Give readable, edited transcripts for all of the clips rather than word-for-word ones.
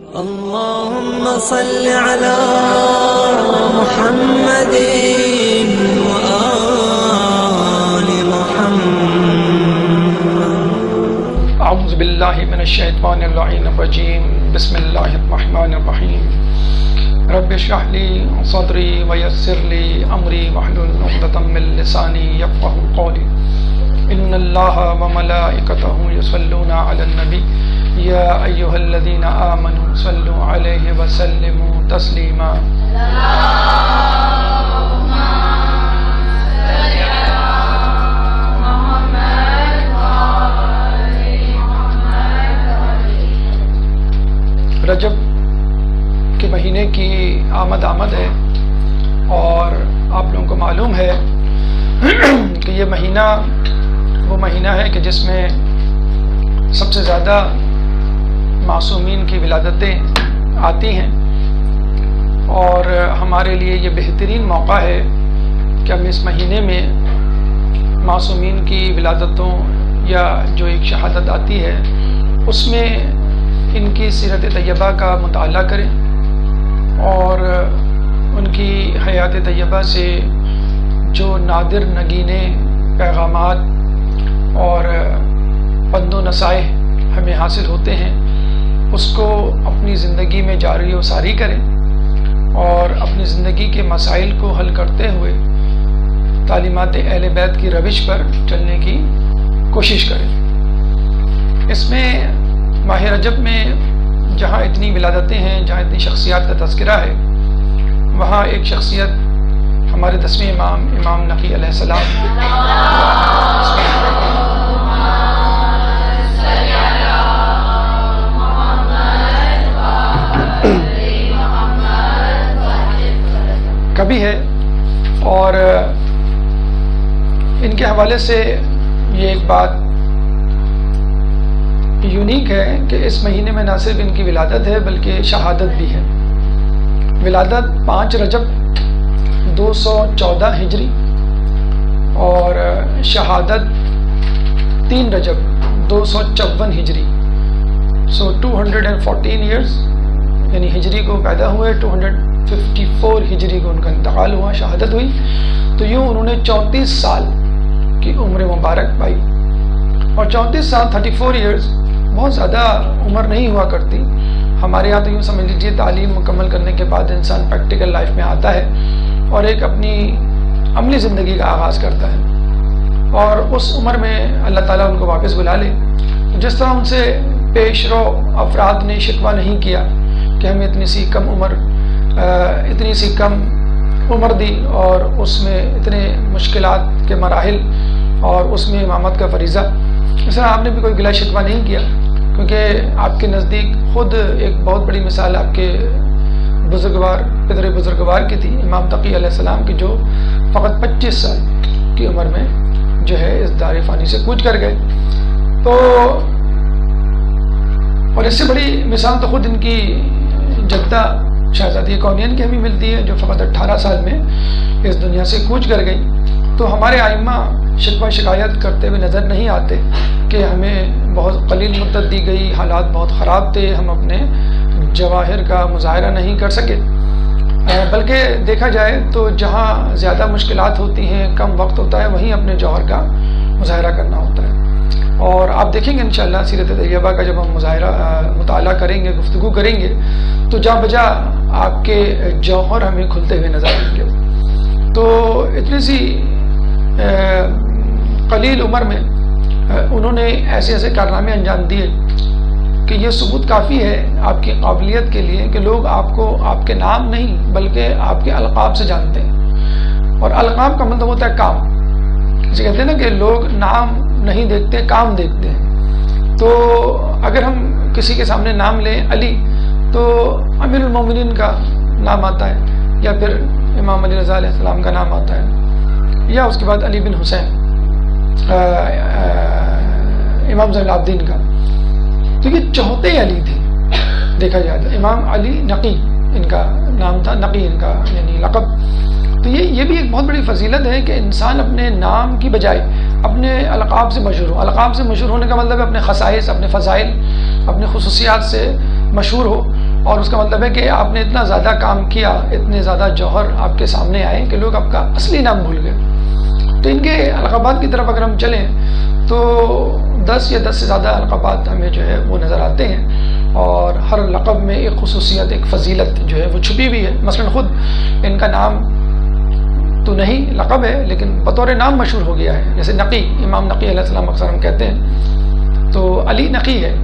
اللهم صل على محمد وآل محمد. اعوذ باللہ من الشیطان اللعین الرجیم. بسم اللہ الرحمن الرحیم. رب اشرح لی صدری ویسر لی امری واحلل عقدۃ من لسانی یفقهوا قولی. ان اللہ وملائکتہ یصلون علی النبی یا ایہا الذین آمنوا صلوا علیہ وسلموا تسلیما. رجب کے مہینے کی آمد ہے اور آپ لوگوں کو معلوم ہے کہ یہ مہینہ وہ مہینہ ہے کہ جس میں سب سے زیادہ معصومین کی ولادتیں آتی ہیں، اور ہمارے لیے یہ بہترین موقع ہے کہ ہم اس مہینے میں معصومین کی ولادتوں یا جو ایک شہادت آتی ہے اس میں ان کی سیرت طیبہ کا مطالعہ کریں اور ان کی حیات طیبہ سے جو نادر نگینے پیغامات اور پند و نصائح ہمیں حاصل ہوتے ہیں اس کو اپنی زندگی میں جاری و ساری کریں اور اپنی زندگی کے مسائل کو حل کرتے ہوئے تعلیمات اہل بیت کی روش پر چلنے کی کوشش کریں. اس میں ماہ رجب میں جہاں اتنی ولادتیں ہیں، جہاں اتنی شخصیات کا تذکرہ ہے، وہاں ایک شخصیت ہمارے 10ویں امام نقی علیہ السلام کا بھی ہے، اور ان کے حوالے سے یہ ایک بات یونیک ہے کہ اس مہینے میں نہ صرف ان کی ولادت ہے بلکہ شہادت بھی ہے. ولادت 5 رجب 214 ہجری اور شہادت 3 رجب 254 ہجری. 214 ایئرس یعنی ہجری کو پیدا ہوئے، 254 ہجری کو ان کا انتقال ہوا، شہادت ہوئی. تو یوں انہوں نے 34 سال کی عمر مبارک پائی، اور 34 سال 34 ایئرس بہت زیادہ عمر نہیں ہوا کرتی. ہمارے یہاں تو یوں سمجھ لیجیے تعلیم مکمل کرنے کے بعد انسان پریکٹیکل لائف میں آتا ہے اور ایک اپنی عملی زندگی کا آغاز کرتا ہے، اور اس عمر میں اللہ تعالیٰ ان کو واپس بلا لے. جس طرح ان سے پیش رو افراد نے شکوہ نہیں کیا کہ ہمیں اتنی سی کم عمر دی اور اس میں اتنے مشکلات کے مراحل اور اس میں امامت کا فریضہ، اس طرح آپ نے بھی کوئی گلہ شکوہ نہیں کیا، کیونکہ آپ کے نزدیک خود ایک بہت بڑی مثال آپ کے پدر بزرگوار کی تھی، امام تقی علیہ السلام کی، جو فقط 25 سال کی عمر میں جو ہے اس دار فانی سے کوچ کر گئے. تو اور اس سے بڑی مثال تو خود ان کی جدہ شہزادی کونین کی ہمیں ملتی ہے، جو فقط 18 سال میں اس دنیا سے کوچ کر گئی. تو ہمارے ائمہ شکوہ شکایت کرتے ہوئے نظر نہیں آتے کہ ہمیں بہت قلیل مدت دی گئی، حالات بہت خراب تھے، ہم اپنے جواہر کا مظاہرہ نہیں کر سکے. بلکہ دیکھا جائے تو جہاں زیادہ مشکلات ہوتی ہیں، کم وقت ہوتا ہے، وہیں اپنے جوہر کا مظاہرہ کرنا ہوتا ہے. اور آپ دیکھیں گے انشاءاللہ سیرت طیبہ کا جب ہم مطالعہ کریں گے، گفتگو کریں گے، تو جا بجا آپ کے جوہر ہمیں کھلتے ہوئے نظر آئیں گے. تو اتنی سی قلیل عمر میں انہوں نے ایسے کارنامے انجام دیے کہ یہ ثبوت کافی ہے آپ کی قابلیت کے لیے کہ لوگ آپ کو آپ کے نام نہیں بلکہ آپ کے القاب سے جانتے ہیں. اور القاب کا مطلب ہوتا ہے کام. جسے کہتے ہیں نا کہ لوگ نام نہیں دیکھتے، کام دیکھتے ہیں. تو اگر ہم کسی کے سامنے نام لیں علی، تو امیر المومنین کا نام آتا ہے، یا پھر امام علی رضا علیہ السلام کا نام آتا ہے، یا اس کے بعد علی بن حسین امام زین العابدین کا. تو یہ چوتھے علی تھے دیکھا جائے تو. امام علی نقی ان کا نام تھا، نقی ان کا یعنی لقب. تو یہ بھی ایک بہت بڑی فضیلت ہے کہ انسان اپنے نام کی بجائے اپنے القاب سے مشہور ہو. القاب سے مشہور ہونے کا مطلب ہے اپنے خصائص، اپنے فضائل، اپنے خصوصیات سے مشہور ہو. اور اس کا مطلب ہے کہ آپ نے اتنا زیادہ کام کیا، اتنے زیادہ جوہر آپ کے سامنے آئے کہ لوگ آپ کا اصلی نام بھول گئے. تو ان کے القابات کی طرف اگر ہم چلیں تو 10 یا 10 سے زیادہ القابات ہمیں جو ہے وہ نظر آتے ہیں، اور ہر لقب میں ایک خصوصیت، ایک فضیلت جو ہے وہ چھپی ہوئی ہے. مثلا خود ان کا نام تو نہیں لقب ہے لیکن بطور نام مشہور ہو گیا ہے. جیسے نقی، امام نقی علیہ السلام اکثر ہم کہتے ہیں، تو علی نقی ہے.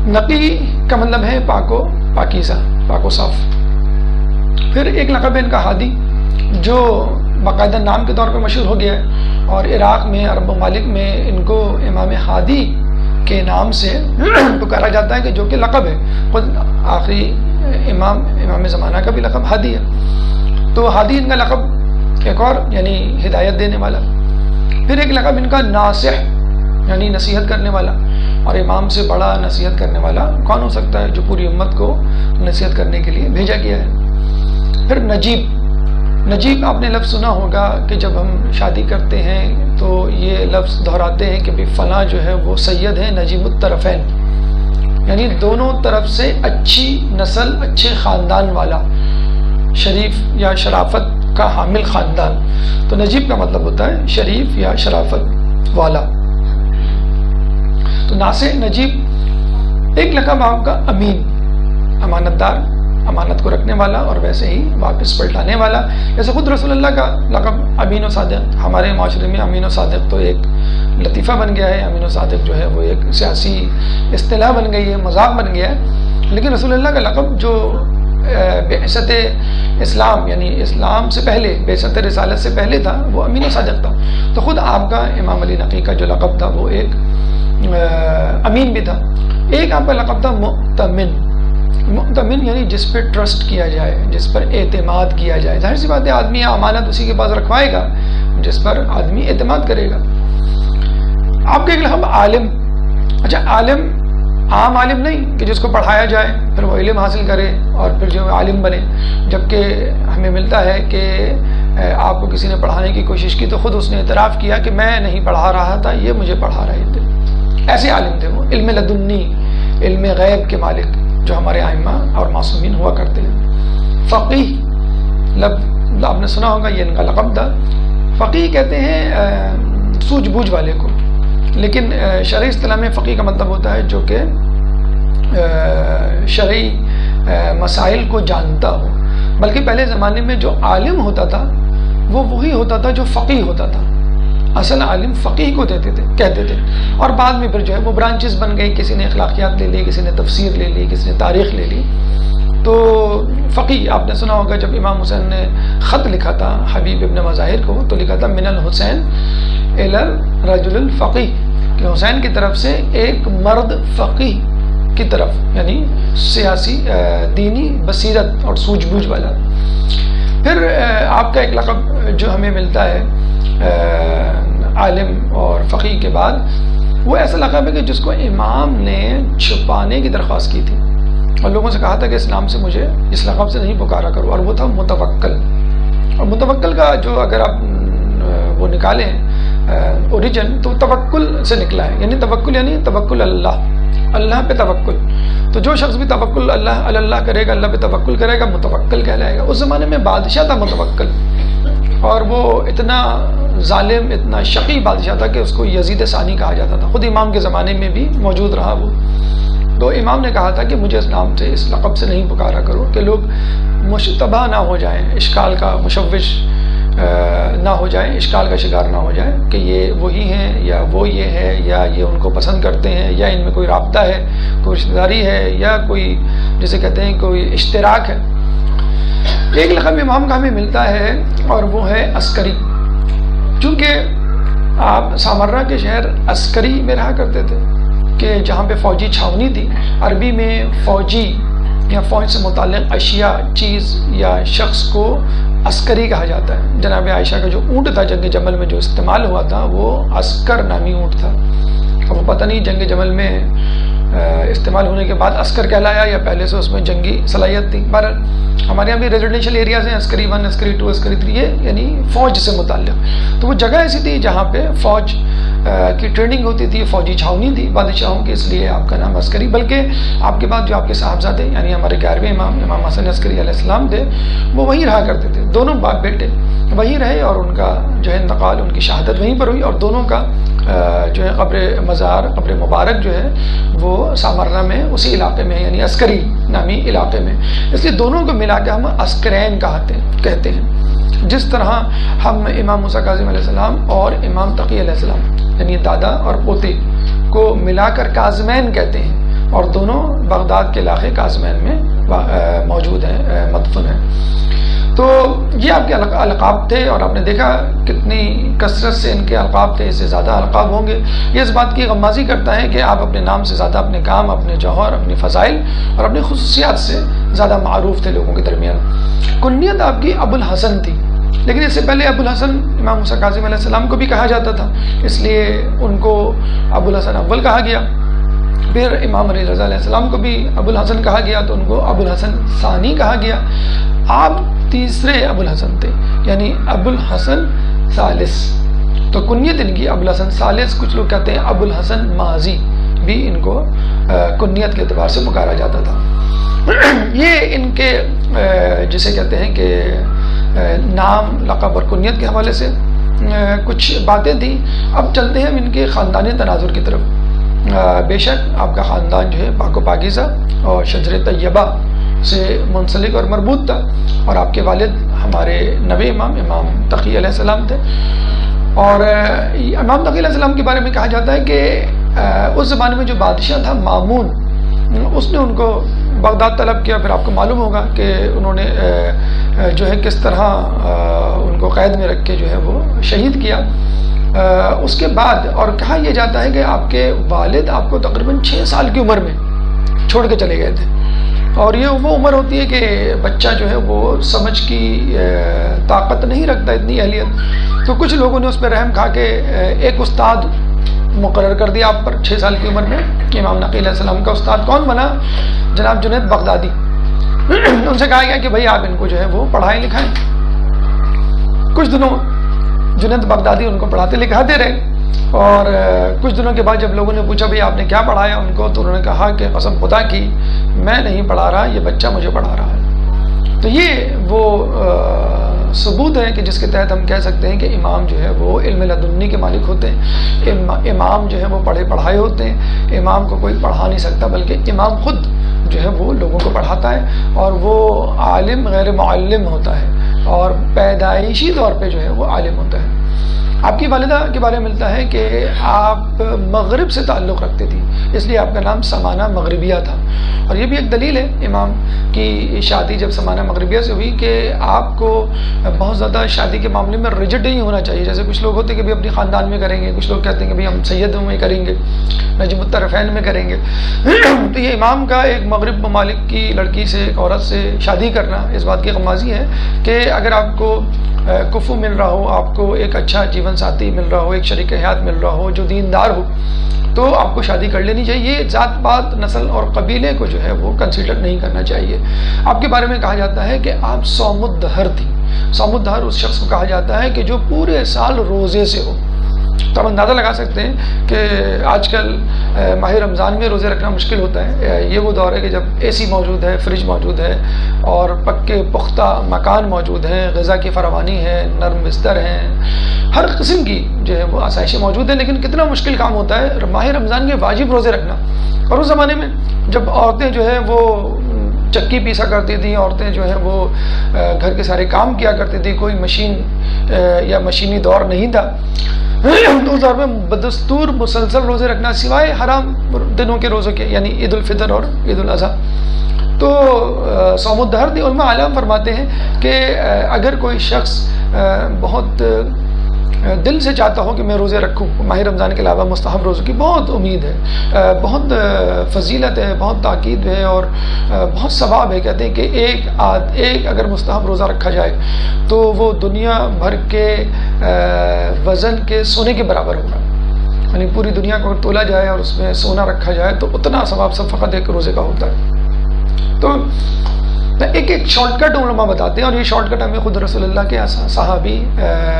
نقی کا مطلب ہے پاک و پاکیزہ، پاک و صاف. پھر ایک لقب ہے ان کا ہادی، جو باقاعدہ نام کے طور پہ مشہور ہو گیا ہے، اور عراق میں، عرب ممالک میں ان کو امام ہادی کے نام سے پکارا جاتا ہے، کہ جو کہ لقب ہے. خود آخری امام زمانہ کا بھی لقب ہادی ہے. تو ہادی ان کا لقب ایک اور، یعنی ہدایت دینے والا. پھر ایک لقب ان کا ناصح، یعنی نصیحت کرنے والا. اور امام سے بڑا نصیحت کرنے والا کون ہو سکتا ہے، جو پوری امت کو نصیحت کرنے کے لیے بھیجا گیا ہے. پھر نجیب. نجیب آپ نے لفظ سنا ہوگا کہ جب ہم شادی کرتے ہیں تو یہ لفظ دہراتے ہیں کہ فلاں جو ہے وہ سید ہے نجیب الطرفین، یعنی دونوں طرف سے اچھی نسل، اچھے خاندان والا، شریف یا شرافت کا حامل خاندان. تو نجیب کا مطلب ہوتا ہے شریف یا شرافت والا. تو ناصح، نجیب. ایک لقب آپ کا امین، امانت دار، امانت کو رکھنے والا اور ویسے ہی واپس پلٹانے والا. جیسے خود رسول اللہ کا لقب امین و صادق. ہمارے معاشرے میں امین و صادق تو ایک لطیفہ بن گیا ہے، امین و صادق جو ہے وہ ایک سیاسی اصطلاح بن گئی ہے، مذاق بن گیا ہے. لیکن رسول اللہ کا لقب جو بعثت اسلام، یعنی اسلام سے پہلے، بعثت رسالت سے پہلے تھا، وہ امین و صادق تھا. تو خود آپ کا امام علی نقی کا جو لقب تھا وہ ایک امین بھی تھا. ایک آپ کا لقب تھا مؤتمن. مؤتمن یعنی جس پہ ٹرسٹ کیا جائے، جس پر اعتماد کیا جائے. ظاہر سی بات ہے آدمی امانت اسی کے پاس رکھوائے گا جس پر آدمی اعتماد کرے گا. آپ کا ایک لقب عالم. اچھا، عالم عام عالم نہیں کہ جس کو پڑھایا جائے پھر وہ علم حاصل کرے اور پھر جو عالم بنے، جبکہ ہمیں ملتا ہے کہ آپ کو کسی نے پڑھانے کی کوشش کی تو خود اس نے اعتراف کیا کہ میں نہیں پڑھا رہا تھا، یہ مجھے پڑھا رہے تھے. ایسے عالم تھے وہ، علم لدنی، علم غیب کے مالک جو ہمارے ائمہ اور معصومین ہوا کرتے ہیں. فقیہ، آپ نے سنا ہوگا یہ ان کا لقب تھا. فقیہ کہتے ہیں سوجھ بوجھ والے کو، لیکن شرعی اصطلاح میں فقیہ کا مطلب ہوتا ہے جو کہ شرعی مسائل کو جانتا ہو. بلکہ پہلے زمانے میں جو عالم ہوتا تھا وہ وہی ہوتا تھا جو فقیہ ہوتا تھا. اصل عالم فقیہ کو کہتے تھے. اور بعد میں پھر جو ہے وہ برانچز بن گئی، کسی نے اخلاقیات لے لی، کسی نے تفسیر لے لی، کسی نے تاریخ لے لی. تو فقیہ آپ نے سنا ہوگا جب امام حسین نے خط لکھا تھا حبیب ابن مظاہر کو تو لکھا تھا من الحسین الی الرجل الفقیہ، کہ حسین کی طرف سے ایک مرد فقیہ کی طرف، یعنی سیاسی دینی بصیرت اور سوجھ بوجھ والا. پھر آپ کا ایک لقب جو ہمیں ملتا ہے عالم اور فقیہ کے بعد، وہ ایسا لقب ہے کہ جس کو امام نے چھپانے کی درخواست کی تھی اور لوگوں سے کہا تھا کہ اس نام سے مجھے اس لقب سے نہیں پکارا کرو، اور وہ تھا متوکل. اور متوکل کا جو اگر آپ وہ نکالیں اوریجن تو توکل سے نکلا ہے، یعنی توکل یعنی توکل اللہ پہ توکل. تو جو شخص بھی توکل اللہ کرے گا، اللہ پہ توکل کرے گا، متوکل کہلائے گا. اس زمانے میں بادشاہ تھا متوکل، اور وہ اتنا ظالم، اتنا شقی بادشاہ تھا کہ اس کو یزید ثانی کہا جاتا تھا. خود امام کے زمانے میں بھی موجود رہا وہ. تو امام نے کہا تھا کہ مجھے اس نام سے، اس لقب سے نہیں پکارا کرو کہ لوگ مشتبہ نہ ہو جائیں، اشکال کا مشوش نہ ہو جائیں، اشکال کا شکار نہ ہو جائیں کہ یہ وہی ہیں یا وہ یہ ہے، یا یہ ان کو پسند کرتے ہیں، یا ان میں کوئی رابطہ ہے، کوئی رشتہ داری ہے، یا کوئی جسے کہتے ہیں کوئی اشتراک ہے. ایک لقب امام کا ہمیں ملتا ہے اور وہ ہے عسکری. چونکہ آپ سامرہ کے شہر عسکری میں رہا کرتے تھے کہ جہاں پہ فوجی چھاونی تھی. عربی میں فوجی یا فوج سے متعلق اشیاء، چیز یا شخص کو عسکری کہا جاتا ہے. جناب عائشہ کا جو اونٹ تھا جنگ جمل میں جو استعمال ہوا تھا وہ عسکر نامی اونٹ تھا. اب وہ پتہ نہیں جنگ جمل میں استعمال ہونے کے بعد عسکر کہلایا یا پہلے سے اس میں جنگی صلاحیت تھی. بہرحال ہمارے یہاں بھی ریزیڈینشیل ایریاز ہیں، عسکری 1، عسکری 2، عسکری 3، یہ یعنی فوج سے متعلق. تو وہ جگہ ایسی تھی جہاں پہ فوج کی ٹریننگ ہوتی تھی، فوجی چھاونی تھی بادشاہوں کی، اس لیے آپ کا نام عسکری، بلکہ آپ کے بعد جو آپ کے صاحبزادے یعنی ہمارے 11ویں امام حسن عسکری علیہ السلام تھے، وہ وہیں رہا کرتے تھے، دونوں باپ بیٹے وہیں رہے، اور ان کا جو ہے انتقال، ان کی شہادت وہیں پر ہوئی، اور دونوں کا جو ہے قبر مزار، قبر مبارک جو ہے وہ سامرہ میں اسی علاقے میں، یعنی عسکری نامی علاقے میں، اس لیے دونوں کو ملا کے ہم عسکرین کہتے ہیں۔ جس طرح ہم امام موسیٰ کاظم علیہ السلام اور امام تقی علیہ السلام یعنی دادا اور پوتے کو ملا کر کاظمین کہتے ہیں، اور دونوں بغداد کے علاقے کاظمین میں موجود ہیں، مدفون ہیں۔ تو یہ آپ کے القاب تھے، اور آپ نے دیکھا کتنی کثرت سے ان کے القاب تھے، اس سے زیادہ القاب ہوں گے۔ یہ اس بات کی غمازی کرتا ہے کہ آپ اپنے نام سے زیادہ اپنے کام، اپنے جوہر، اپنی فضائل اور اپنی خصوصیات سے زیادہ معروف تھے لوگوں کے درمیان۔ کنیت آپ کی ابو الحسن تھی، لیکن اس سے پہلے ابو الحسن امام موسیٰ کاظم علیہ السلام کو بھی کہا جاتا تھا، اس لیے ان کو ابو الحسن اول کہا گیا۔ پھر امام علی رضا علیہ السلام کو بھی ابو الحسن کہا گیا، تو ان کو ابو الحسن ثانی کہا گیا۔ آپ تیسرے ابو الحسن تھے، یعنی ابو الحسن ثالث، تو کنیت ان کی ابو الحسن ثالث، کچھ لوگ کہتے ہیں ابو الحسن ماضی بھی ان کو کنیت کے اعتبار سے پکارا جاتا تھا۔ یہ ان کے جسے کہتے ہیں کہ نام، لقب اور کنیت کے حوالے سے کچھ باتیں تھیں۔ اب چلتے ہیں ہم ان کے خاندانی تناظر کی طرف۔ بے شک آپ کا خاندان جو ہے پاک و پاکیزہ اور شجر طیبہ سے منسلک اور مربوط تھا، اور آپ کے والد ہمارے نویں امام تقی علیہ السلام تھے۔ اور امام تقی علیہ السلام کے بارے میں کہا جاتا ہے کہ اس زمانے میں جو بادشاہ تھا مامون، اس نے ان کو بغداد طلب کیا۔ پھر آپ کو معلوم ہوگا کہ انہوں نے جو ہے کس طرح ان کو قید میں رکھ کے جو ہے وہ شہید کیا۔ اس کے بعد اور کہا یہ جاتا ہے کہ آپ کے والد آپ کو تقریباً 6 سال کی عمر میں چھوڑ کے چلے گئے تھے، اور یہ وہ عمر ہوتی ہے کہ بچہ جو ہے وہ سمجھ کی طاقت نہیں رکھتا، اتنی اہلیت، تو کچھ لوگوں نے اس پہ رحم کھا کے ایک استاد مقرر کر دیا آپ پر 6 سال کی عمر میں۔ امام نقی علیہ السلام کا استاد کون بنا؟ جناب جنید بغدادی۔ ان سے کہا گیا کہ بھائی آپ ان کو جو ہے وہ پڑھائیں لکھائیں۔ کچھ دنوں جنید بغدادی ان کو پڑھاتے لکھاتے رہے، اور کچھ دنوں کے بعد جب لوگوں نے پوچھا بھائی آپ نے کیا پڑھایا ان کو، تو انہوں نے کہا کہ قسم خدا کی میں نہیں پڑھا رہا، یہ بچہ مجھے پڑھا رہا ہے۔ تو یہ وہ ثبوت ہے کہ جس کے تحت ہم کہہ سکتے ہیں کہ امام جو ہے وہ علم لدنی کے مالک ہوتے ہیں، امام جو ہے وہ پڑھے پڑھائے ہوتے ہیں، امام کو کوئی پڑھا نہیں سکتا، بلکہ امام خود جو ہے وہ لوگوں کو پڑھاتا ہے، اور وہ عالم غیر معلم ہوتا ہے، اور پیدائشی طور پہ جو ہے وہ عالم ہوتا ہے۔ آپ کی والدہ کے بارے میں ملتا ہے کہ آپ مغرب سے تعلق رکھتے تھی، اس لیے آپ کا نام سمانہ مغربیہ تھا، اور یہ بھی ایک دلیل ہے امام کی شادی جب سمانہ مغربیہ سے ہوئی کہ آپ کو بہت زیادہ شادی کے معاملے میں رجڈ نہیں ہونا چاہیے، جیسے کچھ لوگ ہوتے ہیں کہ بھی اپنی خاندان میں کریں گے، کچھ لوگ کہتے ہیں کہ بھی ہم سیدوں میں کریں گے، نجم الطرفین میں کریں گے۔ تو یہ امام کا ایک مغرب ممالک کی لڑکی سے، ایک عورت سے شادی کرنا اس بات کی غمازی ہے کہ اگر آپ کو کفو مل رہا ہو، آپ کو ایک اچھا جیون ساتھی مل رہا ہو، ایک شریک حیات مل رہا ہو جو دیندار ہو، تو آپ کو شادی کر لینی چاہیے۔ ذات پات، نسل اور قبیلے کو جو ہے وہ کنسیڈر نہیں کرنا چاہیے۔ آپ کے بارے میں کہا جاتا ہے کہ آپ صوم الدہر تھی۔ صوم الدہر اس شخص کو کہا جاتا ہے کہ جو پورے سال روزے سے ہو۔ تو ہم اندازہ لگا سکتے ہیں کہ آج کل ماہ رمضان میں روزے رکھنا مشکل ہوتا ہے۔ یہ وہ دور ہے کہ جب اے سی موجود ہے، فریج موجود ہے، اور پکے پختہ مکان موجود ہیں، غذا کی فراوانی ہے، نرم بستر ہیں، ہر قسم کی جو ہے وہ آسائشیں موجود ہیں، لیکن کتنا مشکل کام ہوتا ہے ماہ رمضان کے واجب روزے رکھنا۔ اور اس زمانے میں جب عورتیں جو ہے وہ چکی پیسا کرتی تھیں، عورتیں جو ہے وہ گھر کے سارے کام کیا کرتی تھیں، کوئی مشین یا مشینی دور نہیں تھا، تو اس دور میں بدستور مسلسل روزے رکھنا سوائے حرام دنوں کے روزوں کے، یعنی عید الفطر اور عید الاضحیٰ۔ تو صوم الدہر دی علماء عالم فرماتے ہیں کہ اگر کوئی شخص بہت دل سے چاہتا ہو کہ میں روزے رکھوں، ماہ رمضان کے علاوہ مستحب روزوں کی بہت امید ہے، بہت فضیلت ہے، بہت تاکید ہے اور بہت ثواب ہے۔ کہتے ہیں کہ ایک اگر مستحب روزہ رکھا جائے تو وہ دنیا بھر کے وزن کے سونے کے برابر ہوگا، یعنی پوری دنیا کو اگر تولا جائے اور اس میں سونا رکھا جائے تو اتنا ثواب سب فقط ایک روزے کا ہوتا ہے۔ تو تو ایک ایک شارٹ کٹ علماء بتاتے ہیں، اور یہ شارٹ کٹ ہمیں خود رسول اللہ کے صحابی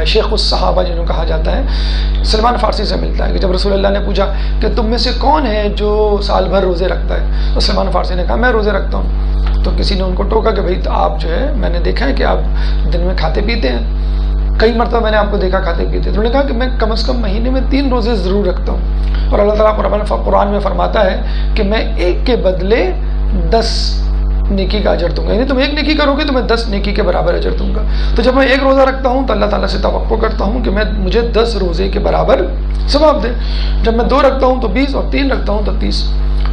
شیخ الصحابہ جنہوں کہا جاتا ہے سلمان فارسی سے ملتا ہے، کہ جب رسول اللہ نے پوچھا کہ تم میں سے کون ہے جو سال بھر روزے رکھتا ہے، تو سلمان فارسی نے کہا میں روزے رکھتا ہوں. تو کسی نے ان کو ٹوکا کہ بھائی آپ جو ہے، میں نے دیکھا ہے کہ آپ دن میں کھاتے پیتے ہیں، کئی مرتبہ میں نے آپ کو دیکھا کھاتے پیتے. تو انہوں نے کہا کہ میں کم از کم مہینے میں 3 روزے ضرور رکھتا ہوں، اور اللہ تعالیٰ قرآن میں فرماتا ہے کہ میں ایک کے بدلے 10 نیکی کا اجر دوں گا، یعنی تم ایک نیکی کرو گے تو میں 10 نیکی کے برابر اجر دوں گا. تو جب میں ایک روزہ رکھتا ہوں تو اللہ تعالیٰ سے توقع کرتا ہوں کہ مجھے 10 روزے کے برابر ثواب دے. جب میں 2 رکھتا ہوں تو 20، اور 3 رکھتا ہوں تو 30.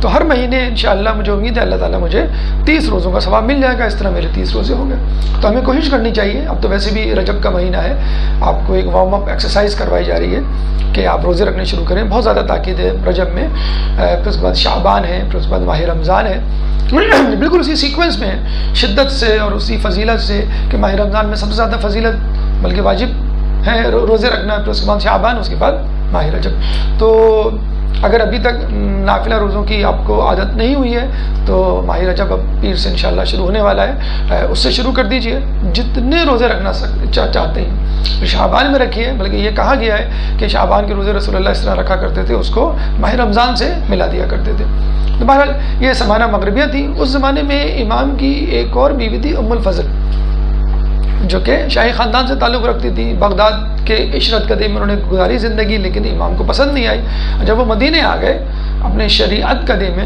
تو ہر مہینے انشاءاللہ مجھے امید ہے اللہ تعالیٰ مجھے 30 روزوں کا ثواب مل جائے گا. اس طرح میرے 30 روزے ہو گئے. تو ہمیں کوشش کرنی چاہیے. اب تو ویسے بھی رجب کا مہینہ ہے، آپ کو ایک وارم اپ ایکسرسائز کروائی جا رہی ہے کہ آپ روزے رکھنے شروع کریں. بہت زیادہ تاکید ہے رجب میں، پھر اس کے بعد شعبان ہے، پھر اس کے بعد ماہ رمضان ہے، بالکل اسی سیکوینس میں ہے، شدت سے اور اسی فضیلت سے کہ ماہ رمضان میں سب سے زیادہ فضیلت بلکہ واجب ہے روزے رکھنا، پھر اس کے بعد شعبان، اس کے بعد ماہ رجب. تو اگر ابھی تک نافلہ روزوں کی آپ کو عادت نہیں ہوئی ہے تو ماہ رجب اب پیر سے انشاءاللہ شروع ہونے والا ہے، اس سے شروع کر دیجئے جتنے روزے رکھنا چاہتے ہیں. شعبان میں رکھیے، بلکہ یہ کہا گیا ہے کہ شعبان کے روزے رسول اللہ اس طرح رکھا کرتے تھے، اس کو ماہ رمضان سے ملا دیا کرتے تھے. تو بہرحال یہ زمانہ مغربیہ تھی. اس زمانے میں امام کی ایک اور بیوی تھی ام الفضل، جو کہ شاہی خاندان سے تعلق رکھتی تھی. بغداد کے عشرت قدیم میں انہوں نے گزاری زندگی، لیکن امام کو پسند نہیں آئی. جب وہ مدینے آ گئے اپنے شریعت قدیم میں،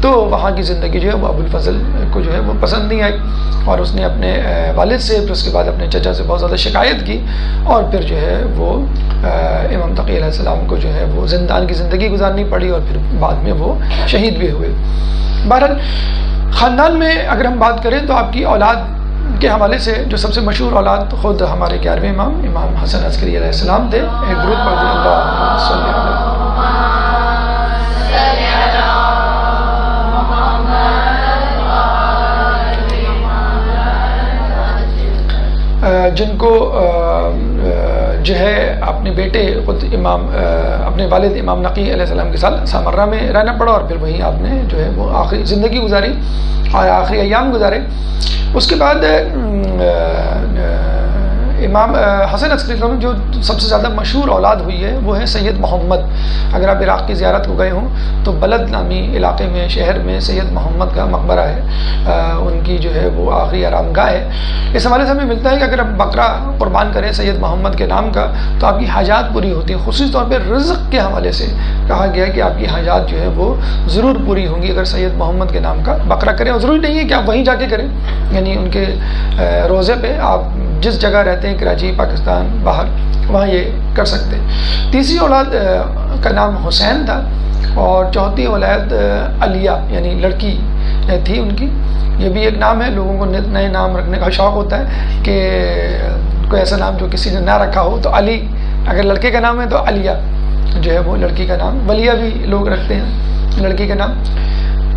تو وہاں کی زندگی جو ہے وہ ابو الفضل کو جو ہے وہ پسند نہیں آئی، اور اس نے اپنے والد سے، پھر اس کے بعد اپنے چچا سے بہت زیادہ شکایت کی، اور پھر جو ہے وہ امام تقی علیہ السلام کو جو ہے وہ زندان کی زندگی گزارنی پڑی، اور پھر بعد میں وہ شہید بھی ہوئے. بہرحال خاندان میں اگر ہم بات کریں تو آپ کی اولاد کے حوالے سے جو سب سے مشہور اولاد خود ہمارے 11ویں امام حسن عسکری علیہ السلام تھے. ایک درود پڑھ دیں اللہ صلی علیہ. جن کو جو ہے اپنے بیٹے خود امام اپنے والد امام نقی علیہ السلام کے ساتھ سامرہ میں رہنا پڑا، اور پھر وہیں آپ نے جو ہے وہ آخری زندگی گزاری اور آخری ایام گزارے. اس کے بعد امام حسن عسکری جو سب سے زیادہ مشہور اولاد ہوئی ہے وہ ہے سید محمد. اگر آپ عراق کی زیارت کو گئے ہوں تو بلد نامی علاقے میں، شہر میں سید محمد کا مقبرہ ہے، ان کی جو ہے وہ آخری آرام گاہ ہے. اس حوالے سے ہمیں ملتا ہے کہ اگر آپ بکرا قربان کریں سید محمد کے نام کا تو آپ کی حاجات پوری ہوتی ہیں. خصوصی طور پہ رزق کے حوالے سے کہا گیا کہ آپ کی حاجات جو ہے وہ ضرور پوری ہوں گی اگر سید محمد کے نام کا بکرا کریں. اور ضروری نہیں ہے کہ آپ وہیں جا کے کریں، یعنی ان کے روزے پہ آپ جس جگہ رہتے ہیں، کراچی، پاکستان، باہر، وہاں یہ کر سکتے ہیں. تیسری اولاد کا نام حسین تھا، اور چوتھی اولاد علیہ یعنی لڑکی تھی ان کی. یہ بھی ایک نام ہے، لوگوں کو نئے نام رکھنے کا شوق ہوتا ہے کہ کوئی ایسا نام جو کسی نے نہ رکھا ہو. تو علی اگر لڑکے کا نام ہے تو علیہ جو ہے وہ لڑکی کا نام. ولیہ بھی لوگ رکھتے ہیں لڑکی کا نام.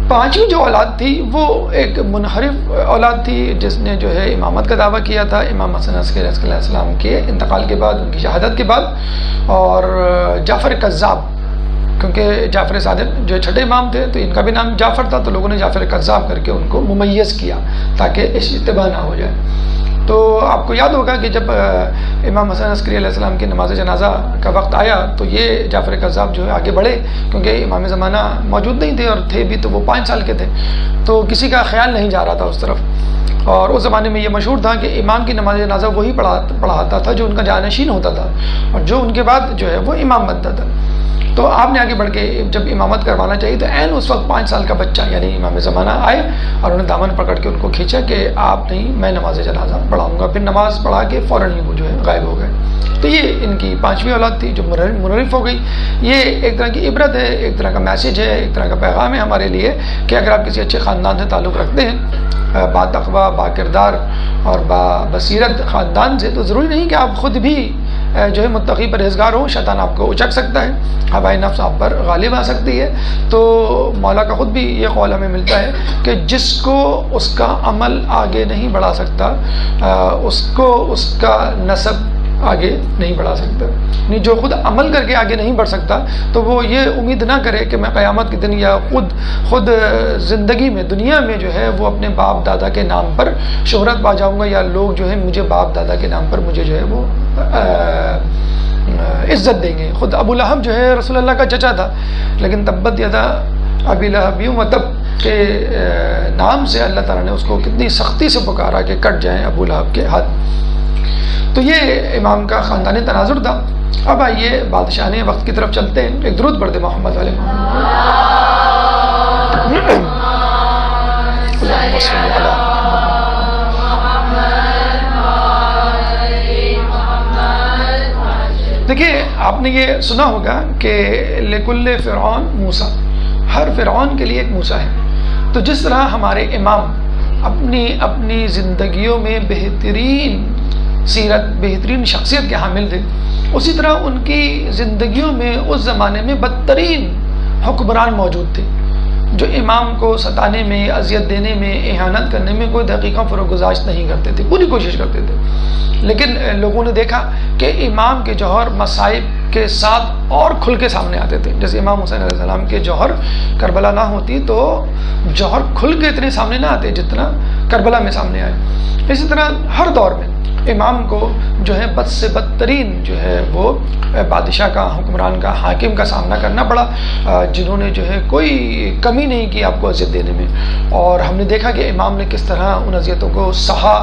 پانچویں جو اولاد تھی وہ ایک منحرف اولاد تھی جس نے جو ہے امامت کا دعویٰ کیا تھا امام حسن عسکری علیہ السلام کے انتقال کے بعد، ان کی شہادت کے بعد. اور جعفر کذاب، کیونکہ جعفر صادق جو چھٹے امام تھے تو ان کا بھی نام جعفر تھا، تو لوگوں نے جعفر کذاب کر کے ان کو ممیز کیا تاکہ اشتباہ نہ ہو جائے. تو آپ کو یاد ہوگا کہ جب امام حسن عسکری علیہ السلام کی نماز جنازہ کا وقت آیا تو یہ جعفر کذاب جو ہے آگے بڑھے، کیونکہ امام زمانہ موجود نہیں تھے، اور تھے بھی تو وہ 5 سال کے تھے، تو کسی کا خیال نہیں جا رہا تھا اس طرف. اور اس زمانے میں یہ مشہور تھا کہ امام کی نماز جنازہ وہی پڑھاتا تھا جو ان کا جانشین ہوتا تھا، اور جو ان کے بعد جو ہے وہ امام بنتا تھا. تو آپ نے آگے بڑھ کے جب امامت کروانا چاہیے تو عین اس وقت 5 سال کا بچہ یعنی امام زمانہ آئے اور انہوں نے دامن پکڑ کے ان کو کھینچا کہ آپ نہیں، میں نماز جنازہ پڑھاؤں گا. پھر نماز پڑھا کے فوراً ہی وہ جو ہے غائب ہو گئے. تو یہ ان کی 5ویں اولاد تھی جو منحرف ہو گئی. یہ ایک طرح کی عبرت ہے، ایک طرح کا میسیج ہے، ایک طرح کا پیغام ہے ہمارے لیے کہ اگر آپ کسی اچھے خاندان سے تعلق رکھتے ہیں، با تقویٰ، با کردار اور با بصیرت خاندان سے، تو ضروری نہیں کہ آپ خود بھی جو ہے متقی پرہیزگار ہو. شیطان آپ کو اچک سکتا ہے، ہوائے نفس آپ پر غالب آ سکتی ہے. تو مولا کا خود بھی یہ قول ہمیں ملتا ہے کہ جس کو اس کا عمل آگے نہیں بڑھا سکتا، اس کو اس کا نسب آگے نہیں بڑھا سکتا. نہیں جو خود عمل کر کے آگے نہیں بڑھ سکتا تو وہ یہ امید نہ کرے کہ میں قیامت کے دن یا خود زندگی میں دنیا میں جو ہے وہ اپنے باپ دادا کے نام پر شہرت پا جاؤں گا، یا لوگ جو ہے مجھے باپ دادا کے نام پر مجھے جو ہے وہ عزت دیں گے. خود ابو لہب جو ہے رسول اللہ کا چچا تھا، لیکن تبت یدا ابی لہب وتب کے نام سے اللہ تعالیٰ نے اس کو کتنی سختی سے پکارا کہ کٹ جائیں ابو لہب کے ہاتھ. تو یہ امام کا خاندانی تناظر تھا. اب آئیے بادشاہ نے وقت کی طرف چلتے ہیں. ایک درود پڑھتے محمد علیہ دیکھیے آپ نے یہ سنا ہوگا کہ لکل فرعون موسیٰ، ہر فرعون کے لیے ایک موسیٰ ہے. تو جس طرح ہمارے امام اپنی زندگیوں میں بہترین سیرت، بہترین شخصیت کے حامل تھے، اسی طرح ان کی زندگیوں میں اس زمانے میں بدترین حکمران موجود تھے جو امام کو ستانے میں، اذیت دینے میں، اہانت کرنے میں کوئی دقیقہ فروگزاشت نہیں کرتے تھے، پوری کوشش کرتے تھے. لیکن لوگوں نے دیکھا کہ امام کے جوہر مصائب کے ساتھ اور کھل کے سامنے آتے تھے. جیسے امام حسین علیہ السلام کے جوہر کربلا نہ ہوتی تو جوہر کھل کے اتنے سامنے نہ آتے جتنا کربلا میں سامنے آئے. اسی طرح ہر دور میں امام کو جو ہے بد سے بدترین جو ہے وہ بادشاہ کا، حکمران کا، حاکم کا سامنا کرنا پڑا، جنہوں نے جو ہے کوئی کمی نہیں کی آپ کو اذیت دینے میں. اور ہم نے دیکھا کہ امام نے کس طرح ان اذیتوں کو سہا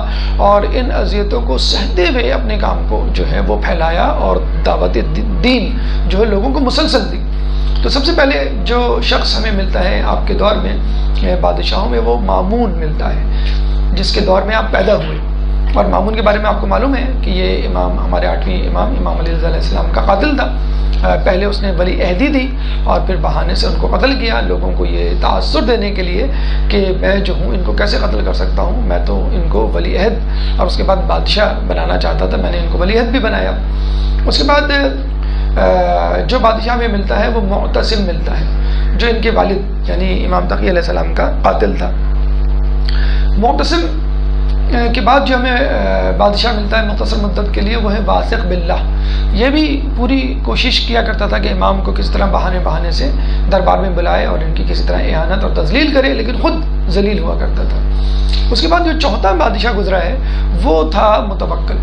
اور ان اذیتوں کو سہتے ہوئے اپنے کام کو جو ہے وہ پھیلایا اور دعوت دین جو ہے لوگوں کو مسلسل دی. تو سب سے پہلے جو شخص ہمیں ملتا ہے آپ کے دور میں بادشاہوں میں، وہ مامون ملتا ہے، جس کے دور میں آپ پیدا ہوئے. اور مامون کے بارے میں آپ کو معلوم ہے کہ یہ امام، ہمارے 8ویں امام علی رضا علیہ السلام کا قاتل تھا. پہلے اس نے ولی عہدی دی اور پھر بہانے سے ان کو قتل کیا، لوگوں کو یہ تاثر دینے کے لیے کہ میں جو ہوں ان کو کیسے قتل کر سکتا ہوں، میں تو ان کو ولی عہد اور اس کے بعد بادشاہ بنانا چاہتا تھا، میں نے ان کو ولی عہد بھی بنایا. اس کے بعد جو بادشاہ میں ملتا ہے وہ معتصم ملتا ہے، جو ان کے والد یعنی امام تقی علیہ السلام کا قاتل تھا. معتصم کے بعد جو ہمیں بادشاہ ملتا ہے مختصر مدت کے لیے وہ ہے واثق باللہ. یہ بھی پوری کوشش کیا کرتا تھا کہ امام کو کس طرح بہانے سے دربار میں بلائے اور ان کی کسی طرح اہانت اور تذلیل کرے، لیکن خود ذلیل ہوا کرتا تھا. اس کے بعد جو چوتھا بادشاہ گزرا ہے وہ تھا متوکل.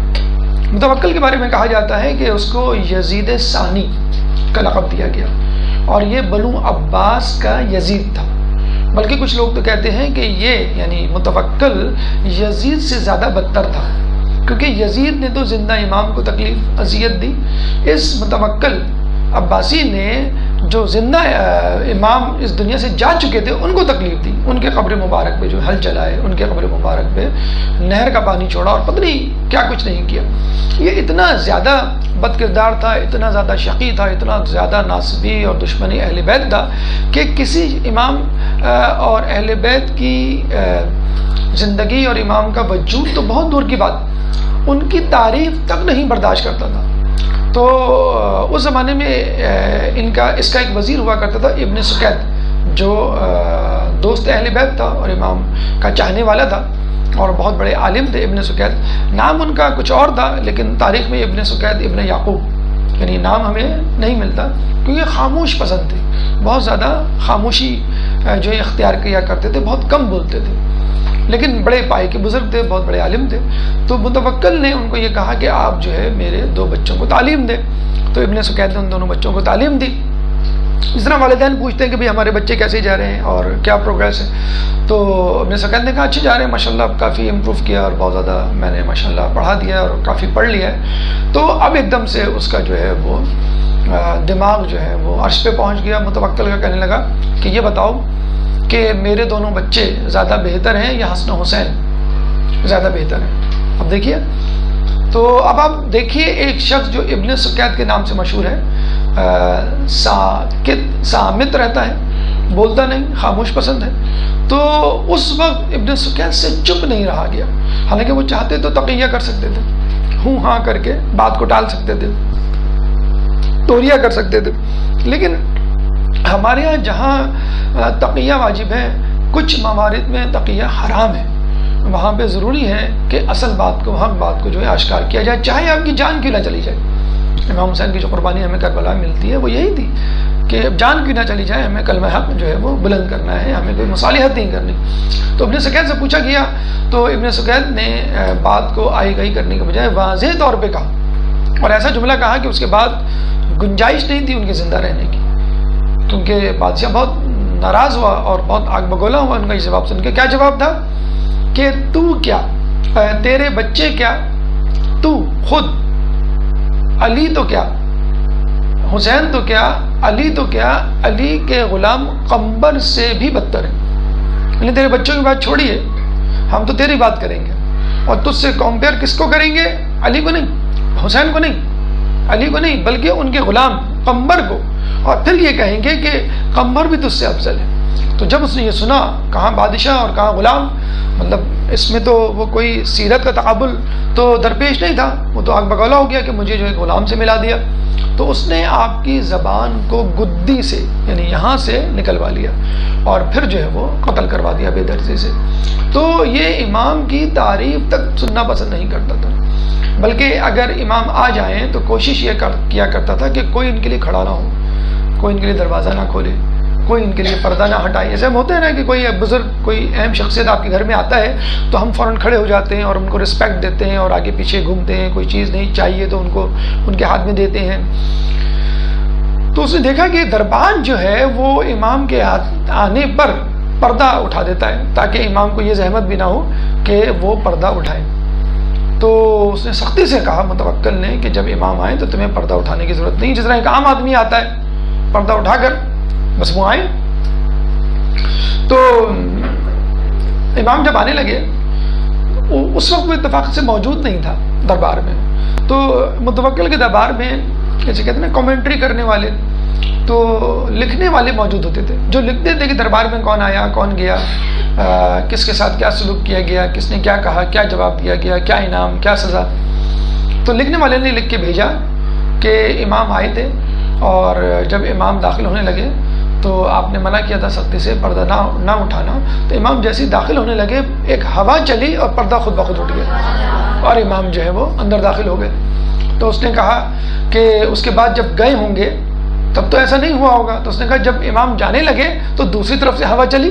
متوکل کے بارے میں کہا جاتا ہے کہ اس کو یزید ثانی کا لقب دیا گیا اور یہ بنو عباس کا یزید تھا. بلکہ کچھ لوگ تو کہتے ہیں کہ یہ یعنی متوکل یزید سے زیادہ بدتر تھا، کیونکہ یزید نے تو زندہ امام کو تکلیف اذیت دی، اس متوکل عباسی نے جو زندہ امام اس دنیا سے جا چکے تھے ان کو تکلیف دی. ان کے قبر مبارک پہ جو حل چلائے، ان کے قبر مبارک پہ نہر کا پانی چھوڑا اور پتہ نہیں کیا کچھ نہیں کیا. یہ اتنا زیادہ بد کردار تھا، اتنا زیادہ شقی تھا، اتنا زیادہ ناصبی اور دشمنی اہل بیت تھا کہ کسی امام اور اہل بیت کی زندگی اور امام کا وجود تو بہت دور کی بات، ان کی تعریف تک نہیں برداشت کرتا تھا. تو اس زمانے میں اس کا ایک وزیر ہوا کرتا تھا ابن سکیت، جو دوست اہل بیت تھا اور امام کا چاہنے والا تھا اور بہت بڑے عالم تھے. ابن سکیت نام ان کا کچھ اور تھا، لیکن تاریخ میں ابن سکیت ابن یعقوب یعنی نام ہمیں نہیں ملتا، کیونکہ خاموش پسند تھے، بہت زیادہ خاموشی جو اختیار کیا کرتے تھے، بہت کم بولتے تھے، لیکن بڑے پائے کے بزرگ تھے، بہت بڑے عالم تھے. تو متوکل نے ان کو یہ کہا کہ آپ جو ہے میرے 2 بچوں کو تعلیم دیں. تو ابن سکیت نے ان دونوں بچوں کو تعلیم دی. اس طرح والدین پوچھتے ہیں کہ بھئی ہمارے بچے کیسے جا رہے ہیں اور کیا پروگریس ہے. تو ابن سکیت نے کہا اچھے جا رہے ہیں ماشاءاللہ، اب کافی امپروو کیا اور بہت زیادہ میں نے ماشاءاللہ پڑھا دیا اور کافی پڑھ لیا ہے. تو اب ایک دم سے اس کا جو ہے وہ دماغ جو ہے وہ عرش پہ پہنچ گیا. متوکل کا کہنے لگا کہ یہ بتاؤ کہ میرے دونوں بچے زیادہ بہتر ہیں یا حسن و حسین زیادہ بہتر ہیں. اب دیکھیے، تو اب آپ دیکھیے ایک شخص جو ابن سکیت کے نام سے مشہور ہے، سامت رہتا ہے، بولتا نہیں، خاموش پسند ہے. تو اس وقت ابن سکیت سے چپ نہیں رہا گیا. حالانکہ وہ چاہتے تو تقیہ کر سکتے تھے، ہوں ہاں کر کے بات کو ٹال سکتے تھے، توریہ کر سکتے تھے، لیکن ہمارے ہاں جہاں تقیہ واجب ہے، کچھ موارد میں تقیہ حرام ہے. وہاں پہ ضروری ہے کہ اصل بات کو حق بات کو جو ہے آشکار کیا جائے، چاہے آپ کی جان کیوں نہ چلی جائے۔ امام حسین کی جو قربانی ہمیں کربلا میں ملتی ہے وہ یہی تھی کہ جان کیوں نہ چلی جائے، ہمیں کلمہ حق جو ہے وہ بلند کرنا ہے، ہمیں کوئی مصالحت نہیں کرنی۔ تو ابن سکید سے پوچھا گیا تو ابن سکید نے بات کو آئی گئی کرنے کے بجائے واضح طور پہ کہا، اور ایسا جملہ کہا کہ اس کے بعد گنجائش نہیں تھی ان کے زندہ رہنے کی، کیونکہ بادشاہ بہت ناراض ہوا اور بہت آگ بگولا ہوا ان کا یہ جواب سن کے۔ کیا جواب تھا کہ تو کیا، تیرے بچے کیا، تو خود، علی تو کیا، حسین تو کیا، علی تو کیا، علی کے غلام قمبر سے بھی بدتر ہے۔ یعنی تیرے بچوں کی بات چھوڑیے، ہم تو تیری بات کریں گے، اور تجھ سے کمپیئر کس کو کریں گے؟ علی کو نہیں، حسین کو نہیں، علی کو نہیں، بلکہ ان کے غلام قمبر کو، اور پھر یہ کہیں گے کہ قمبر بھی تجھ سے افضل ہے۔ تو جب اس نے یہ سنا، کہاں بادشاہ اور کہاں غلام، مطلب اس میں تو وہ کوئی سیرت کا تقابل تو درپیش نہیں تھا، وہ تو آگ بگولا ہو گیا کہ مجھے جو ہے غلام سے ملا دیا۔ تو اس نے آپ کی زبان کو گدی سے، یعنی یہاں سے نکلوا لیا، اور پھر جو ہے وہ قتل کروا دیا بے دردی سے۔ تو یہ امام کی تعریف تک سننا پسند نہیں کرتا تھا، بلکہ اگر امام آ جائیں تو کوشش یہ کیا کرتا تھا کہ کوئی ان کے لیے کھڑا نہ ہو، کوئی ان کے لیے دروازہ نہ کھولے، کوئی ان کے لیے پردہ نہ ہٹائے۔ ایسے ہم ہوتے ہیں نا کہ کوئی بزرگ، کوئی اہم شخصیت آپ کے گھر میں آتا ہے تو ہم فوراً کھڑے ہو جاتے ہیں اور ان کو رسپیکٹ دیتے ہیں اور آگے پیچھے گھومتے ہیں، کوئی چیز نہیں چاہیے تو ان کو ان کے ہاتھ میں دیتے ہیں۔ تو اس نے دیکھا کہ دربان جو ہے وہ امام کے آنے پر پردہ اٹھا دیتا ہے، تاکہ امام کو یہ زحمت بھی نہ ہو کہ وہ پردہ اٹھائے۔ تو اس نے سختی سے کہا متوکل نے کہ جب امام آئے تو تمہیں پردہ اٹھانے کی ضرورت نہیں، جس طرح ایک عام آدمی آتا ہے پردہ اٹھا کر بس وہ آئے۔ تو امام جب آنے لگے، اس وقت وہ اتفاق سے موجود نہیں تھا دربار میں، تو متوکل کے دربار میں جیسے کہتے ہیں نا کامنٹری کرنے والے، تو لکھنے والے موجود ہوتے تھے جو لکھتے تھے کہ دربار میں کون آیا، کون گیا، کس کے ساتھ کیا سلوک کیا گیا، کس نے کیا کہا، کیا جواب دیا گیا، کیا انعام، کیا سزا۔ تو لکھنے والے نے لکھ کے بھیجا کہ امام آئے تھے، اور جب امام داخل ہونے لگے تو آپ نے منع کیا تھا سختی سے پردہ نہ اٹھانا، تو امام جیسے داخل ہونے لگے ایک ہوا چلی اور پردہ خود بخود اٹھ گیا، اور امام جو ہے وہ اندر داخل ہو گئے۔ تو اس نے کہا کہ اس کے بعد جب گئے ہوں گے تب تو ایسا نہیں ہوا ہوگا، تو اس نے کہا جب امام جانے لگے تو دوسری طرف سے ہوا چلی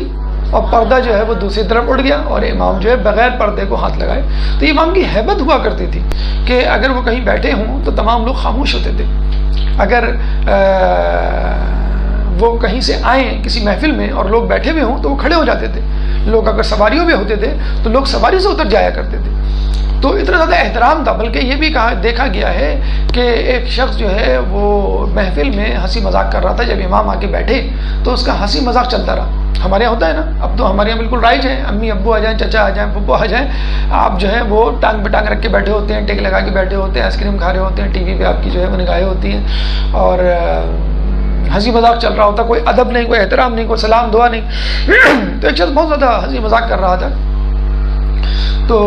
اور پردہ جو ہے وہ دوسری طرف اڑ گیا، اور امام جو ہے بغیر پردے کو ہاتھ لگائے۔ تو امام کی ہیبت ہوا کرتی تھی کہ اگر وہ کہیں بیٹھے ہوں تو تمام لوگ خاموش ہوتے تھے، اگر وہ کہیں سے آئیں کسی محفل میں اور لوگ بیٹھے ہوئے ہوں تو وہ کھڑے ہو جاتے تھے، لوگ اگر سواریوں میں ہوتے تھے تو لوگ سواری سے اتر جایا کرتے تھے۔ تو اتنا زیادہ احترام تھا، بلکہ یہ بھی دیکھا گیا ہے کہ ایک شخص جو ہے وہ محفل میں ہنسی مذاق کر رہا تھا، جب امام آ کے بیٹھے تو اس کا ہنسی مذاق چلتا رہا۔ ہمارے یہاں ہوتا ہے نا، اب تو ہمارے یہاں بالکل رائج ہے، امی ابو آ جائیں، چچا آ جائیں، پھپھو آ جائیں، آپ جو ہے وہ ٹانگ پہ ٹانگ رکھ کے بیٹھے ہوتے ہیں، ٹیک لگا کے بیٹھے ہوتے ہیں، آئس کریم کھا رہے ہوتے ہیں، ٹی وی پہ آپ کی جو ہے وہ نگاہیں ہوتی ہیں، اور ہنسی مذاق چل رہا ہوتا، کوئی ادب نہیں، کوئی احترام نہیں، کوئی سلام دعا نہیں۔ تو ایک شخص بہت زیادہ ہنسی مذاق کر رہا تھا، تو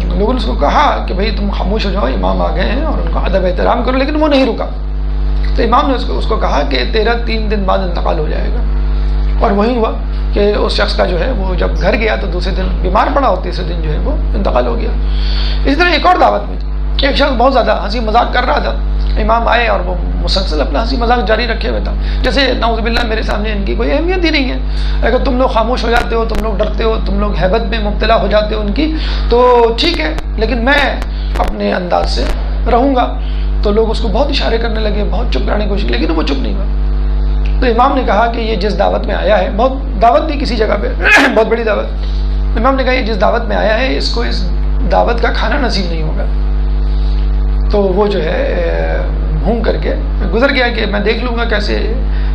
لوگوں نے اس کو کہا کہ بھئی تم خاموش ہو جاؤ، امام آ گئے ہیں اور ان کا ادب احترام کرو، لیکن وہ نہیں رکا۔ تو امام نے اس کو کہا کہ تیرا 3 دن بعد انتقال ہو جائے گا، اور وہی ہوا کہ اس شخص کا جو ہے وہ جب گھر گیا تو دوسرے دن بیمار پڑا اور تیسرے دن جو ہے وہ انتقال ہو گیا۔ اس طرح ایک اور دعوت میں ایک شخص بہت زیادہ ہنسی مذاق کر رہا تھا، امام آئے اور وہ مسلسل اپنا ہنسی مذاق جاری رکھے ہوئے تھا، جیسے نعوذ باللہ میرے سامنے ان کی کوئی اہمیت ہی نہیں ہے، اگر تم لوگ خاموش ہو جاتے ہو، تم لوگ ڈرتے ہو، تم لوگ ہیبت میں مبتلا ہو جاتے ہو ان کی، تو ٹھیک ہے، لیکن میں اپنے انداز سے رہوں گا۔ تو لوگ اس کو بہت اشارے کرنے لگے، بہت چپ کرانے کی کوشش، لیکن وہ چپ نہیں ہوا۔ تو امام نے کہا کہ یہ جس دعوت میں آیا ہے، بہت دعوت تھی کسی جگہ پہ، بہت بڑی دعوت، امام نے کہا یہ جس دعوت میں آیا ہے اس کو اس دعوت کا کھانا نصیب نہیں ہوگا۔ تو وہ جو ہے ہوں کر کے گزر گیا کہ میں دیکھ لوں گا کیسے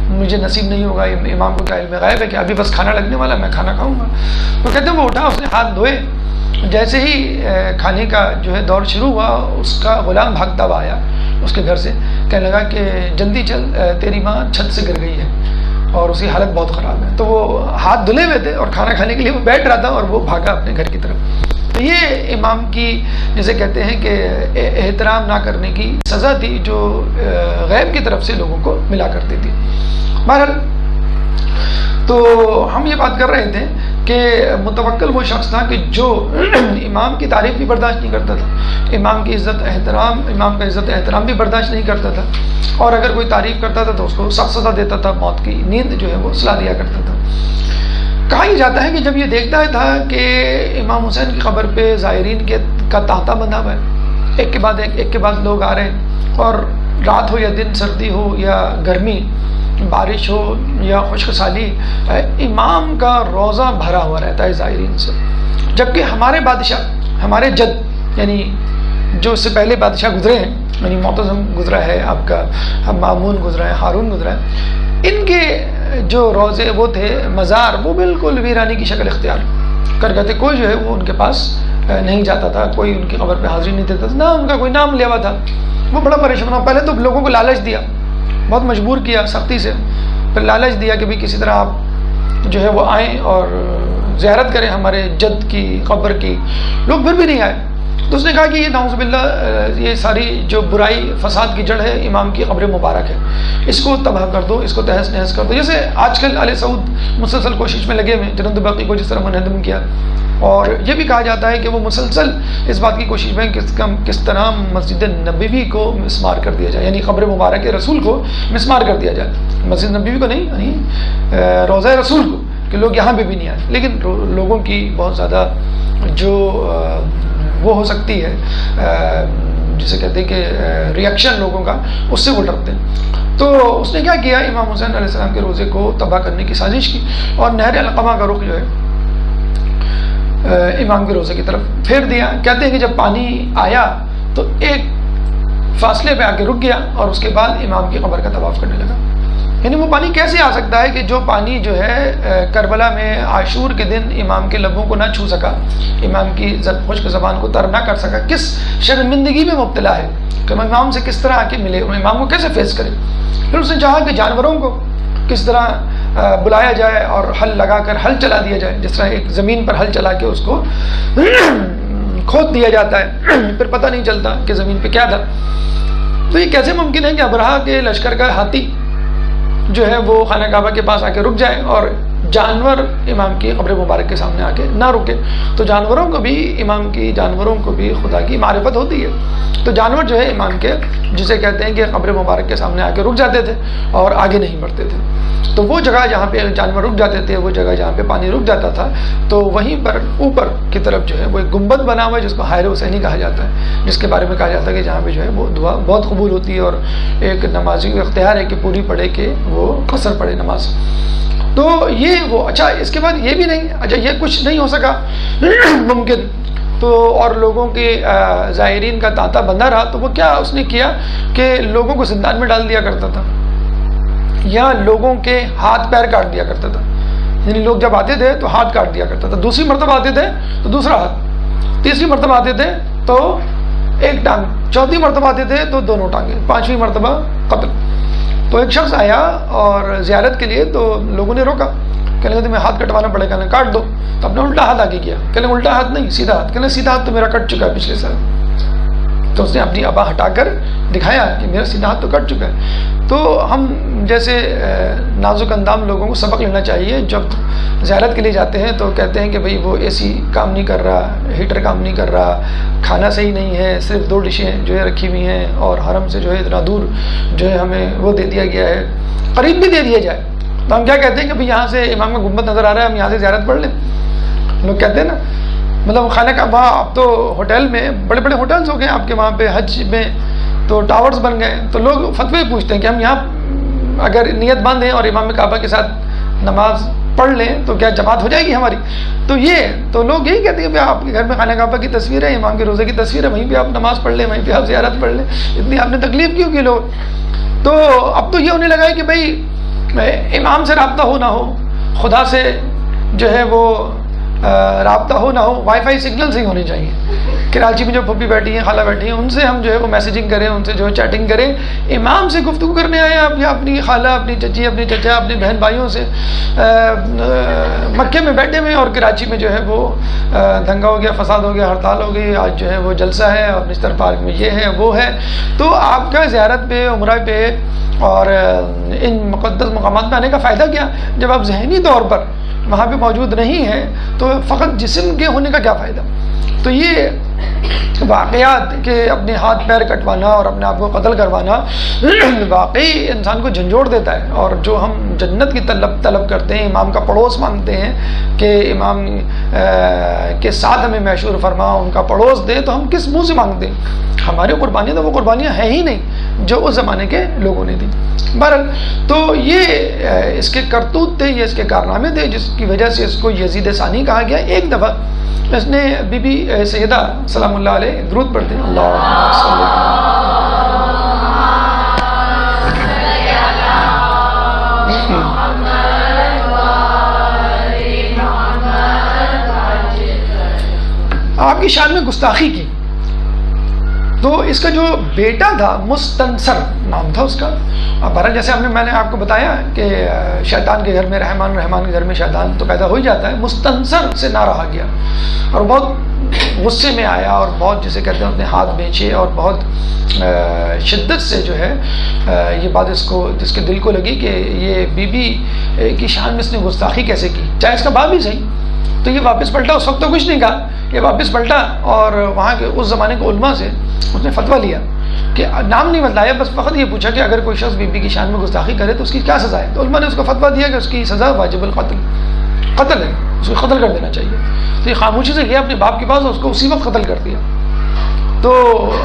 مجھے نصیب نہیں ہوگا، امام کو کیا علم غیب ہے کہ ابھی بس کھانا لگنے والا، میں کھانا کھاؤں گا۔ تو کہتے ہیں وہ اٹھا، اس نے ہاتھ دھوئے، جیسے ہی کھانے کا جو ہے دور شروع ہوا، اس کا غلام بھاگتا ہوا آیا اس کے گھر سے، کہنے لگا کہ جلدی چل، تیری ماں چھت سے گر گئی ہے اور اس کی حالت بہت خراب ہے۔ تو وہ ہاتھ دھلے ہوئے تھے اور کھانا کھانے کے لیے وہ بیٹھ رہا تھا، اور وہ بھاگا اپنے گھر کی طرف۔ تو یہ امام کی جسے کہتے ہیں کہ احترام نہ کرنے کی سزا تھی، جو غیب کی طرف سے لوگوں کو ملا کرتی تھی۔ بہرحال تو ہم یہ بات کر رہے تھے کہ متوکل وہ شخص تھا کہ جو امام کی تعریف بھی برداشت نہیں کرتا تھا، امام کا عزت احترام بھی برداشت نہیں کرتا تھا، اور اگر کوئی تعریف کرتا تھا تو اس کو سخت سزا دیتا تھا، موت کی نیند جو ہے وہ سلا دیا کرتا تھا۔ کہا یہ جاتا ہے کہ جب یہ دیکھتا تھا کہ امام حسین کی قبر پہ زائرین کا تانتا بندھا ہوا ہے، ایک کے بعد لوگ آ رہے ہیں، اور رات ہو یا دن، سردی ہو یا گرمی، بارش ہو یا خشک سالی، امام کا روزہ بھرا ہوا رہتا ہے زائرین سے۔ جبکہ ہمارے بادشاہ، ہمارے جد، یعنی جو اس سے پہلے بادشاہ گزرے ہیں، یعنی معتصم گزرا ہے آپ کا، مامون گزرا ہے، ہارون گزرا ہے، ان کے جو روزے وہ تھے، مزار، وہ بالکل ویرانی کی شکل اختیار کر گئے تھے۔ کوئی جو ہے وہ ان کے پاس نہیں جاتا تھا، کوئی ان کی قبر پہ حاضری نہیں دیتا تھا، نہ ان کا کوئی نام لیوا تھا۔ وہ بڑا پریشان ہوا، پہلے تو لوگوں کو لالچ دیا، بہت مجبور کیا سختی سے، پھر لالچ دیا کہ بھی کسی طرح آپ جو ہے وہ آئیں اور زیارت کریں ہمارے جد کی قبر کی۔ لوگ پھر بھی نہیں آئے، تو اس نے کہا کہ یہ نعوذ باللہ یہ ساری جو برائی فساد کی جڑ ہے امام کی قبر مبارک ہے، اس کو تباہ کر دو، اس کو تہس نہس کر دو۔ جیسے آج کل آل سعود مسلسل کوشش میں لگے ہوئے، جنید باقی کو جس طرح منہدم کیا، اور یہ بھی کہا جاتا ہے کہ وہ مسلسل اس بات کی کوشش میں کس طرح مسجد نبوی کو مسمار کر دیا جائے، یعنی قبر مبارک رسول کو مسمار کر دیا جائے، مسجد نبوی کو نہیں، یعنی روضہ رسول کو، کہ لوگ یہاں پہ بھی نہیں آئے۔ لیکن لوگوں کی بہت زیادہ جو وہ ہو سکتی ہے، جسے کہتے ہیں کہ ریئیکشن لوگوں کا، اس سے وہ ڈرتے ہیں۔ تو اس نے کیا کیا، امام حسین علیہ السلام کے روزے کو تباہ کرنے کی سازش کی، اور نہر علقمہ کا رخ جو ہے امام کے روزے کی طرف پھیر دیا۔ کہتے ہیں کہ جب پانی آیا تو ایک فاصلے پہ آ کے رک گیا، اور اس کے بعد امام کی قبر کا طواف کرنے لگا۔ یعنی وہ پانی کیسے آ سکتا ہے کہ جو پانی جو ہے کربلا میں عاشور کے دن امام کے لبوں کو نہ چھو سکا، امام کی خشک زبان کو تر نہ کر سکا، کس شرمندگی میں مبتلا ہے کہ امام سے کس طرح آ کے ملے، امام کو کیسے فیس کرے۔ پھر اس نے چاہا کہ جانوروں کو کس طرح بلایا جائے اور ہل لگا کر ہل چلا دیا جائے، جس طرح ایک زمین پر ہل چلا کے اس کو کھود دیا جاتا ہے، پھر پتہ نہیں چلتا کہ زمین پہ کیا تھا۔ تو یہ کیسے ممکن ہے کہ ابرہہ کے لشکر کا ہاتھی جو ہے وہ خانہ کعبہ کے پاس آ کے رک جائے اور جانور امام کی قبر مبارک کے سامنے آ کے نہ رکے؟ تو جانوروں کو بھی، امام کی جانوروں کو بھی خدا کی معرفت ہوتی ہے، تو جانور جو ہے امام کے، جسے کہتے ہیں کہ قبر مبارک کے سامنے آ کے رک جاتے تھے اور آگے نہیں بڑھتے تھے۔ تو وہ جگہ جہاں پہ جانور رک جاتے تھے، وہ جگہ جہاں پہ پانی رک جاتا تھا، تو وہیں پر اوپر کی طرف جو ہے وہ ایک گنبد بنا ہوا ہے، جس کو حائر حسینی کہا جاتا ہے، جس کے بارے میں کہا جاتا ہے کہ جہاں پہ جو ہے وہ دعا بہت قبول ہوتی ہے، اور ایک نمازی کو اختیار ہے کہ پوری پڑھے کہ وہ قصر پڑھے نماز۔ تو یہ وہ، اچھا اس کے بعد یہ بھی نہیں، اچھا یہ کچھ نہیں ہو سکا ممکن، تو اور لوگوں کے زائرین کا تانتا بندہ رہا، تو وہ کیا اس نے کیا کہ لوگوں کو زندان میں ڈال دیا کرتا تھا، یا لوگوں کے ہاتھ پیر کاٹ دیا کرتا تھا۔ یعنی لوگ جب آتے تھے تو ہاتھ کاٹ دیا کرتا تھا، دوسری مرتبہ آتے تھے تو دوسرا ہاتھ، تیسری مرتبہ آتے تھے تو ایک ٹانگ، چوتھی مرتبہ آتے تھے تو دونوں ٹانگیں، پانچویں مرتبہ قتل۔ تو ایک شخص آیا اور زیارت کے لیے، تو لوگوں نے روکا، کہنے لگے تمہیں ہاتھ کٹوانا پڑے گا، کاٹ دو۔ تو اپنا الٹا ہاتھ آگے کیا، کہنے الٹا ہاتھ نہیں سیدھا ہاتھ، کہنے سیدھا ہاتھ تو میرا کٹ چکا ہے پچھلے سال۔ تو اس نے اپنی ابا ہٹا کر دکھایا کہ میرا سیدھا ہاتھ تو کٹ چکا ہے۔ تو ہم جیسے نازک اندام لوگوں کو سبق لینا چاہیے، جب زیارت کے لیے جاتے ہیں تو کہتے ہیں کہ بھئی وہ اے سی کام نہیں کر رہا، ہیٹر کام نہیں کر رہا، کھانا صحیح نہیں ہے، صرف 2 ڈشیں جو ہے رکھی ہوئی ہیں، اور حرم سے جو ہے اتنا دور جو ہے ہمیں وہ دے دیا گیا ہے، قریب بھی دے دیا جائے۔ تو ہم کیا کہتے ہیں کہ بھئی یہاں سے امام کا گنبد نظر آ رہا ہے، ہم یہاں سے زیارت پڑھ لیں۔ لوگ کہتے ہیں نا، مطلب خانہ کعبہ، اب تو ہوٹل میں بڑے بڑے ہوٹلز ہو گئے آپ کے، وہاں پہ حج میں تو ٹاورز بن گئے، تو لوگ فتوے پوچھتے ہیں کہ ہم یہاں اگر نیت باندھیں اور امام کعبہ کے ساتھ نماز پڑھ لیں تو کیا جماعت ہو جائے گی ہماری؟ تو لوگ یہی کہتے ہیں کہ آپ کے گھر میں خانہ کعبہ کی تصویر ہے، امام کے روزے کی تصویر ہے، وہیں پہ آپ نماز پڑھ لیں، وہیں پہ آپ زیارت پڑھ لیں، اتنی آپ نے تکلیف کیوں کی لوگ؟ تو اب تو یہ ہونے لگا ہے کہ بھائی امام سے رابطہ ہو نہ ہو، خدا سے جو ہے وہ رابطہ ہو نہ ہو، وائی فائی سگنلز ہی ہونے چاہیے۔ کراچی میں جو پھوپھی بیٹھی ہیں، خالہ بیٹھی ہیں، ان سے ہم جو ہے وہ میسیجنگ کریں، ان سے جو ہے چیٹنگ کریں۔ امام سے گفتگو کرنے آئے آپ، یا اپنی خالہ، اپنی چچی، اپنی چچا، اپنے بہن بھائیوں سے مکے میں بیٹھے ہوئے، اور کراچی میں جو ہے وہ دنگا ہو گیا، فساد ہو گیا، ہڑتال ہو گئی، آج جو ہے وہ جلسہ ہے، اور نشتر پارک میں یہ ہے وہ ہے۔ تو آپ کا زیارت پہ، عمرہ پہ اور ان مقدس مقامات پہ آنے کا فائدہ کیا، جب آپ ذہنی طور پر وہاں پہ موجود نہیں ہے تو فقط جسم کے ہونے کا کیا فائدہ؟ تو یہ واقعات کہ اپنے ہاتھ پیر کٹوانا اور اپنے آپ کو قتل کروانا واقعی انسان کو جھنجھوڑ دیتا ہے. اور جو ہم جنت کی طلب کرتے ہیں، امام کا پڑوس مانگتے ہیں کہ امام کے ساتھ ہمیں محشور فرما، ان کا پڑوس دے، تو ہم کس منہ سے مانگتے ہیں؟ ہماری قربانیاں تو وہ قربانیاں ہیں ہی نہیں جو اس زمانے کے لوگوں نے دی. بہرحال تو یہ اس کے کرتوت تھے، یہ اس کے کارنامے تھے جس کی وجہ سے اس کو یزید ثانی کہا گیا. ایک دفعہ اس نے بی بی سیدہ سلام اللہ علیہ درود پڑھتے ہیں، اللہم صلی آپ کی شان میں گستاخی کی. تو اس کا جو بیٹا تھا مستنصر نام تھا اس کا. بہرحال جیسے میں نے آپ کو بتایا کہ شیطان کے گھر میں رحمان، رحمان کے گھر میں شیطان تو پیدا ہو ہی جاتا ہے. مستنصر سے نہ رہا گیا اور بہت غصے میں آیا اور بہت جسے کہتے ہیں اپنے ہاتھ بیچے اور بہت شدت سے جو ہے یہ بات جس کے دل کو لگی کہ یہ بی بی کی شان میں اس نے گستاخی کیسے کی، چاہے اس کا باپ بھی صحیح. تو یہ واپس پلٹا، اس وقت تو کچھ نہیں کہا، یہ واپس پلٹا اور وہاں کے اس زمانے کے علماء سے اس نے فتویٰ لیا کہ نام نہیں بتلایا، بس فقط یہ پوچھا کہ اگر کوئی شخص بی بی کی شان میں گستاخی کرے تو اس کی کیا سزا ہے. تو علماء نے اس کو فتویٰ دیا کہ اس کی سزا واجب القتل، قتل ہے، اس کو قتل کر دینا چاہیے. تو یہ خاموشی سے گیا اپنے باپ کے پاس اور اس کو اسی وقت قتل کر دیا. تو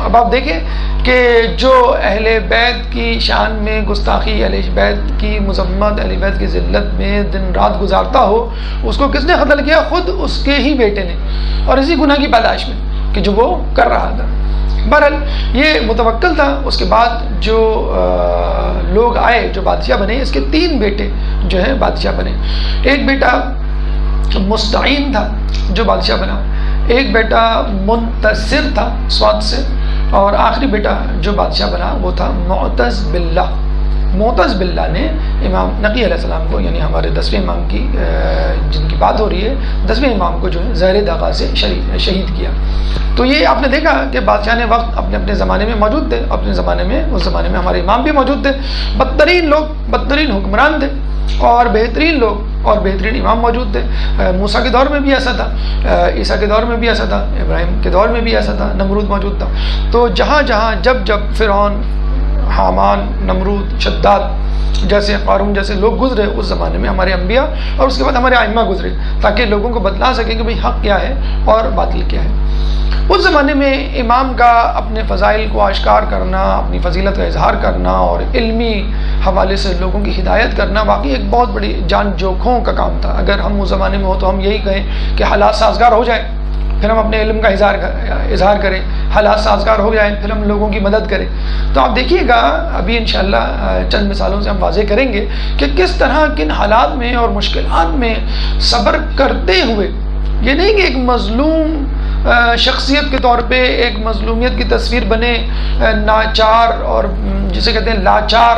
اب آپ دیکھیں کہ جو اہل بیت کی شان میں گستاخی، اہل بیت کی مذمت، اہل بیت کی ذلت میں دن رات گزارتا ہو، اس کو کس نے قتل کیا؟ خود اس کے ہی بیٹے نے، اور اسی گناہ کی پیدائش میں کہ جو وہ کر رہا تھا. بہرحال یہ متوکل تھا. اس کے بعد جو لوگ آئے جو بادشاہ بنے، اس کے 3 بیٹے جو ہیں بادشاہ بنے. ایک بیٹا مستعین تھا جو بادشاہ بنا، ایک بیٹا منتصر تھا سواد سے، اور آخری بیٹا جو بادشاہ بنا وہ تھا معتز باللہ. معتز باللہ نے امام نقی علیہ السلام کو، یعنی ہمارے 10ویں امام کی جن کی بات ہو رہی ہے، 10ویں امام کو جو ہے زہر داغا سے شہید کیا. تو یہ آپ نے دیکھا کہ بادشاہ نے وقت اپنے اپنے زمانے میں موجود تھے، اپنے زمانے میں اس زمانے میں ہمارے امام بھی موجود تھے. بدترین لوگ، بدترین حکمران تھے اور بہترین لوگ اور بہترین امام موجود تھے. موسیٰ کے دور میں بھی ایسا تھا، عیسیٰ کے دور میں بھی ایسا تھا، ابراہیم کے دور میں بھی ایسا تھا، نمرود موجود تھا. تو جہاں جہاں جب فرعون، حامان، نمرود، شداد جیسے، قارون جیسے لوگ گزرے، اس زمانے میں ہمارے انبیاء اور اس کے بعد ہمارے ائمہ گزرے تاکہ لوگوں کو بتلا سکیں کہ بھئی حق کیا ہے اور باطل کیا ہے. اس زمانے میں امام کا اپنے فضائل کو آشکار کرنا، اپنی فضیلت کا اظہار کرنا اور علمی حوالے سے لوگوں کی ہدایت کرنا واقعی ایک بہت بڑی جان جوکھوں کا کام تھا. اگر ہم اس زمانے میں ہو تو ہم یہی کہیں کہ حالات سازگار ہو جائیں پھر ہم اپنے علم کا اظہار کریں، حالات سازگار ہو جائیں پھر ہم لوگوں کی مدد کریں. تو آپ دیکھیے گا ابھی انشاءاللہ چند مثالوں سے ہم واضح کریں گے کہ کس طرح کن حالات میں اور مشکلات میں صبر کرتے ہوئے، یہ نہیں کہ ایک مظلوم شخصیت کے طور پہ ایک مظلومیت کی تصویر بنے، ناچار اور جسے کہتے ہیں لاچار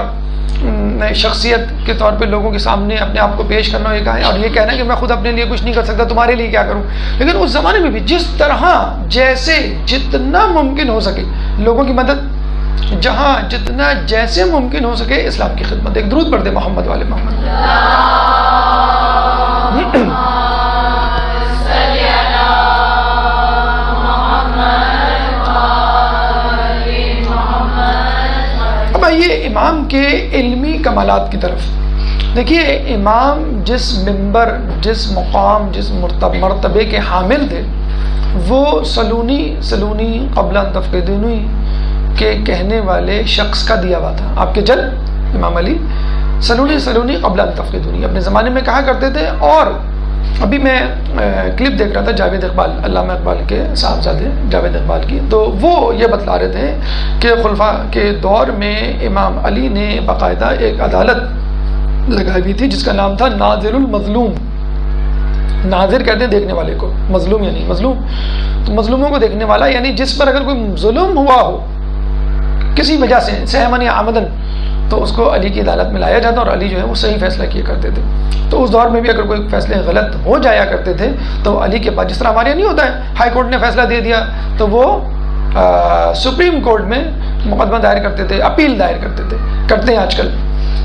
شخصیت کے طور پہ لوگوں کے سامنے اپنے آپ کو پیش کرنا اور یہ کہنا کہ میں خود اپنے لیے کچھ نہیں کر سکتا، تمہارے لیے کیا کروں. لیکن اس زمانے میں بھی جس طرح جیسے جتنا ممکن ہو سکے لوگوں کی مدد، جہاں جتنا جیسے ممکن ہو سکے اسلام کی خدمت. ایک درود پڑھ دے محمد والے محمد. یہ امام کے علمی کمالات کی طرف دیکھیے. امام جس منبر، جس مقام، جس مرتبے کے حامل تھے وہ سلونی قبل ان تفقدونی کے کہنے والے شخص کا دیا ہوا تھا. آپ کے جد امام علی سلونی قبل ان تفقدونی اپنے زمانے میں کہا کرتے تھے. اور ابھی میں کلپ دیکھ رہا تھا جاوید اقبال، علامہ اقبال کے صاحبزادے جاوید اقبال کی، تو وہ یہ بتلا رہے تھے کہ خلفاء کے دور میں امام علی نے باقاعدہ ایک عدالت لگائی ہوئی تھی جس کا نام تھا ناظر المظلوم. ناظر کہتے ہیں دیکھنے والے کو، مظلوم یعنی مظلوم، تو مظلوموں کو دیکھنے والا یعنی جس پر اگر کوئی ظلم ہوا ہو کسی وجہ سے سہمن یا عمدن تو اس کو علی کی عدالت میں لایا جاتا اور علی جو ہے وہ صحیح فیصلہ کیا کرتے تھے. تو اس دور میں بھی اگر کوئی فیصلے غلط ہو جایا کرتے تھے تو علی کے پاس، جس طرح ہمارے یہاں نہیں ہوتا ہے ہائی کورٹ نے فیصلہ دے دیا تو وہ سپریم کورٹ میں مقدمہ دائر کرتے تھے، اپیل دائر کرتے تھے، کرتے ہیں آج کل.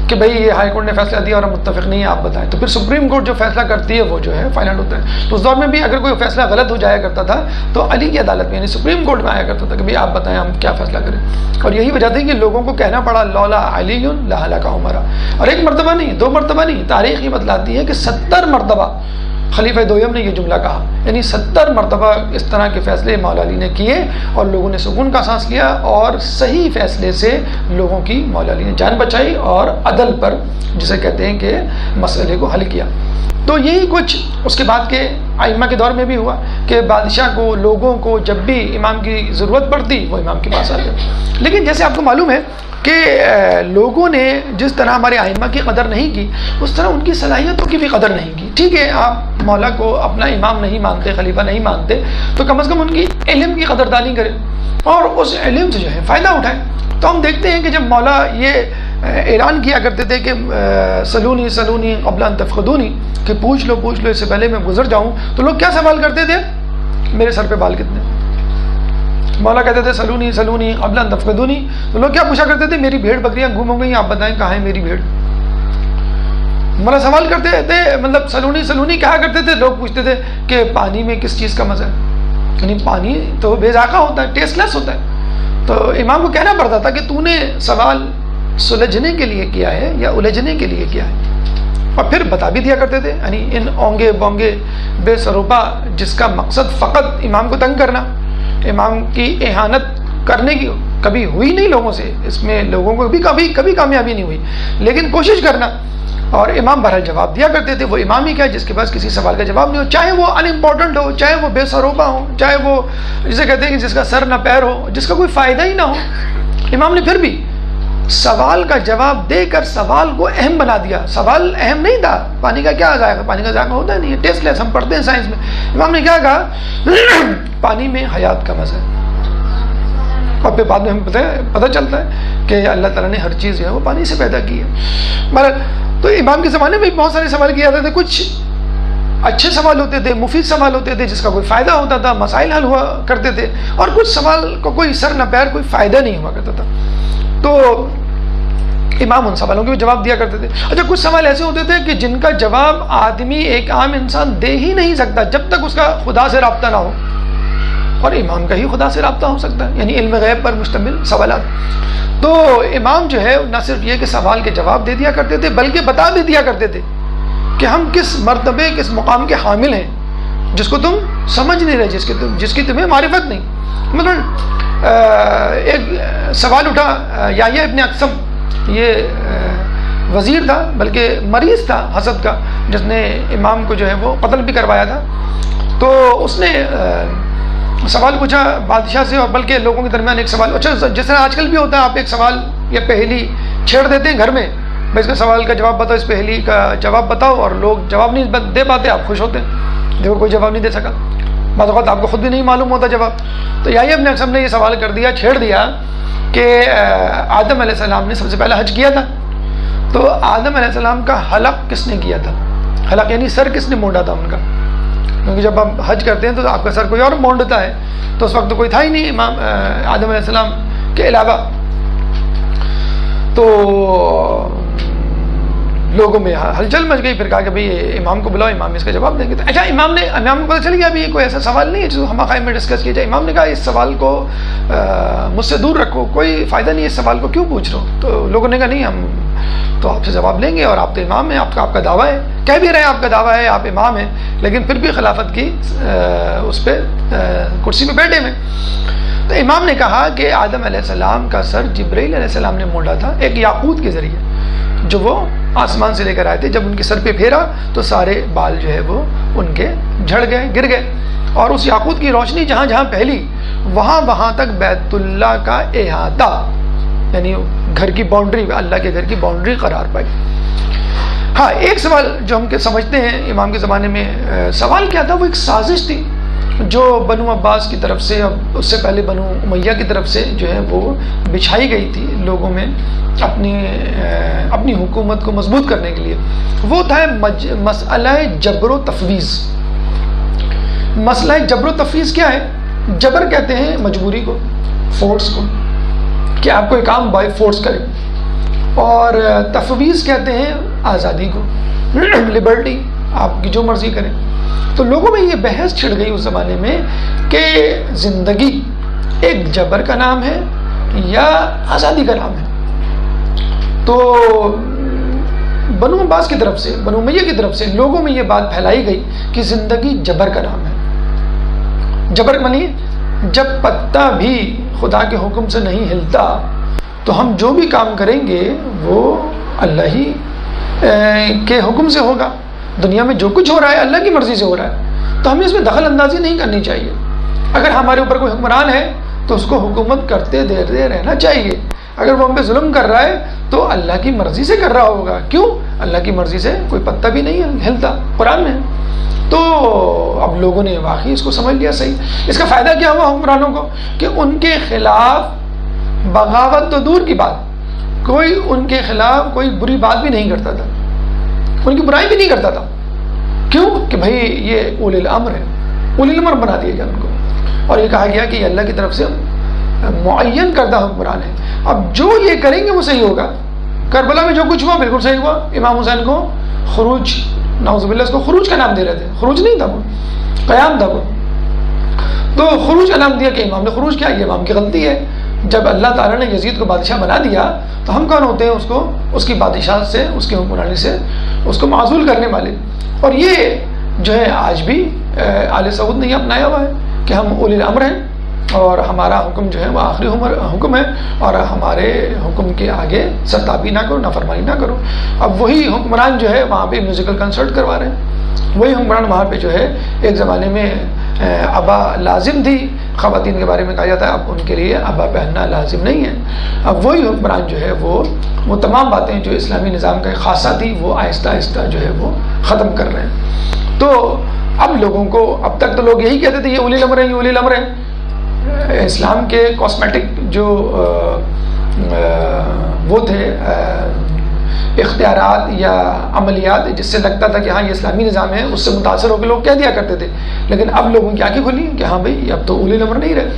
کہ بھئی یہ ہائی کورٹ نے فیصلہ دیا اور ہم متفق نہیں ہیں، آپ بتائیں. تو پھر سپریم کورٹ جو فیصلہ کرتی ہے وہ جو ہے فائنل ہوتا ہے. تو اس دور میں بھی اگر کوئی فیصلہ غلط ہو جایا کرتا تھا تو علی کی عدالت میں یعنی سپریم کورٹ میں آیا کرتا تھا کہ بھئی آپ بتائیں ہم کیا فیصلہ کریں. اور یہی وجہ تھی کہ لوگوں کو کہنا پڑا لولا علی لہلک عمر. اور ایک مرتبہ نہیں، دو مرتبہ نہیں، تاریخ یہ بتلاتی ہے کہ 70 مرتبہ خلیفہ دویم نے یہ جملہ کہا. یعنی 70 مرتبہ اس طرح کے فیصلے مولا علی نے کیے اور لوگوں نے سکون کا سانس لیا اور صحیح فیصلے سے لوگوں کی مولا علی نے جان بچائی اور عدل پر جسے کہتے ہیں کہ مسئلے کو حل کیا. تو یہی کچھ اس کے بعد کے ائمہ کے دور میں بھی ہوا کہ بادشاہ کو، لوگوں کو جب بھی امام کی ضرورت پڑتی وہ امام کے پاس آتے. لیکن جیسے آپ کو معلوم ہے کہ لوگوں نے جس طرح ہمارے ائمہ کی قدر نہیں کی اس طرح ان کی صلاحیتوں کی بھی قدر نہیں کی. ٹھیک ہے، آپ مولا کو اپنا امام نہیں مانتے، خلیفہ نہیں مانتے، تو کم از کم ان کی علم کی قدردانی کریں اور اس علم سے جو ہے فائدہ اٹھائیں. تو ہم دیکھتے ہیں کہ جب مولا یہ اعلان کیا کرتے تھے کہ سلونی سلونی قبل ان تفقدونی، کہ پوچھ لو اس سے پہلے میں گزر جاؤں، تو لوگ کیا سوال کرتے تھے؟ میرے سر پہ بال کتنے؟ مولا کہتے تھے سلونی سلونی قبل ان تفقدونی، تو لوگ کیا پوچھا کرتے تھے؟ میری بھیڑ بکریاں گم ہو گئی، آپ بتائیں کہاں ہے میری بھیڑ؟ مولا سوال کرتے تھے، مطلب سلونی سلونی کہا کرتے تھے. لوگ پوچھتے تھے کہ پانی میں کس چیز کا مزہ ہے؟ یعنی پانی تو بے ذائقہ ہوتا ہے، ٹیسٹ لیس ہوتا ہے. تو امام کو کہنا پڑتا تھا کہ تو نے سوال سلجھنے کے لیے کیا ہے یا الجھنے کے لیے کیا ہے؟ اور پھر بتا بھی دیا کرتے تھے. یعنی ان اونگے بونگے بے سروپا جس کا مقصد فقط امام کو تنگ کرنا، امام کی اہانت کرنے کی کبھی ہوئی نہیں لوگوں سے، اس میں لوگوں کو بھی کبھی کامیابی نہیں ہوئی، لیکن کوشش کرنا. اور امام بہرحال جواب دیا کرتے تھے. وہ امام ہی کیا جس کے پاس کسی سوال کا جواب نہیں ہو، چاہے وہ ان امپورٹنٹ ہو، چاہے وہ بے سروپا ہو، چاہے وہ جسے کہتے ہیں کہ جس کا سر نہ پیر ہو، جس کا کوئی فائدہ ہی نہ ہو. امام نے پھر بھی سوال کا جواب دے کر سوال کو اہم بنا دیا. سوال اہم نہیں تھا، پانی کا کیا ذائقہ، پانی کا ذائقہ ہوتا نہیں ہے، ٹیسٹ لیس، ہم پڑھتے ہیں سائنس میں. امام نے کیا کہا؟ پانی میں حیات کا مزہ ہے. اور پھر بعد میں ہمیں پتہ چلتا ہے کہ اللہ تعالیٰ نے ہر چیز جو ہے وہ پانی سے پیدا کی ہے. تو امام کے زمانے میں بھی بہت سارے سوال کیے جاتے تھے. کچھ اچھے سوال ہوتے تھے، مفید سوال ہوتے تھے جس کا کوئی فائدہ ہوتا تھا، مسائل حل ہوا کرتے تھے. اور کچھ سوال کو کوئی سر نہ پیر، کوئی فائدہ نہیں ہوا کرتا تھا. تو امام ان سوالوں کے بھی جواب دیا کرتے تھے. اچھا، کچھ سوال ایسے ہوتے تھے کہ جن کا جواب آدمی، ایک عام انسان دے ہی نہیں سکتا جب تک اس کا خدا سے رابطہ نہ ہو، اور امام کا ہی خدا سے رابطہ ہو سکتا ہے، یعنی علم غیب پر مشتمل سوالات. تو امام جو ہے نہ صرف یہ کہ سوال کے جواب دے دیا کرتے تھے بلکہ بتا بھی دیا کرتے تھے کہ ہم کس مرتبے، کس مقام کے حامل ہیں جس کو تم سمجھ نہیں رہے، جس کی تمہیں معرفت نہیں. مثلا ایک سوال اٹھا یحییٰ ابن اقسم، یہ وزیر تھا بلکہ مریض تھا حسد کا، جس نے امام کو جو ہے وہ قتل بھی کروایا تھا. تو اس نے سوال پوچھا بادشاہ سے، اور بلکہ لوگوں کے درمیان ایک سوال، اچھا جس طرح آج کل بھی ہوتا ہے، آپ ایک سوال یا پہیلی چھیڑ دیتے ہیں گھر میں، بھائی اس کا سوال کا جواب بتاؤ، اس پہیلی کا جواب بتاؤ، اور لوگ جواب نہیں دے پاتے، آپ خوش ہوتے ہیں، دیکھو کوئی جواب نہیں دے سکا. بعض اوقات آپ کو خود بھی نہیں معلوم ہوتا جواب. تو یحییٰ ابن اقسم نے یہ سوال کر دیا، چھیڑ دیا کہ آدم علیہ السلام نے سب سے پہلے حج کیا تھا، تو آدم علیہ السلام کا حلق کس نے کیا تھا؟ حلق یعنی سر کس نے مونڈا تھا ان کا؟ کیونکہ جب آپ حج کرتے ہیں تو آپ کا سر کوئی اور مونڈتا ہے، تو اس وقت تو کوئی تھا ہی نہیں امام آدم علیہ السلام کے علاوہ. تو لوگوں میں ہلچل مچ گئی. پھر کہا کہ بھئی امام کو بلاؤ، امام اس کا جواب دیں گے. تو اچھا، امام کو پتہ چل گیا ابھی کوئی ایسا سوال نہیں ہے جو ہم خائم میں ڈسکس کیا جائے. امام نے کہا اس سوال کو مجھ سے دور رکھو، کوئی فائدہ نہیں ہے، اس سوال کو کیوں پوچھ رہے ہو؟ تو لوگوں نے کہا نہیں، ہم تو آپ سے جواب لیں گے، اور آپ تو امام ہیں، آپ کا دعویٰ ہے، کہہ بھی رہے ہیں آپ کا دعویٰ ہے، آپ امام ہیں، لیکن پھر بھی خلافت کی اس پہ کرسی پہ بیٹھے ہوئے. تو امام نے کہا کہ آدم علیہ السلام کا سر جبرائیل علیہ السلام نے مونڈا تھا ایک یاقوت کے ذریعے، جو وہ آسمان سے لے کر آئے تھے. جب ان کے سر پہ پھیرا تو سارے بال جو ہے وہ ان کے جھڑ گئے، گر گئے، اور اس یاقوت کی روشنی جہاں جہاں پھیلی وہاں تک بیت اللہ کا احاطہ، یعنی گھر کی باؤنڈری، اللہ کے گھر کی باؤنڈری قرار پائی. ہاں، ایک سوال جو ہم سمجھتے ہیں امام کے زمانے میں سوال کیا تھا، وہ ایک سازش تھی جو بنو عباس کی طرف سے، اس سے پہلے بنو امیہ کی طرف سے جو ہے وہ بچھائی گئی تھی لوگوں میں اپنی حکومت کو مضبوط کرنے کے لیے. وہ تھا مسئلہ جبر و تفویض. مسئلہ جبر و تفویض کیا ہے؟ جبر کہتے ہیں مجبوری کو، فورس کو، کہ آپ کوئی کام بائی فورس کریں. اور تفویض کہتے ہیں آزادی کو، لبرٹی، آپ کی جو مرضی کریں. تو لوگوں میں یہ بحث چھڑ گئی اس زمانے میں کہ زندگی ایک جبر کا نام ہے یا آزادی کا نام ہے. تو بنو عباس کی طرف سے، بنو امیہ کی طرف سے لوگوں میں یہ بات پھیلائی گئی کہ زندگی جبر کا نام ہے. جبر منی جب پتا بھی خدا کے حکم سے نہیں ہلتا تو ہم جو بھی کام کریں گے وہ اللہ ہی کے حکم سے ہوگا. دنیا میں جو کچھ ہو رہا ہے اللہ کی مرضی سے ہو رہا ہے، تو ہمیں اس میں دخل اندازی نہیں کرنی چاہیے. اگر ہمارے اوپر کوئی حکمران ہے تو اس کو حکومت کرتے دے رہنا چاہیے. اگر وہ ہم پہ ظلم کر رہا ہے تو اللہ کی مرضی سے کر رہا ہوگا. کیوں؟ اللہ کی مرضی سے کوئی پتا بھی نہیں ہلتا، قرآن میں. تو اب لوگوں نے واقعی اس کو سمجھ لیا صحیح. اس کا فائدہ کیا ہوا حکمرانوں کو کہ ان کے خلاف بغاوت تو دور کی بات، کوئی ان کے خلاف کوئی بری بات بھی نہیں کرتا تھا، ان کی برائی بھی نہیں کرتا تھا. کیوں؟ کہ بھائی یہ اولی الامر ہے، اولی الامر بنا دیا گیا ان کو، اور یہ کہا گیا کہ یہ اللہ کی طرف سے معین کردہ حکمران ہے. اب جو یہ کریں گے وہ صحیح ہوگا. کربلا میں جو کچھ ہوا بالکل صحیح ہوا. امام حسین کو خروج، نعوذ باللہ اس کو خروج کا نام دے رہے تھے، خروج نہیں تھا وہ، قیام تھا وہ. تو خروج کا نام دیا کہ امام نے خروج کیا، یہ امام کی غلطی ہے. جب اللہ تعالیٰ نے یزید کو بادشاہ بنا دیا تو ہم کون ہوتے ہیں اس کو، اس کی بادشاہ سے، اس کی حکمرانی سے اس کو معزول کرنے والے. اور یہ جو ہے آج بھی آل سعود نے یہ اپنایا ہوا ہے کہ ہم اولی الامر ہیں اور ہمارا حکم جو ہے وہ آخری حکم ہے، اور ہمارے حکم کے آگے سرتابی نہ کرو، نافرمانی نہ کرو. اب وہی حکمران جو ہے وہاں پہ میوزیکل کنسرٹ کروا رہے ہیں. وہی حکمران وہاں پہ جو ہے ایک زمانے میں ابا لازم تھی، خواتین کے بارے میں کہا جاتا ہے اب ان کے لیے ابا پہننا لازم نہیں ہے. اب وہی حکمران جو ہے وہ تمام باتیں جو اسلامی نظام کا خاصہ تھی وہ آہستہ آہستہ جو ہے وہ ختم کر رہے ہیں. تو اب لوگوں کو، اب تک تو لوگ یہی کہتے تھے یہ اولی الامر ہے، یہ اولی الامر ہے. اسلام کے کاسمیٹک جو وہ تھے اختیارات یا عملیات جس سے لگتا تھا کہ ہاں یہ اسلامی نظام ہے، اس سے متاثر ہو کے لوگ کہہ دیا کرتے تھے. لیکن اب لوگوں کی آنکھیں کھلی کہ ہاں بھائی اب تو اولی الامر نہیں رہے.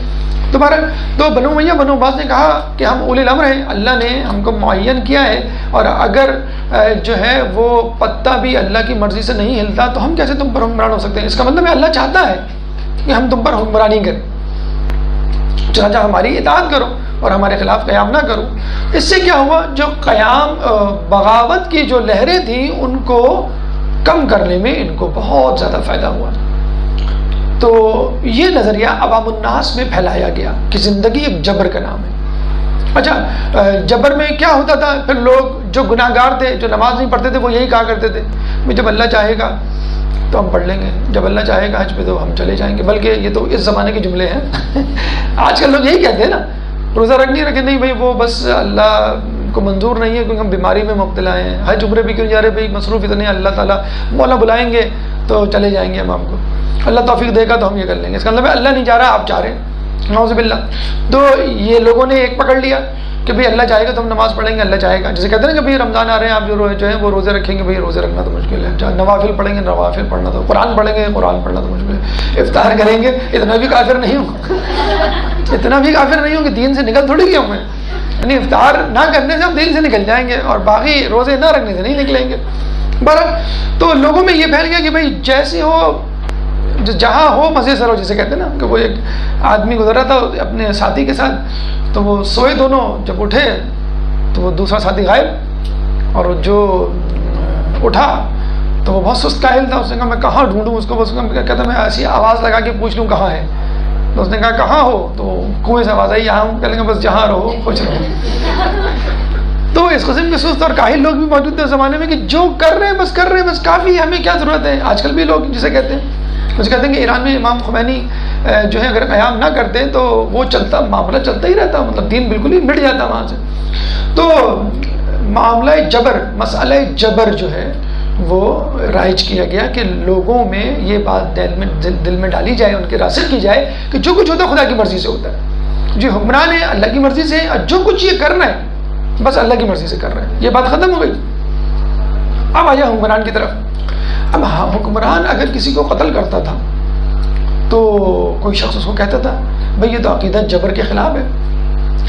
تو بنو امیہ بنو عباس نے کہا کہ ہم اولی الامر ہیں، اللہ نے ہم کو معین کیا ہے، اور اگر جو ہے وہ پتا بھی اللہ کی مرضی سے نہیں ہلتا تو ہم کیسے تم پر حکمران ہو سکتے ہیں. اس کا مطلب ہے اللہ چاہتا ہے کہ ہم تم پر حکمرانی کریں، چنانچہ ہماری اطاعت کرو اور ہمارے خلاف قیام نہ کرو. اس سے کیا ہوا، جو قیام بغاوت کی جو لہریں تھیں ان کو کم کرنے میں ان کو بہت زیادہ فائدہ ہوا. تو یہ نظریہ عوام الناس میں پھیلایا گیا کہ زندگی ایک جبر کا نام ہے. اچھا، جبر میں کیا ہوتا تھا، پھر لوگ جو گناہ گار تھے، جو نماز نہیں پڑھتے تھے، وہ یہی کہا کرتے تھے جب اللہ چاہے گا تو ہم پڑھ لیں گے، جب اللہ چاہے گا حج پہ تو ہم چلے جائیں گے. بلکہ یہ تو اس زمانے کے جملے ہیں. آج کل لوگ یہی کہتے ہیں نا، روزہ رکھے نہیں بھائی، وہ بس اللہ کو منظور نہیں ہے کیونکہ ہم بیماری میں مبتلا ہیں. حج عمرے بھی کیوں جا رہے بھائی، مصروف اتنے ہیں، اللہ تعالیٰ مولا بلائیں گے تو چلے جائیں گے. ہم کو اللہ توفیق دے گا تو ہم یہ کر لیں گے. اس کا مطلب ہے اللہ نہیں چاہ رہا، آپ چاہ رہے ہیں، نعوذ باللہ. تو یہ لوگوں نے ایک پکڑ لیا کہ بھئی اللہ چاہے گا تو ہم نماز پڑھیں گے، اللہ چاہے گا. جیسے کہتے ہیں نا کہ بھئی رمضان آ رہے ہیں، آپ جو ہیں وہ روزے رکھیں گے، بھئی روزے رکھنا تو مشکل ہے. نوافل پڑھیں گے، نوافل پڑھنا تو، قرآن پڑھیں گے، قرآن پڑھنا تو مشکل ہے. افطار کریں گے، اتنا بھی کافر نہیں ہوں اتنا بھی کافر نہیں ہوں کہ دین سے نکل تھوڑی گیا ہوں میں. یعنی افطار نہ کرنے سے ہم دین سے نکل جائیں گے اور باقی روزے نہ رکھنے سے نہیں نکلیں گے. بہرحال تو لوگوں میں یہ پھیل گیا کہ بھئی جیسے ہو، جہاں ہو مزے سے رہو. جیسے کہتے ہیں نا کہ وہ ایک آدمی گزر رہا تھا اپنے ساتھی کے ساتھ، تو وہ سوئے دونوں، جب اٹھے تو وہ دوسرا ساتھی غائب، اور جو اٹھا تو وہ بہت سست کاہل تھا. اس نے کہا میں کہاں ڈھونڈوں اس کو. کہتا میں ایسی آواز لگا کے پوچھ لوں کہاں ہے. تو اس نے کہا کہاں ہو، تو کنویں سے آواز آئی یہاں ہوں. کہنے لگا بس جہاں رہو خوش رہو. تو اس قسم کے سست اور کاہل لوگ بھی موجود تھے اس زمانے میں کہ جو کر رہے ہیں بس کر رہے ہیں، بس کافی ہے، ہمیں کیا ضرورت ہے. آج کل بھی لوگ جسے کہتے ہیں، کچھ کہتے ہیں کہ ایران میں امام خمینی جو ہے اگر قیام نہ کرتے تو وہ چلتا، معاملہ چلتا ہی رہتا، مطلب دین بالکل ہی مٹ جاتا وہاں سے. تو معاملہ جبر، مسئلہ جبر جو ہے وہ رائج کیا گیا کہ لوگوں میں یہ بات دل میں ڈالی جائے، ان کے راسخ کی جائے کہ جو کچھ ہوتا ہے خدا کی مرضی سے ہوتا ہے. جو حکمران ہے اللہ کی مرضی سے، اور جو کچھ یہ کرنا ہے بس اللہ کی مرضی سے کر رہے ہیں. یہ بات ختم ہو گئی. اب آیا حکمران کی طرف. اب حکمران اگر کسی کو قتل کرتا تھا تو کوئی شخص اس کو کہتا تھا بھئی یہ تو عقیدہ جبر کے خلاف ہے،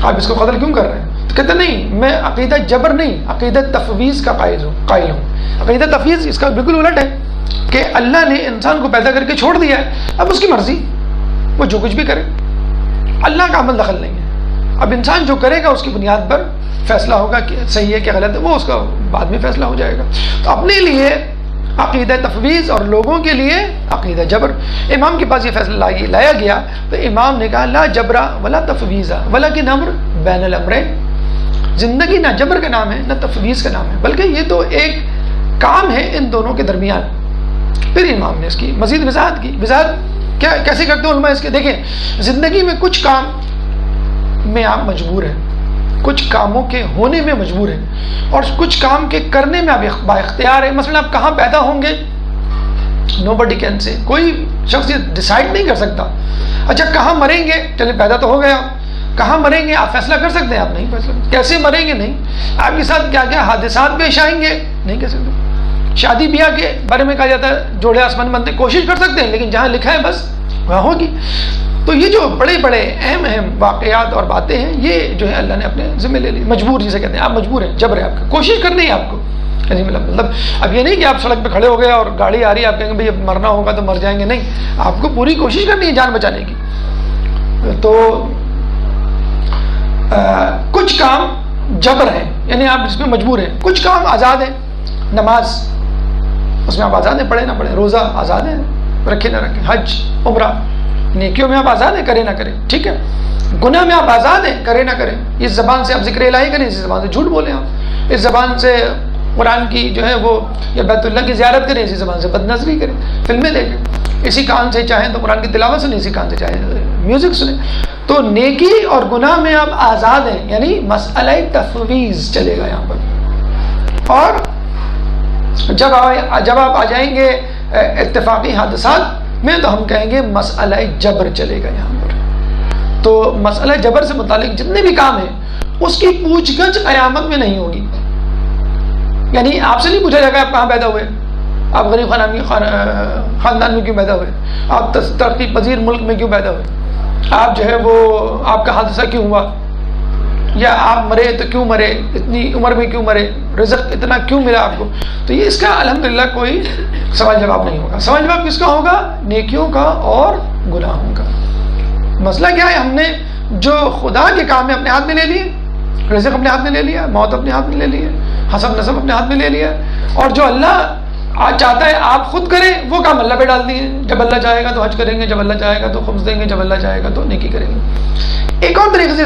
آپ اس کو قتل کیوں کر رہے ہیں. کہتے نہیں میں عقیدہ جبر نہیں عقیدہ تفویض کا قائل ہوں. عقیدہ تفویض اس کا بالکل الٹ ہے کہ اللہ نے انسان کو پیدا کر کے چھوڑ دیا ہے, اب اس کی مرضی, وہ جو کچھ بھی کرے, اللہ کا عمل دخل نہیں ہے. اب انسان جو کرے گا اس کی بنیاد پر فیصلہ ہوگا کہ صحیح ہے کہ غلط ہے, وہ اس کا بعد میں فیصلہ ہو جائے گا. تو اپنے لیے عقیدہ تفویض اور لوگوں کے لیے عقیدہ جبر. امام کے پاس یہ فیصلہ لایا گیا تو امام نے کہا لا جبرا ولا تفویضا ولکن امر بین الامرین. زندگی نہ جبر کا نام ہے نہ تفویض کا نام ہے, بلکہ یہ تو ایک کام ہے ان دونوں کے درمیان. پھر امام نے اس کی مزید وضاحت کی. وضاحت کیا کیسے کرتے ہیں علماء اس کے؟ دیکھیں, زندگی میں کچھ کام میں آپ مجبور ہیں, کچھ کاموں کے ہونے میں مجبور ہیں, اور کچھ کام کے کرنے میں آپ با اختیار ہیں. مثلا آپ کہاں پیدا ہوں گے nobody can say, کوئی شخص یہ ڈیسائیڈ نہیں کر سکتا. اچھا کہاں مریں گے, چلے پیدا تو ہو گئے آپ, کہاں مریں گے آپ فیصلہ کر سکتے ہیں؟ آپ نہیں فیصلہ. کیسے مریں گے نہیں. آپ کے ساتھ کیا کیا حادثات پیش آئیں گے نہیں کہہ سکتے. شادی بیاہ کے بارے میں کہا جاتا ہے جوڑے آسمان بنتے, کوشش کر سکتے ہیں لیکن جہاں لکھا ہے بس وہاں ہوگی. تو یہ جو بڑے بڑے اہم واقعات اور باتیں ہیں یہ جو ہے اللہ نے اپنے ذمہ لے لی. مجبور جسے کہتے ہیں, آپ مجبور ہیں, جبر ہے آپ کا, کوشش کرنی ہے آپ کو. مطلب اب یہ نہیں کہ آپ سڑک پہ کھڑے ہو گئے اور گاڑی آ رہی ہے آپ کہیں گے بھائی مرنا ہوگا تو مر جائیں گے, نہیں, آپ کو پوری کوشش کرنی ہے جان بچانے کی. تو کچھ کام جبر ہیں یعنی آپ اس میں مجبور ہیں, کچھ کام آزاد ہیں. نماز اس میں آپ آزاد ہیں, پڑھے نہ پڑھے. روزہ آزاد ہیں, رکھے نہ رکھے. حج عمرہ نیکیوں میں آپ آزاد ہیں, کرے نہ کریں, ٹھیک ہے. گناہ میں آپ آزاد ہیں, کرے نہ کریں. اس زبان سے آپ ذکر الہی کریں, اس زبان سے جھوٹ بولیں آپ, اس زبان سے قرآن کی جو ہے وہ یا بیت اللہ کی زیارت کریں, اسی زبان سے بد نظری کریں, فلمیں دیکھیں, اسی کان سے چاہیں تو قرآن کی تلاوت سنیں, اسی کان سے چاہیں میوزک سنیں. تو نیکی اور گناہ میں آپ آزاد ہیں, یعنی مسئلہ تفویض چلے گا یہاں پر. اور جب آپ آ جائیں گے اتفاقی حادثات میں تو ہم کہیں گے مسئلہ جبر چلے گا یہاں پر. تو مسئلہ جبر سے متعلق جتنے بھی کام ہیں اس کی پوچھ گچھ قیامت میں نہیں ہوگی. یعنی آپ سے نہیں پوچھا جائے گا آپ کہاں پیدا ہوئے, آپ غریب خاندان میں کیوں پیدا ہوئے, آپ ترقی پذیر ملک میں کیوں پیدا ہوئے, آپ جو ہے وہ آپ کا حادثہ کیوں ہوا, یا آپ مرے تو کیوں مرے, اتنی عمر میں کیوں مرے, رزق اتنا کیوں ملا آپ کو. تو یہ اس کا الحمدللہ کوئی سوال جواب نہیں ہوگا. سوال جواب کس کا ہوگا؟ نیکیوں کا اور گناہوں کا. مسئلہ کیا ہے, ہم نے جو خدا کے کام میں اپنے ہاتھ میں لے لیے, رزق اپنے ہاتھ میں لے لیا, موت اپنے ہاتھ میں لے لی, حسب نسب اپنے ہاتھ میں لے لیا, اور جو اللہ آج چاہتا ہے آپ خود کریں وہ کام اللہ پہ ڈال دیے. جب اللہ چاہے گا تو حج کریں گے, جب اللہ چاہے گا تو خمس دیں گے, جب اللہ چاہے گا تو نیکی کریں گے. ایک اور طریقے سے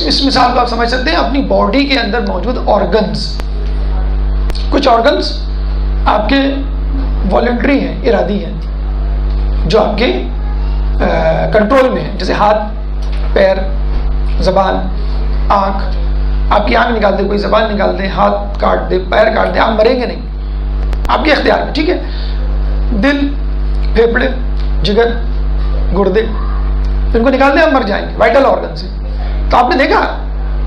اس مثال کو آپ سمجھ سکتے ہیں, اپنی باڈی کے اندر موجود آرگنز. کچھ آرگنز آپ کے والنٹری ہیں, ارادی ہیں, جو آپ کے کنٹرول میں ہیں, جیسے ہاتھ, پیر, زبان, آنکھ. آپ کی آنکھ نکال دے کوئی, زبان نکال دے, ہاتھ کاٹ دے, پیر کاٹ دے, آپ مریں گے نہیں, آپ کے اختیار میں, ٹھیک ہے. دل, پھیپھڑے, جگر, گردے, ان کو نکال دیں, آپ مر جائیں گے. وائٹل آرگن سے. تو آپ نے دیکھا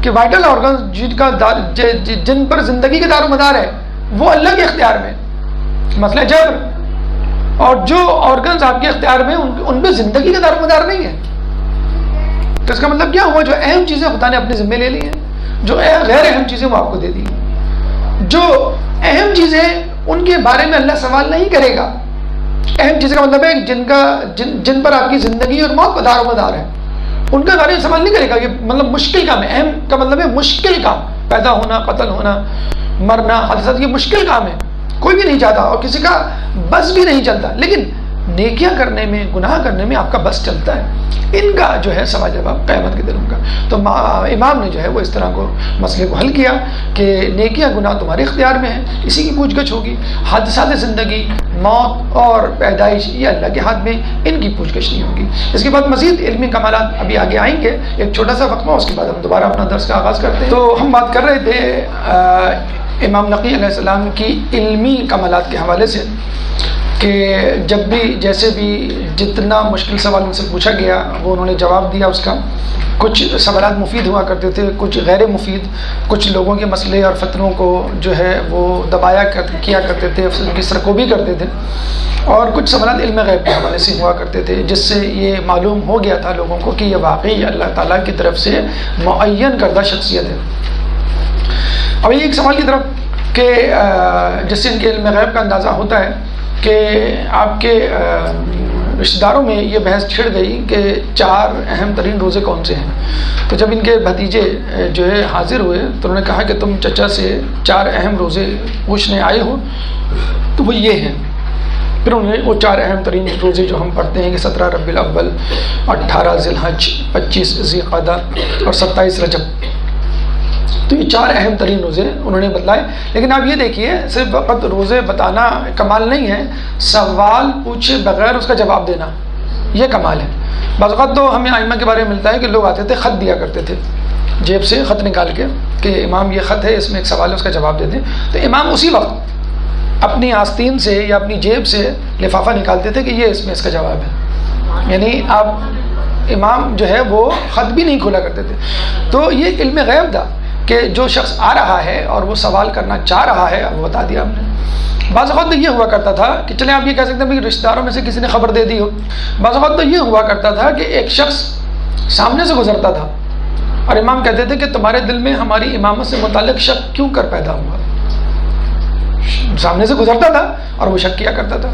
کہ وائٹل آرگن جن پر زندگی کا دار و مدار ہے وہ اللہ کے اختیار میں, مسئلہ جبر. اور جو آرگنز آپ کے اختیار میں ان پہ زندگی کا دار و مدار نہیں ہے. تو اس کا مطلب کیا ہوا, جو اہم چیزیں خدا نے اپنے ذمے لے لی ہیں, جو غیر اہم چیزیں وہ آپ کو دے دی. جو اہم چیزیں ان کے بارے میں اللہ سوال نہیں کرے گا. اہم چیزیں کا مطلب ہے جن پر آپ کی زندگی اور موت کا دار و مدار ہے, ان کے بارے میں سوال نہیں کرے گا. یہ مطلب مشکل کام ہے. اہم کا مطلب ہے مشکل کام, پیدا ہونا, قتل ہونا, مرنا, حادثات, یہ مشکل کام ہے, کوئی بھی نہیں چاہتا اور کسی کا بس بھی نہیں چلتا. لیکن نیکیاں کرنے میں, گناہ کرنے میں آپ کا بس چلتا ہے. ان کا جو ہے سوال جواب قیامت کے دنوں کا. تو امام نے جو ہے وہ اس طرح کو مسئلے کو حل کیا کہ نیکیاں گناہ تمہارے اختیار میں ہیں, اسی کی پوچھ گچھ ہوگی. حادثات زندگی, موت اور پیدائش یہ اللہ کے ہاتھ میں, ان کی پوچھ گچھ نہیں ہوگی. اس کے بعد مزید علمی کمالات ابھی آگے آئیں گے. ایک چھوٹا سا وقفہ, اس کے بعد ہم دوبارہ اپنا درس کا آغاز کرتے ہیں. تو ہم بات کر رہے تھے امام نقی علیہ السلام کی علمی کمالات کے حوالے سے کہ جب بھی جیسے بھی جتنا مشکل سوال ان سے پوچھا گیا وہ انہوں نے جواب دیا. اس کا کچھ سوالات مفید ہوا کرتے تھے, کچھ غیر مفید. کچھ لوگوں کے مسئلے اور فتنوں کو جو ہے وہ دبایا کیا کرتے تھے, ان کی سرکوبی کرتے تھے. اور کچھ سوالات علم غیب کے حوالے سے ہوا کرتے تھے, جس سے یہ معلوم ہو گیا تھا لوگوں کو کہ یہ واقعی اللہ تعالیٰ کی طرف سے معین کردہ شخصیت ہے. اب ایک سوال کی طرف کہ جس سے ان کے علم غیب کا اندازہ ہوتا ہے کہ آپ کے رشتہ داروں میں یہ بحث چھڑ گئی کہ 4 اہم ترین روزے کون سے ہیں. تو جب ان کے بھتیجے جو ہے حاضر ہوئے تو انہوں نے کہا کہ تم چچا سے 4 اہم روزے پوچھنے آئے ہو تو وہ یہ ہیں. پھر انہوں نے وہ 4 اہم ترین روزے جو ہم پڑھتے ہیں کہ 17 ربیع الاول، 18 ذی الحج، 25 ذی القعدہ اور 27 رجب، تو یہ 4 اہم ترین روزے انہوں نے بتلائے. لیکن آپ یہ دیکھیے صرف وقت روزے بتانا کمال نہیں ہے، سوال پوچھے بغیر اس کا جواب دینا یہ کمال ہے. بعض اوقات تو ہمیں ائمہ کے بارے میں ملتا ہے کہ لوگ آتے تھے خط دیا کرتے تھے، جیب سے خط نکال کے کہ امام یہ خط ہے، اس میں ایک سوال ہے، اس کا جواب دے دیں. تو امام اسی وقت اپنی آستین سے یا اپنی جیب سے لفافہ نکالتے تھے کہ یہ اس کا جواب ہے. یعنی آپ امام جو ہے وہ خط بھی نہیں کھولا کرتے تھے. تو یہ علم غیب تھا کہ جو شخص آ رہا ہے اور وہ سوال کرنا چاہ رہا ہے وہ بتا دیا ہم نے. بعض اوقات تو یہ ہوا کرتا تھا کہ چلیں آپ یہ کہہ سکتے ہیں کہ رشتہ داروں میں سے کسی نے خبر دے دی ہو. بعض اوقات تو یہ ہوا کرتا تھا کہ ایک شخص سامنے سے گزرتا تھا اور امام کہتے تھے کہ تمہارے دل میں ہماری امامت سے متعلق شک کیوں کر پیدا ہوا. سامنے سے گزرتا تھا اور وہ شک کیا کرتا تھا.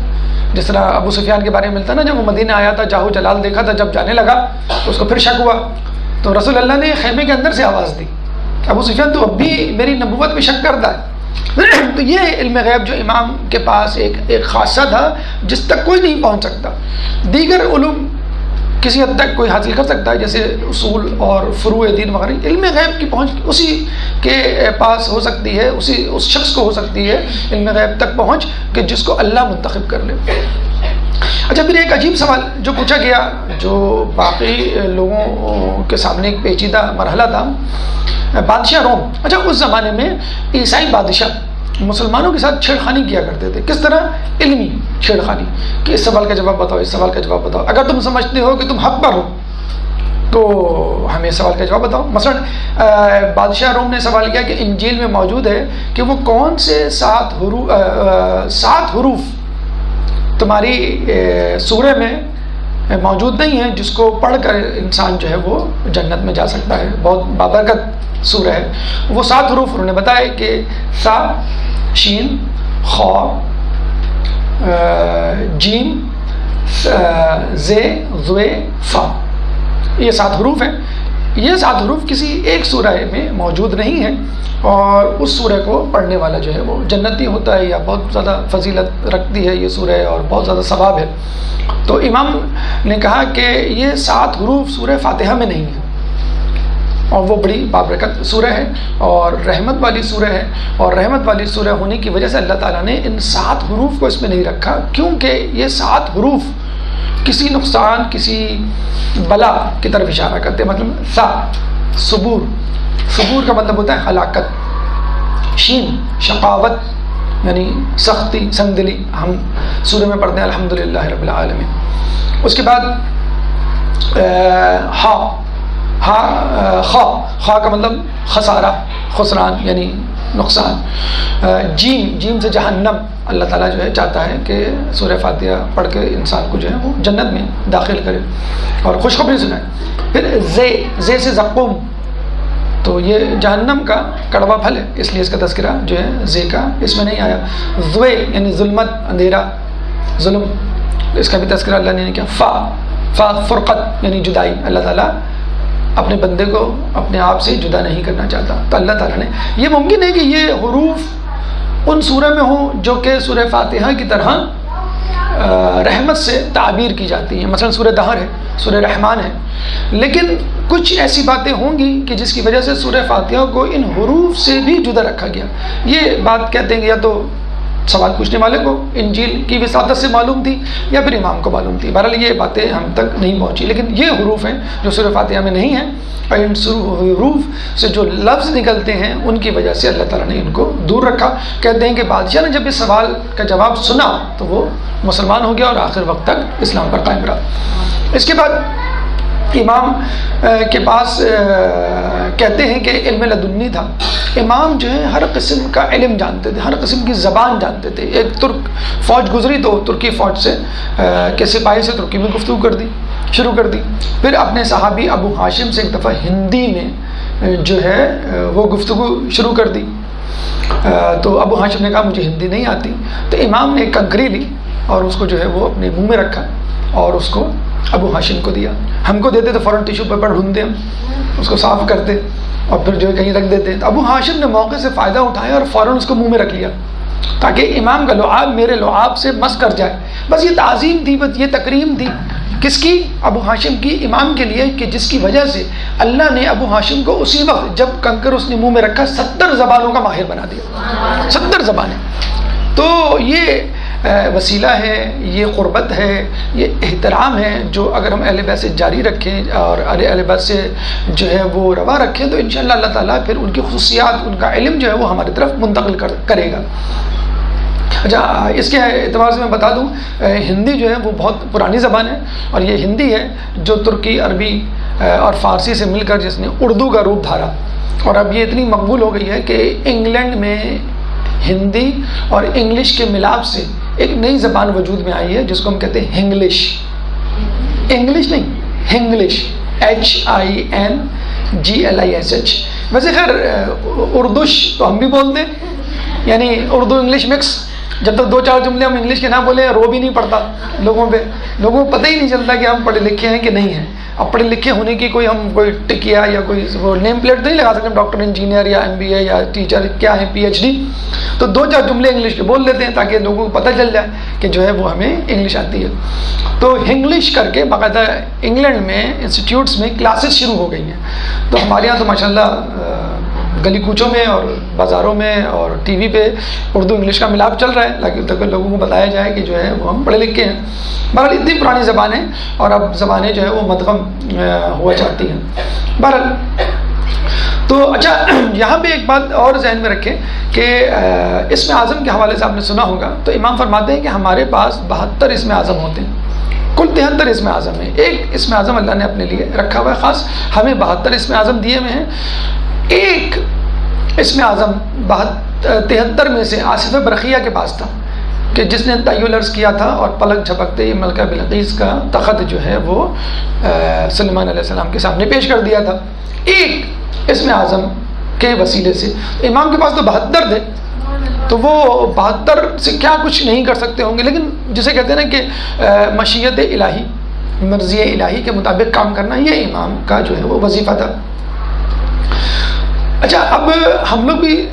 جس طرح ابو سفیان کے بارے میں ملتا ہے نا، جب وہ مدینہ آیا تھا جاہو جلال دیکھا تھا، جب جانے لگا تو اس کو پھر شک ہوا تو رسول اللہ نے خیمے کے اندر سے آواز دی، ابو سفیان تو اب بھی میری نبوت میں شک کرتا ہے. تو یہ علم غیب جو امام کے پاس ایک خاصہ تھا جس تک کوئی نہیں پہنچ سکتا. دیگر علوم کسی حد تک کوئی حاصل کر سکتا ہے جیسے اصول اور فروع دین وغیرہ. علم غیب کی پہنچ اسی کے پاس ہو سکتی ہے، اس شخص کو ہو سکتی ہے علم غیب تک پہنچ کہ جس کو اللہ منتخب کر لے. اچھا، پھر ایک عجیب سوال جو پوچھا گیا جو باقی لوگوں کے سامنے ایک پیچیدہ مرحلہ تھا، بادشاہ روم. اچھا، اس زمانے میں عیسائی بادشاہ مسلمانوں کے ساتھ چھیڑخانی کیا کرتے تھے. کس طرح؟ علمی چھیڑخانی کہ اس سوال کا جواب بتاؤ، اس سوال کا جواب بتاؤ. اگر تم سمجھتے ہو کہ تم حق پر ہو تو ہمیں سوال کا جواب بتاؤ. مثلا بادشاہ روم نے سوال کیا کہ انجیل میں موجود ہے کہ وہ کون سے 7 حروف تمہاری سورہ میں موجود نہیں ہے جس کو پڑھ کر انسان جو ہے وہ جنت میں جا سکتا ہے. بہت بابرکت سورہ ہے. وہ 7 حروف انہوں نے بتائے کہ سا، شین، خا، جیم، زے، زوے، فا. یہ 7 حروف ہیں. یہ 7 حروف کسی ایک سورہ میں موجود نہیں ہیں اور اس سورہ کو پڑھنے والا جو ہے وہ جنتی ہوتا ہے یا بہت زیادہ فضیلت رکھتی ہے یہ سورہ اور بہت زیادہ ثواب ہے. تو امام نے کہا کہ یہ 7 حروف سورہ فاتحہ میں نہیں ہیں اور وہ بڑی بابرکت سورہ ہے اور رحمت والی سورہ ہے. اور رحمت والی سورہ ہونے کی وجہ سے اللہ تعالیٰ نے ان 7 حروف کو اس میں نہیں رکھا کیونکہ یہ 7 حروف کسی نقصان، کسی بلا کی طرف اشارہ کرتے ہیں. مطلب سا، صبور، صبور کا مطلب ہوتا ہے ہلاکت. شین، شقاوت یعنی سختی، سنگ دلی. ہم سورہ میں پڑھتے ہیں الحمدللہ رب العالمین. اس کے بعد خا کا مطلب خسارہ، خسران یعنی نقصان. جیم سے جہنم. اللہ تعالیٰ جو ہے چاہتا ہے کہ سورہ فاتحہ پڑھ کے انسان کو جو ہے وہ جنت میں داخل کرے اور خوشخبری سنائے. پھر زے سے زقوم، تو یہ جہنم کا کڑوا پھل ہے اس لیے اس کا تذکرہ جو ہے زے کا اس میں نہیں آیا. زوے یعنی ظلمت، اندھیرا، ظلم، اس کا بھی تذکرہ اللہ نے کیا. فا فرقت یعنی جدائی. اللہ تعالیٰ اپنے بندے کو اپنے آپ سے جدا نہیں کرنا چاہتا. تو اللہ تعالیٰ نے یہ ممکن ہے کہ یہ حروف ان سورہ میں ہوں جو کہ سورہ فاتحہ کی طرح رحمت سے تعبیر کی جاتی ہیں. مثلا سورہ دہر ہے، سورہ رحمان ہے، لیکن کچھ ایسی باتیں ہوں گی کہ جس کی وجہ سے سورہ فاتحہ کو ان حروف سے بھی جدا رکھا گیا. یہ بات کہتے ہیں کہ یا تو سوال پوچھنے والے کو انجیل کی وساطت سے معلوم تھی یا پھر امام کو معلوم تھی. بہرحال یہ باتیں ہم تک نہیں پہنچی، لیکن یہ حروف ہیں جو سورہ فاتحہ میں نہیں ہیں اور ان حروف سے جو لفظ نکلتے ہیں ان کی وجہ سے اللہ تعالیٰ نے ان کو دور رکھا. کہتے ہیں کہ بادشاہ نے جب اس سوال کا جواب سنا تو وہ مسلمان ہو گیا اور آخر وقت تک اسلام پر قائم رہا. اس کے بعد امام کے پاس کہتے ہیں کہ علم لدنی تھا. امام جو ہے ہر قسم کا علم جانتے تھے، ہر قسم کی زبان جانتے تھے. ایک ترک فوج گزری تو ترکی فوج سے کے سپاہی سے ترکی میں گفتگو شروع کر دی. پھر اپنے صحابی ابو ہاشم سے ایک دفعہ ہندی میں جو ہے وہ گفتگو شروع کر دی. تو ابو ہاشم نے کہا مجھے ہندی نہیں آتی. تو امام نے ایک کنکری لی اور اس کو جو ہے وہ اپنے منہ میں رکھا اور اس کو ابو ہاشم کو دیا. ہم کو دیتے تو فوراً ٹیشو پیپر ڈھونڈتے, ہم اس کو صاف کرتے اور پھر جو ہے کہیں رکھ دیتے. تو ابو ہاشم نے موقع سے فائدہ اٹھایا اور فوراً اس کو منہ میں رکھ لیا تاکہ امام کا لعاب میرے لعاب سے مس کر جائے. بس یہ تعظیم تھی, بس یہ تکریم تھی. کس کی؟ ابو ہاشم کی, امام کے لیے, کہ جس کی وجہ سے اللہ نے ابو ہاشم کو اسی وقت جب کنکر اس نے منہ میں رکھا 70 زبانوں کا ماہر بنا دیا. 70 زبانیں. تو یہ وسیلہ ہے, یہ قربت ہے, یہ احترام ہے جو اگر ہم اہل بیت سے جاری رکھیں اور اہل بیت سے جو ہے وہ روا رکھیں تو انشاءاللہ اللہ تعالیٰ پھر ان کی خصوصیات, ان کا علم جو ہے وہ ہماری طرف منتقل کرے گا. اچھا, اس کے اعتبار سے میں بتا دوں, ہندی جو ہے وہ بہت پرانی زبان ہے اور یہ ہندی ہے جو ترکی, عربی اور فارسی سے مل کر جس نے اردو کا روپ دھارا, اور اب یہ اتنی مقبول ہو گئی ہے کہ انگلینڈ میں ہندی اور انگلش کے ملاپ سے ایک نئی زبان وجود میں آئی ہے جس کو ہم کہتے ہیں ہنگلش. انگلش نہیں, ہنگلش, HINGLISH. ویسے خیر اردوش تو ہم بھی بولتے ہیں, یعنی اردو انگلش مکس. جب تک 2-4 جملے ہم انگلش کے نہ بولیں رو بھی نہیں پڑتا لوگوں پہ, لوگوں کو پتہ ہی نہیں چلتا کہ ہم پڑھے لکھے ہیں کہ نہیں ہیں. اب پڑھے لکھے ہونے کی ہم کوئی ٹکیا یا کوئی وہ نیم پلیٹ تو نہیں لگا سکتے, ڈاکٹر, انجینئر یا MBA یا ٹیچر کیا ہے, PhD. تو 2-4 جملے انگلش کے بول لیتے ہیں تاکہ لوگوں کو پتہ چل جائے کہ جو ہے وہ ہمیں انگلش آتی ہے. تو ہنگلش کر کے باقاعدہ انگلینڈ میں انسٹیٹیوٹس میں کلاسز شروع ہو گئی ہیں. تو ہمارے یہاں تو ماشاءاللہ گلی کوچوں میں اور بازاروں میں اور ٹی وی پہ اردو انگلش کا ملاپ چل رہا ہے تاکہ لوگوں کو بتایا جائے کہ جو ہے وہ ہم پڑھے لکھے ہیں. بہرحال اتنی پرانی زبان ہے اور اب زبانیں جو ہے وہ مدغم ہوا چاہتی ہیں. بہرحال تو اچھا, یہاں پہ ایک بات اور ذہن میں رکھیں کہ اسم اعظم کے حوالے سے آپ نے سنا ہوگا تو امام فرماتے ہیں کہ ہمارے پاس 72 اسم اعظم ہوتے ہیں. کل 73 اسم اعظم ہیں. ایک اسم اعظم اللہ نے اپنے لیے رکھا ہوا ہے خاص, ہمیں 72 اسم اعظم دیے ہوئے ہیں. ایک اسم اعظم 73 میں سے آصف برقیہ کے پاس تھا کہ جس نے تیل عرض کیا تھا اور پلک جھپکتے ہی ملکہ بلقیس کا تخت جو ہے وہ سلیمان علیہ السلام کے سامنے پیش کر دیا تھا. ایک اسم اعظم کے وسیلے سے. امام کے پاس تو 72 تھے, تو وہ 72 سے کیا کچھ نہیں کر سکتے ہوں گے, لیکن جسے کہتے ہیں نا کہ مشیت الہی, مرضی الہی کے مطابق کام کرنا, یہ امام کا جو ہے وہ وظیفہ تھا. اچھا, اب ہم لوگ بھی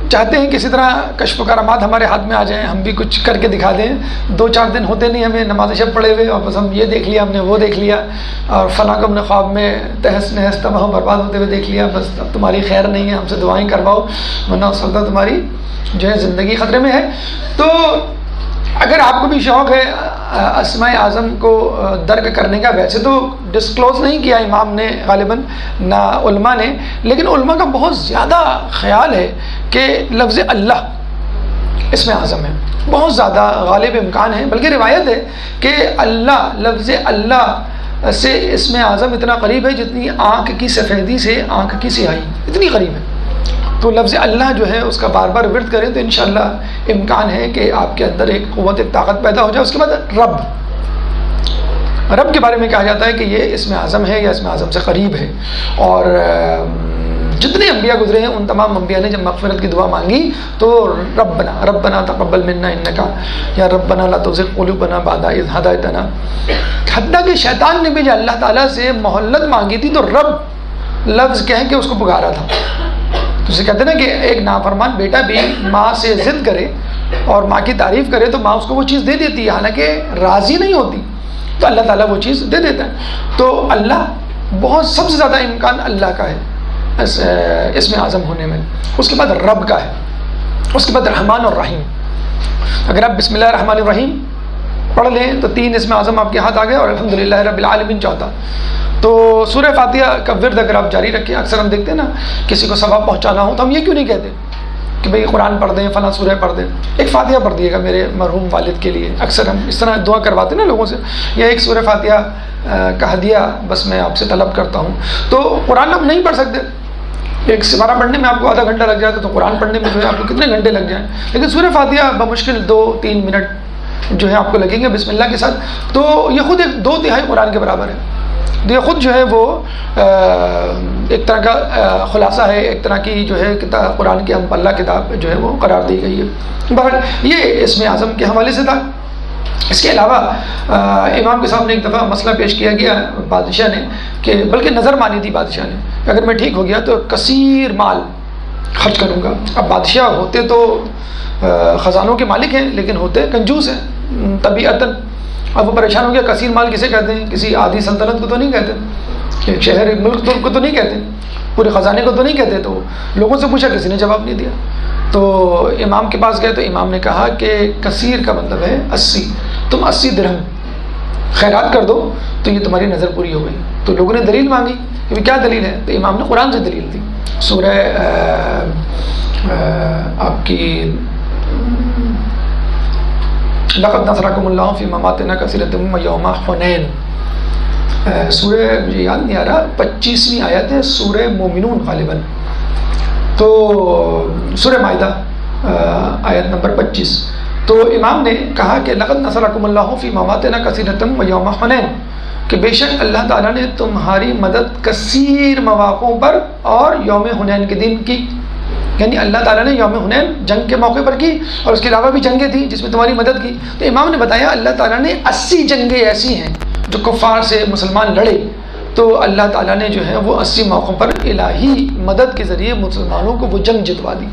چاہتے ہیں کسی طرح کشف و کرامات ہمارے ہاتھ میں آ جائیں, ہم بھی کچھ کر کے دکھا دیں. 2-4 دن ہوتے نہیں ہمیں نماز شب پڑھے ہوئے اور بس ہم یہ دیکھ لیا, ہم نے وہ دیکھ لیا, اور فلاں کو ہم نے خواب میں تہس نہس تباہ برباد ہوتے ہوئے دیکھ لیا, بس اب تمہاری خیر نہیں ہے, ہم سے دعائیں کرواؤ ورنہ اس وقت تمہاری جو ہے زندگی خطرے میں ہے. تو اگر آپ کو بھی شوق ہے اسماء اعظم کو درک کرنے کا, ویسے تو ڈسکلوز نہیں کیا امام نے غالباً نہ علماء نے, لیکن علماء کا بہت زیادہ خیال ہے کہ لفظ اللہ اسم اعظم ہے, بہت زیادہ غالب امکان ہے. بلکہ روایت ہے کہ اللہ, لفظ اللہ سے اسم اعظم اتنا قریب ہے جتنی آنکھ کی سفیدی سے آنکھ کی سیاہی, اتنی قریب ہے. تو لفظ اللہ جو ہے اس کا بار بار ورد کریں تو انشاءاللہ امکان ہے کہ آپ کے اندر ایک قوت, ایک طاقت پیدا ہو جائے. اس کے بعد رب کے بارے میں کہا جاتا ہے کہ یہ اسم اعظم ہے یا اسم اعظم سے قریب ہے. اور جتنے انبیاء گزرے ہیں ان تمام انبیاء نے جب مغفرت کی دعا مانگی تو ربنا تقبل منا انکا یا ربنا لا تزغ قلوبنا بعد اذ ہدیتنا, حتیٰ کہ شیطان نے بھی جب اللہ تعالیٰ سے مہلت مانگی تھی تو رب لفظ کہہ کے اس کو پکارا تھا. تو اسے کہتے ہیں نا کہ ایک نافرمان بیٹا بھی ماں سے ضد کرے اور ماں کی تعریف کرے تو ماں اس کو وہ چیز دے دیتی ہے, حالانکہ راضی نہیں ہوتی, تو اللہ تعالیٰ وہ چیز دے دیتا ہے. تو اللہ بہت سب سے زیادہ امکان اللہ کا ہے اسم اعظم ہونے میں. اس کے بعد رب کا ہے, اس کے بعد رحمان اور رحیم. اگر آپ بسم اللہ الرحمن الرحیم پڑھ لیں تو 3 اسم اعظم آپ کے ہاتھ آ گئے اور الحمدللہ رب العالمین 4. تو سورہ فاتحہ کا ورد اگر آپ جاری رکھیں, اکثر ہم دیکھتے ہیں نا کسی کو ثواب پہنچانا ہو تو ہم یہ کیوں نہیں کہتے کہ بھئی قرآن پڑھ دیں, فلاں سورہ پڑھ دیں, ایک فاتحہ پڑھ دیے گا میرے مرحوم والد کے لیے. اکثر ہم اس طرح دعا کرواتے ہیں نا لوگوں سے, یا ایک سورہ فاتحہ کا ہدیہ بس میں آپ سے طلب کرتا ہوں. تو قرآن آپ نہیں پڑھ سکتے, ایک سپارہ پڑھنے میں آپ کو آدھا گھنٹہ لگ جاتا ہے, تو قرآن پڑھنے میں جو ہے آپ کو کتنے گھنٹے لگ جائیں, لیکن سورہ فاتحہ بمشکل 2-3 منٹ جو ہے آپ کو لگیں گے بسم اللہ کے ساتھ. تو یہ خود ایک 2 تہائی قرآن کے برابر ہے. تو یہ خود جو ہے وہ ایک طرح کا خلاصہ ہے، ایک طرح کی جو ہے کتاب قرآن کی ہم پلہ کتاب جو ہے وہ قرار دی گئی ہے۔ بہرحال یہ اسم اعظم کے حوالے سے تھا۔ اس کے علاوہ امام کے سامنے ایک دفعہ مسئلہ پیش کیا گیا بادشاہ نے، کہ بلکہ نظر مانی تھی بادشاہ نے کہ اگر میں ٹھیک ہو گیا تو کثیر مال خرچ کروں گا۔ اب بادشاہ ہوتے تو خزانوں کے مالک ہیں، لیکن ہوتے کنجوس ہیں طبیعتاً۔ اب وہ پریشان ہو گیا، کثیر مال کسے کہتے ہیں؟ کسی آدھی سلطنت کو تو نہیں کہتے، ایک شہر ایک ملک کو تو نہیں کہتے، پورے خزانے کو تو نہیں کہتے۔ تو لوگوں سے پوچھا، کسی نے جواب نہیں دیا۔ تو امام کے پاس گئے تو امام نے کہا کہ کثیر کا مطلب ہے 80، تم 80 درہم خیرات کر دو تو یہ تمہاری نظر پوری ہو گئی۔ تو لوگوں نے دلیل مانگی کہ کیا دلیل ہے؟ تو امام نے قرآن سے دلیل دی، سورہ آپ کی لقد نصرکم اللہ فی مواطن کثیرۃ یوم حنین، سورہ مجھے یاد نہیں آ رہا، 25ویں آیت ہے سورہ مومنون غالباً، تو سورہ مائدہ آیت نمبر 25۔ تو امام نے کہا کہ لقد نصرکم اللہ فی مواطن کثیرۃ یوم حنین، کہ بے شک اللہ تعالیٰ نے تمہاری مدد کثیر مواقعوں پر اور یوم حنین کے دن کی، یعنی اللہ تعالیٰ نے یوم حنین جنگ کے موقع پر کی، اور اس کے علاوہ بھی جنگیں تھیں جس میں تمہاری مدد کی۔ تو امام نے بتایا اللہ تعالیٰ نے 80 جنگیں ایسی ہیں جو کفار سے مسلمان لڑے، تو اللہ تعالیٰ نے جو ہے وہ 80 موقعوں پر الہی مدد کے ذریعے مسلمانوں کو وہ جنگ جتوا دی۔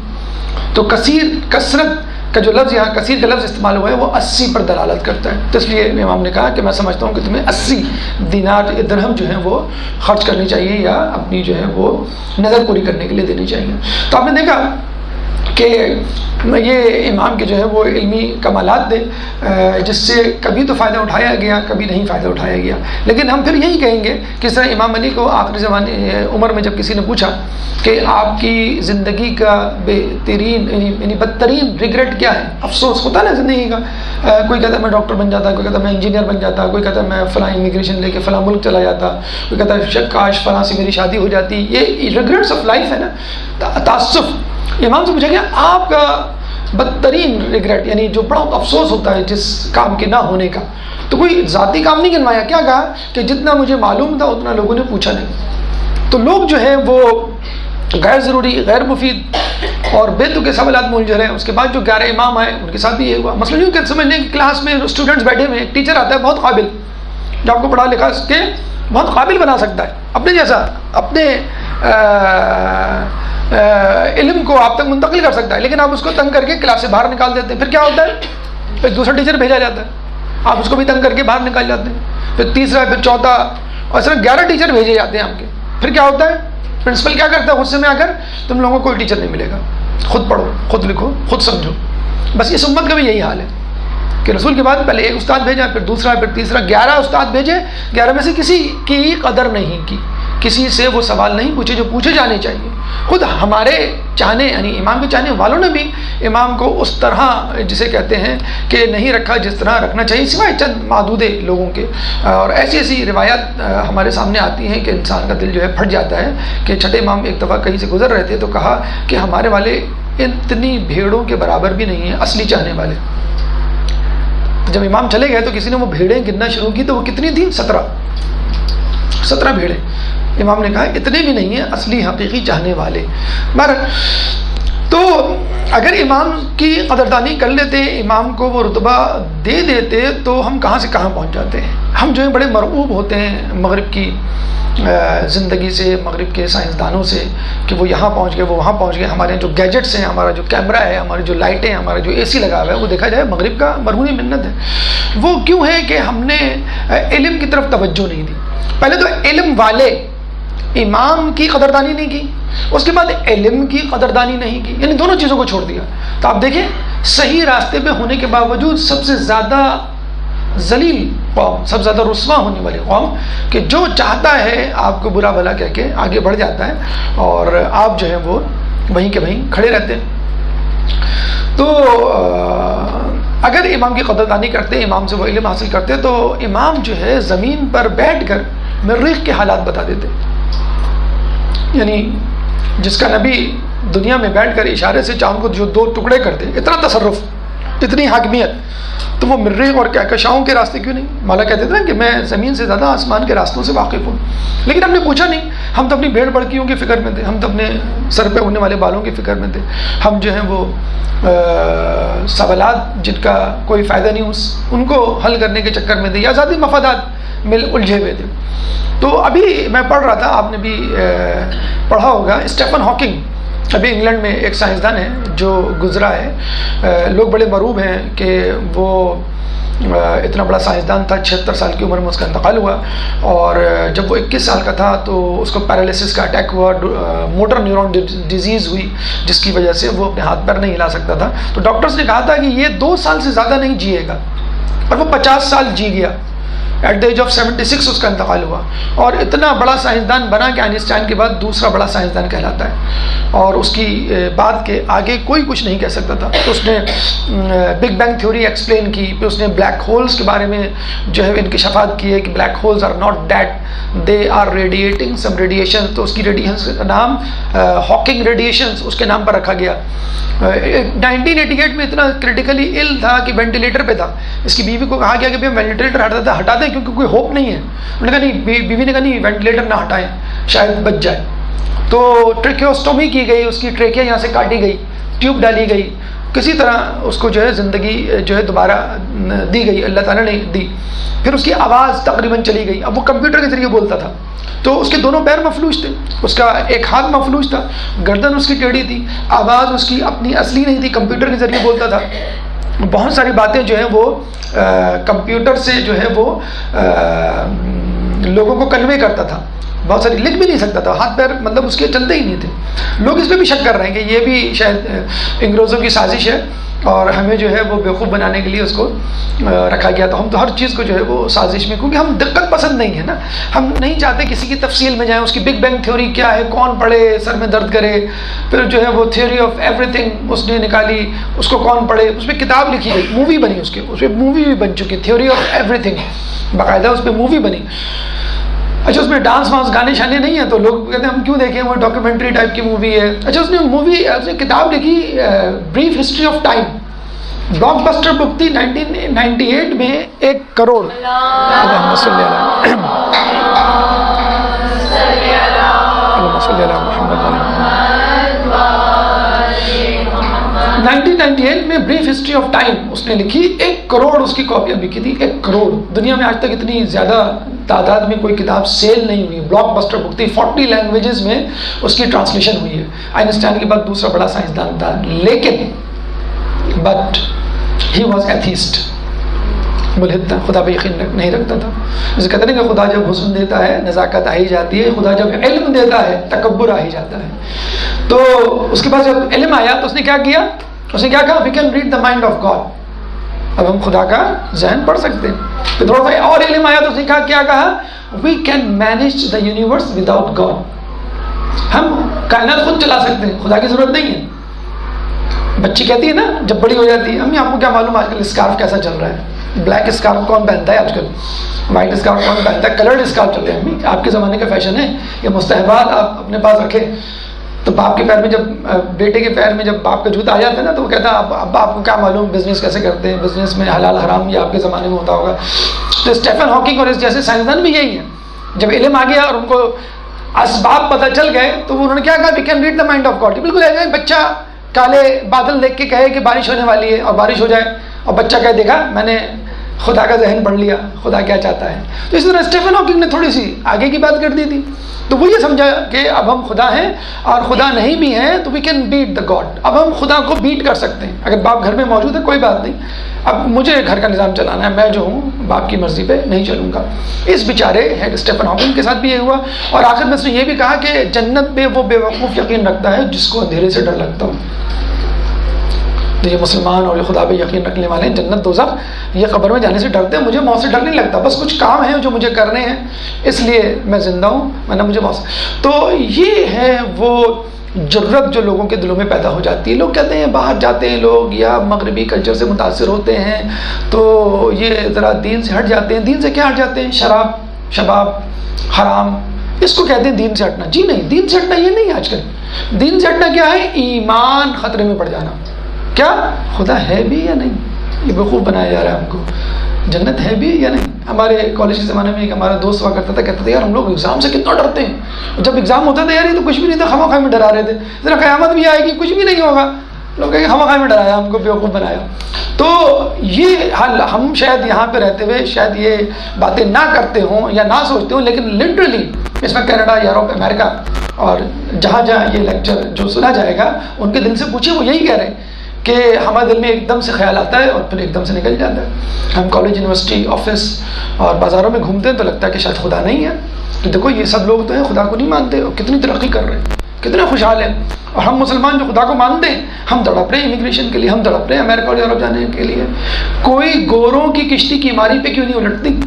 تو کثیر، کثرت کا جو لفظ یہاں کثیر کا لفظ استعمال ہوا ہے وہ 80 پر دلالت کرتا ہے۔ تو اس لیے امام نے کہا کہ میں سمجھتا ہوں کہ تمہیں 80 دینار درہم جو ہیں وہ خرچ کرنی چاہیے، یا اپنی جو ہے وہ نظر پوری کرنے کے لیے دینی چاہیے۔ تو آپ نے دیکھا کہ یہ امام کے جو ہے وہ علمی کمالات تھے، جس سے کبھی تو فائدہ اٹھایا گیا، کبھی نہیں فائدہ اٹھایا گیا۔ لیکن ہم پھر یہی کہیں گے کہ اس طرح امام علی کو آخری زمانے عمر میں جب کسی نے پوچھا کہ آپ کی زندگی کا بہترین یعنی بدترین ریگریٹ کیا ہے، افسوس ہوتا ہے نا زندگی کا، کوئی کہتا ہے میں ڈاکٹر بن جاتا، کوئی کہتا ہے میں انجینئر بن جاتا، کوئی کہتا ہے میں فلاں امیگریشن لے کے فلاں ملک چلا جاتا، کوئی کہتا ہے کاش فلاں سے میری شادی ہو جاتی۔ یہ ریگریٹس آف لائف ہے نا، تعصف۔ امام سے پوچھا گیا آپ کا بدترین ریگریٹ، یعنی جو بڑا افسوس ہوتا ہے جس کام کے نہ ہونے کا، تو کوئی ذاتی کام نہیں گنوایا، کیا کہا کہ جتنا مجھے معلوم تھا اتنا لوگوں نے پوچھا نہیں۔ تو لوگ جو ہے وہ غیر ضروری، غیر مفید اور بے تکے سوالات میں الجھ رہے ہیں۔ اس کے بعد جو 11 امام آئے ان کے ساتھ بھی یہ ہوا۔ مثلا یوں کہ سمجھ لیں کہ کلاس میں اسٹوڈنٹس بیٹھے ہوئے، ایک ٹیچر آتا ہے بہت قابل، جو آپ کو پڑھا لکھا کے بہت قابل بنا سکتا ہے، اپنے جیسا، اپنے علم کو آپ تک منتقل کر سکتا ہے، لیکن آپ اس کو تنگ کر کے کلاس سے باہر نکال دیتے ہیں۔ پھر کیا ہوتا ہے؟ پھر دوسرا ٹیچر بھیجا جاتا ہے، آپ اس کو بھی تنگ کر کے باہر نکال جاتے ہیں، پھر تیسرا، پھر چوتھا، اور صرف 11 ٹیچر بھیجے جاتے ہیں آپ کے۔ پھر کیا ہوتا ہے؟ پرنسپل کیا کرتا ہے غصے میں آ کر، تم لوگوں کو کوئی ٹیچر نہیں ملے گا، خود پڑھو، خود لکھو، خود سمجھو۔ بس اس امت کا بھی یہی حال ہے کہ رسول کے بعد پہلے ایک استاد بھیجا، پھر دوسرا، پھر تیسرا، 11 استاد بھیجے، 11 میں سے کسی کی قدر نہیں کی، کسی سے وہ سوال نہیں پوچھے جو پوچھے جانے چاہیے۔ خود ہمارے چاہنے یعنی امام کے چاہنے والوں نے بھی امام کو اس طرح جسے کہتے ہیں کہ نہیں رکھا جس طرح رکھنا چاہیے، سوائے چند معدود لوگوں کے۔ اور ایسی ایسی روایات ہمارے سامنے آتی ہیں کہ انسان کا دل جو ہے پھٹ جاتا ہے کہ چھٹے امام ایک دفعہ کہیں سے گزر رہے تھے تو کہا کہ ہمارے والے اتنی بھیڑوں کے برابر بھی نہیں ہیں اصلی چاہنے والے۔ جب امام چلے گئے تو کسی نے وہ بھیڑیں گننا شروع کی تو وہ کتنی تھیں؟ 17 بھیڑیں۔ امام نے کہا اتنے بھی نہیں ہیں اصلی حقیقی چاہنے والے۔ تو اگر امام کی قدردانی کر لیتے، امام کو وہ رتبہ دے دیتے، تو ہم کہاں سے کہاں پہنچ جاتے ہیں۔ ہم جو ہیں بڑے مرعوب ہوتے ہیں مغرب کی زندگی سے، مغرب کے سائنسدانوں سے، کہ وہ یہاں پہنچ گئے، وہ وہاں پہنچ گئے۔ ہمارے جو گیجٹس ہیں، ہمارا جو کیمرہ ہے، ہماری جو لائٹیں ہیں، ہمارا جو AC لگا ہوا ہے، وہ دیکھا جائے مغرب کا مرہونی منت ہے۔ وہ کیوں ہے کہ ہم نے علم کی طرف توجہ نہیں دی۔ پہلے تو علم والے امام کی قدردانی نہیں کی، اس کے بعد علم کی قدردانی نہیں کی، یعنی دونوں چیزوں کو چھوڑ دیا۔ تو آپ دیکھیں صحیح راستے پہ ہونے کے باوجود سب سے زیادہ ذلیل قوم، سب سے زیادہ رسوا ہونے والی قوم، کہ جو چاہتا ہے آپ کو برا بھلا کہہ کے آگے بڑھ جاتا ہے، اور آپ جو ہے وہ وہیں کے وہیں کھڑے رہتے ہیں۔ تو اگر امام کی قدردانی کرتے، امام سے وہ علم حاصل کرتے، تو امام جو ہے زمین پر بیٹھ کر مریخ کے حالات بتا دیتے، یعنی جس کا نبی دنیا میں بیٹھ کر اشارے سے چاند کو جو 2 ٹکڑے کر دے، اتنا تصرف اتنی حاکمیت، تو وہ مرے اور کہکشاؤں کے راستے کیوں نہیں؟ مولا کہتے تھے نا کہ میں زمین سے زیادہ آسمان کے راستوں سے واقف ہوں، لیکن ہم نے پوچھا نہیں. ہم تو اپنی بھیڑ بڑکیوں کی فکر میں تھے، ہم تو اپنے سر پہ ہونے والے بالوں کی فکر میں تھے. ہم جو ہیں وہ سوالات جن کا کوئی فائدہ نہیں ان کو حل کرنے کے چکر میں تھے، یا ذاتی مفادات میں الجھے ہوئے تھے. تو ابھی میں پڑھ رہا تھا، آپ نے بھی پڑھا ہوگا، اسٹیفن ہاکنگ ابھی انگلینڈ میں ایک سائنسدان ہے جو گزرا ہے. لوگ بڑے مروب ہیں کہ وہ اتنا بڑا سائنسدان تھا، 76 سال کی عمر میں اس کا انتقال ہوا، اور جب وہ 21 سال کا تھا تو اس کو پیرالیسس کا اٹیک ہوا، موٹر نیورون ڈیزیز ہوئی جس کی وجہ سے وہ اپنے ہاتھ پیر نہیں ہلا سکتا تھا. تو ڈاکٹرز نے کہا تھا کہ یہ 2 سال سے زیادہ نہیں جیے گا، اور وہ 50 سال جی گیا. ایٹ دا ایج آف 76 اس کا انتقال ہوا، اور اتنا بڑا سائنسدان بنا کہ آئنسٹائن کے بعد دوسرا بڑا سائنسدان کہلاتا ہے، اور اس کی بات کے آگے کوئی کچھ نہیں کہہ سکتا تھا. اس نے بگ بینگ تھیوری ایکسپلین کی، پھر اس نے بلیک ہولز کے بارے میں جو ہے انکشافات کیے کہ black holes are not dead, they are radiating some radiation. تو اس کی ریڈیشن کا نام ہاکنگ ریڈیشنز اس کے نام پر رکھا گیا. 1988 میں اتنا کریٹیکلی ill تھا کہ وینٹیلیٹر پہ تھا. اس کی بیوی کو کہا گیا کہ وینٹیلیٹر ہٹا دیں کیونکہ کوئی ہوپ نہیں ہے. انہوں نے کہا نہیں، بیوی نے کہا نہیں، وینٹیلیٹر نہ ہٹائیں شاید بچ جائے. تو ٹریکیوسٹومی کی گئی، اس کی ٹریکیا یہاں سے کاٹی گئی، ٹیوب ڈالی گئی، کسی طرح اس کو جو ہے زندگی جو ہے دوبارہ دی گئی، اللہ تعالیٰ نے دی. پھر اس کی آواز تقریباً چلی گئی. اب وہ کمپیوٹر کے ذریعے بولتا تھا، تو اس کے دونوں پیر مفلوج تھے، اس کا ایک ہاتھ مفلوج تھا، گردن اس کی ٹیڑھی تھی، آواز اس کی اپنی اصلی نہیں تھی، کمپیوٹر کے ذریعے بولتا تھا. بہت ساری باتیں جو ہیں وہ کمپیوٹر سے جو ہے وہ لوگوں کو کنوے کرتا تھا. بہت ساری لکھ بھی نہیں سکتا تھا، ہاتھ پیر مطلب اس کے چلتے ہی نہیں تھے. لوگ اس پہ بھی شک کر رہے ہیں کہ یہ بھی شاید انگریزوں کی سازش ہے اور ہمیں جو ہے وہ بیوقوف بنانے کے لیے اس کو رکھا گیا. تو ہم تو ہر چیز کو جو ہے وہ سازش میں، کیونکہ ہم دقت پسند نہیں ہے نا، ہم نہیں چاہتے کسی کی تفصیل میں جائیں. اس کی بگ بینگ تھیوری کیا ہے، کون پڑھے سر میں درد کرے. پھر جو ہے وہ تھیوری آف ایوری تھنگ اس نے نکالی، اس کو کون پڑھے. اس پہ کتاب لکھی گئی، مووی بنی، اس پہ مووی بھی بن چکی، تھیوری آف ایوری تھنگ، باقاعدہ اس پہ مووی بنی. اچھا، اس میں ڈانس وانس گانے شانے نہیں ہیں، تو لوگ کہتے ہیں ہم کیوں دیکھیں، وہ ڈاکیومنٹری ٹائپ کی مووی ہے. اچھا، اس نے کتاب لکھی brief history of time, blockbuster book تھی. 1998 میں 1 کروڑ. اللہم صلی علی محمد. 1998 میں بریف ہسٹری آف ٹائم اس نے لکھی. 1 کروڑ اس کی کاپیاں بکی تھی. 1 کروڑ. دنیا میں آج تک اتنی زیادہ تعداد میں کوئی کتاب سیل نہیں ہوئی. بلاک بسٹر بک تھی. 40 لینگویجز میں اس کی ٹرانسلیشن ہوئی ہے. آئنسٹائن کے بعد دوسرا بڑا سائنسدان تھا. لیکن بٹ ہی واز ایتھیسٹ، ملحد تھا، خدا پہ یقین نہیں رکھتا تھا. جسے کہتے ہیں کہ خدا جب حسن دیتا ہے نزاکت آ ہی جاتی ہے، خدا جب علم دیتا ہے تکبر آ ہی جاتا ہے. تو اس کے بعد جب علم آیا تو اس نے کیا کیا؟ اس نے کیا کہا؟ We can read the mind of God. اب ہم خدا کا ذہن پڑھ سکتے ہیں. پھر تھوڑا سا اور علم آیا تو اس نے کیا کہا؟ We can manage the universe without God. ہم کائنات خود چلا سکتے ہیں، خدا کی ضرورت نہیں ہے. بچی کہتی ہے نا جب بڑی ہو جاتی ہے، امی آپ کو کیا معلوم آج کل اسکارف کیسا چل رہا ہے؟ بلیک اسکارف کون پہنتا ہے آج کل؟ وائٹ اسکارف کون پہنتا ہے؟ کلرڈ اسکارف چلتے ہیں. امی آپ کے زمانے کا فیشن ہے، یہ مستحبات آپ اپنے پاس رکھیں. تو باپ کے پیر میں جب بیٹے کے پیر میں جب باپ کا جوتا آ جاتا ہے نا، تو وہ کہتا ہے اب آپ کو کیا معلوم بزنس کیسے کرتے ہیں، بزنس میں حلال حرام یہ آپ کے زمانے میں ہوتا ہوگا. تو اسٹیفن ہاکنگ اور اس جیسے سائنسدان بھی یہی ہیں. جب علم آ گیا اور ان کو اسباب پتہ چل گئے تو انہوں نے کیا کہا؟ We can read the mind of God. بالکل ایسا بچہ کالے بادل دیکھ کے کہے کہ بارش ہونے والی ہے اور بارش ہو جائے، اور بچہ کہے دیکھا میں نے خدا کا ذہن پڑھ لیا، خدا کیا چاہتا ہے. تو اس طرح اسٹیفن ہاکنگ نے تھوڑی سی آگے کی بات کر دی تھی. تو وہ یہ سمجھا کہ اب ہم خدا ہیں، اور خدا نہیں بھی ہیں تو we can beat the God. اب ہم خدا کو بیٹ کر سکتے ہیں. اگر باپ گھر میں موجود ہے کوئی بات نہیں، اب مجھے گھر کا نظام چلانا ہے، میں جو ہوں باپ کی مرضی پہ نہیں چلوں گا. اس بیچارے اسٹیفن ہاکنگ کے ساتھ بھی یہ ہوا. اور آخر میں اس نے یہ بھی کہا کہ جنت پہ وہ بے وقوف یقین رکھتا ہے جس کو اندھیرے سے ڈر لگتا ہو. تو یہ مسلمان اور یہ خدا پہ یقین رکھنے والے ہیں، جنت دوزخ یہ قبر میں جانے سے ڈرتے ہیں. مجھے موت سے ڈر نہیں لگتا، بس کچھ کام ہیں جو مجھے کرنے ہیں، اس لیے میں زندہ ہوں، ورنہ مجھے موت سے. تو یہ ہے وہ جرت جو لوگوں کے دلوں میں پیدا ہو جاتی ہے. لوگ کہتے ہیں باہر جاتے ہیں لوگ یا مغربی کلچر سے متاثر ہوتے ہیں تو یہ ذرا دین سے ہٹ جاتے ہیں. دین سے کیا ہٹ جاتے ہیں؟ شباب حرام، اس کو کہتے ہیں دین سے ہٹنا. جی نہیں، دین سے ہٹنا یہ نہیں. آج کل دین سے ہٹنا کیا ہے؟ ایمان خطرے میں پڑ جانا. کیا خدا ہے بھی یا نہیں؟ یہ بیوقوف بنایا جا رہا ہے ہم کو. جنت ہے بھی یا نہیں؟ ہمارے کالج کے زمانے میں ایک ہمارا دوست ہوا کرتا تھا, کہتا تھا یار ہم لوگ ایگزام سے کتنا ڈرتے ہیں. جب ایگزام ہوتا تھا یار یہ تو کچھ بھی نہیں تھا, خواہ خواہ میں ڈرا رہے تھے, ذرا قیامت بھی آئے گی کچھ بھی نہیں ہوگا, لوگ کہیں خواہ خواہ میں ڈرایا, ہم کو بیوقوف بنایا. تو یہ حال ہم شاید یہاں پہ رہتے ہوئے شاید یہ باتیں نہ کرتے ہوں یا نہ سوچتے ہوں, لیکن لٹرلی اس میں کینیڈا, یورپ, امریکہ اور جہاں جہاں یہ لیکچر جو سنا جائے گا ان کے دل سے پوچھیں, وہ یہی کہہ رہے ہیں کہ ہمارے دل میں ایک دم سے خیال آتا ہے اور پھر ایک دم سے نکل جاتا ہے. ہم کالج, یونیورسٹی, آفس اور بازاروں میں گھومتے ہیں تو لگتا ہے کہ شاید خدا نہیں ہے. تو دیکھو یہ سب لوگ تو ہیں خدا کو نہیں مانتے اور کتنی ترقی کر رہے ہیں, کتنے خوشحال ہیں. اور ہم مسلمان جو خدا کو مانتے ہیں, ہم تڑپ رہے ہیں امیگریشن کے لیے, ہم تڑپ رہے ہیں امریکہ اور یورپ جانے کے لیے. کوئی گوروں کی کشتی کی ماری پہ کیوں نہیں الٹتی؟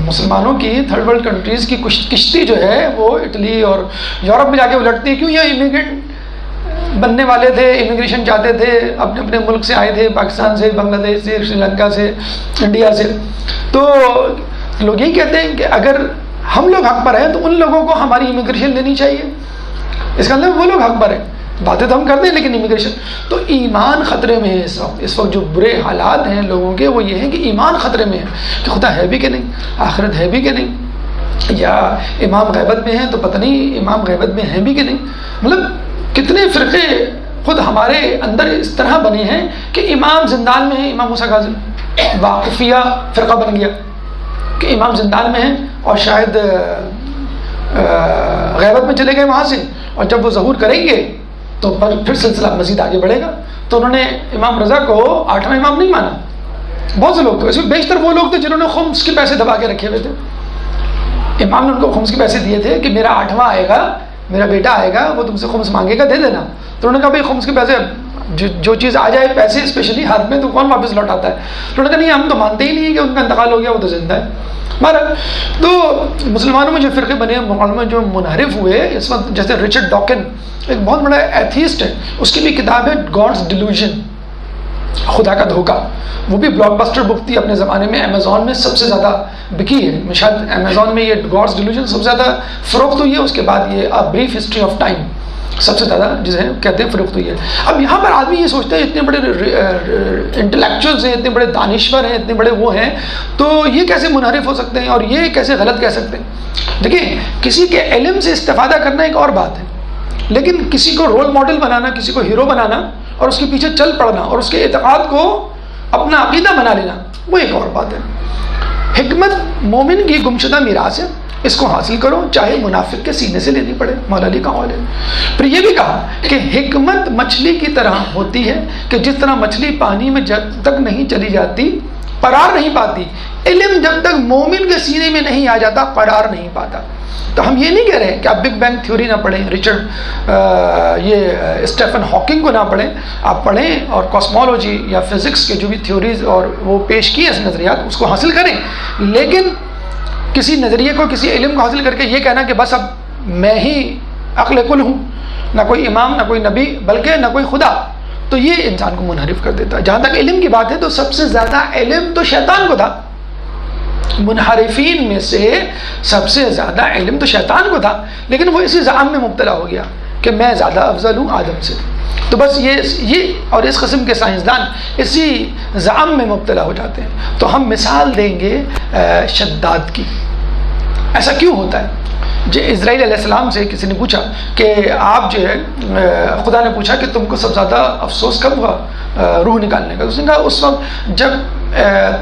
مسلمانوں کی تھرڈ ورلڈ کنٹریز کی کشتی جو ہے وہ اٹلی اور یورپ میں جا کے الٹتی ہے. کیوں؟ یہ امیگریٹ بننے والے تھے, امیگریشن چاہتے تھے, اپنے اپنے ملک سے آئے تھے, پاکستان سے, بنگلہ دیش سے, سری لنکا سے, انڈیا سے. تو لوگ یہی کہتے ہیں کہ اگر ہم لوگ حق پر ہیں تو ان لوگوں کو ہماری امیگریشن لینی چاہیے. اس کا مطلب وہ لوگ حق پر ہیں, باتیں تو ہم کرتے ہیں لیکن امیگریشن. تو ایمان خطرے میں ہے اس وقت جو برے حالات ہیں لوگوں کے وہ یہ ہیں کہ ایمان خطرے میں ہے کہ خدا ہے بھی کہ نہیں, آخرت ہے بھی کہ نہیں, یا امام غیبت میں ہیں تو پتہ نہیں امام غیبت میں ہیں بھی کہ نہیں. مطلب کتنے فرقے خود ہمارے اندر اس طرح بنے ہیں کہ امام زندان میں ہیں, امام موسیٰ کاظم واقفیہ فرقہ بن گیا کہ امام زندان میں ہیں اور شاید غیبت میں چلے گئے وہاں سے, اور جب وہ ظہور کریں گے تو پھر سلسلہ مزید آگے بڑھے گا. تو انہوں نے امام رضا کو 8واں امام نہیں مانا. بہت سے لوگ تھے, اس میں بیشتر وہ لوگ تھے جنہوں نے خمس کے پیسے دبا کے رکھے ہوئے تھے. امام نے ان کو خمس کے پیسے دیے تھے کہ میرا 8واں آئے گا, میرا بیٹا آئے گا, وہ تم سے خمس مانگے گا, دے دینا. تو انہوں نے کہا بھائی خمس کے پیسے, جو چیز آ جائے پیسے اسپیشلی ہاتھ میں تو کون واپس لوٹاتا ہے. تو انہوں نے کہا نہیں ہم تو مانتے ہی نہیں ہیں کہ ان کا انتقال ہو گیا, وہ تو زندہ ہے. بہرحال تو مسلمانوں میں جو فرقے بنے, معلومات جو منحرف ہوئے اس وقت, جیسے رچرڈ ڈاکن ایک بہت بڑا ایتھیسٹ ہے, اس کی بھی کتاب ہے گاڈز ڈیلوژن, خدا کا دھوکہ. وہ بھی بلاک بسٹر بک تھی اپنے زمانے میں, امیزون میں سب سے زیادہ بکی ہے. شاید امیزون میں یہ گاڈز ڈیلوژن سب سے زیادہ فروخت ہوئی ہے, اس کے بعد یہ بریف ہسٹری آف ٹائم سب سے زیادہ جسے کہتے ہیں فروخت ہوئی ہے. اب یہاں پر آدمی یہ سوچتا ہے اتنے بڑے انٹلیکچوئلز ہیں, اتنے بڑے دانشور ہیں, اتنے بڑے وہ ہیں, تو یہ کیسے منحرف ہو سکتے ہیں اور یہ کیسے غلط کہہ سکتے ہیں. دیکھیں کسی کے علم سے استفادہ کرنا ایک اور بات ہے, لیکن کسی کو رول ماڈل بنانا, کسی کو ہیرو بنانا اور اس کے پیچھے چل پڑنا اور اس کے اعتقاد کو اپنا عقیدہ بنا لینا, وہ ایک اور بات ہے. حکمت مومن کی گمشدہ میراث ہے, اس کو حاصل کرو چاہے منافق کے سینے سے لینی پڑے. مولا علی کا قول ہے. پھر یہ بھی کہا کہ حکمت مچھلی کی طرح ہوتی ہے کہ جس طرح مچھلی پانی میں جب تک نہیں چلی جاتی قرار نہیں پاتی, علم جب تک مومن کے سینے میں نہیں آ جاتا قرار نہیں پاتا. تو ہم یہ نہیں کہہ رہے کہ آپ بگ بینگ تھیوری نہ پڑھیں, یہ اسٹیفن ہاکنگ کو نہ پڑھیں, آپ پڑھیں اور کاسمولوجی یا فزکس کے جو بھی تھیوریز اور وہ پیش کیے اس نظریات اس کو حاصل کریں, لیکن کسی نظریے کو, کسی علم کو حاصل کر کے یہ کہنا کہ بس اب میں ہی عقل کل ہوں, نہ کوئی امام, نہ کوئی نبی, بلکہ نہ کوئی خدا, تو یہ انسان کو منحرف کر دیتا ہے. جہاں تک علم کی بات ہے تو سب سے زیادہ علم تو شیطان کو تھا. منحرفین میں سے سب سے زیادہ علم تو شیطان کو تھا, لیکن وہ اسی زعم میں مبتلا ہو گیا کہ میں زیادہ افضل ہوں آدم سے. تو بس یہ اور اس قسم کے سائنسدان اسی زعم میں مبتلا ہو جاتے ہیں. تو ہم مثال دیں گے شداد کی. ایسا کیوں ہوتا ہے؟ اسرائیل علیہ السلام سے کسی نے پوچھا کہ آپ جو ہے, خدا نے پوچھا کہ تم کو سب زیادہ افسوس کب ہوا روح نکالنے کا؟ اس نے کہا اس وقت جب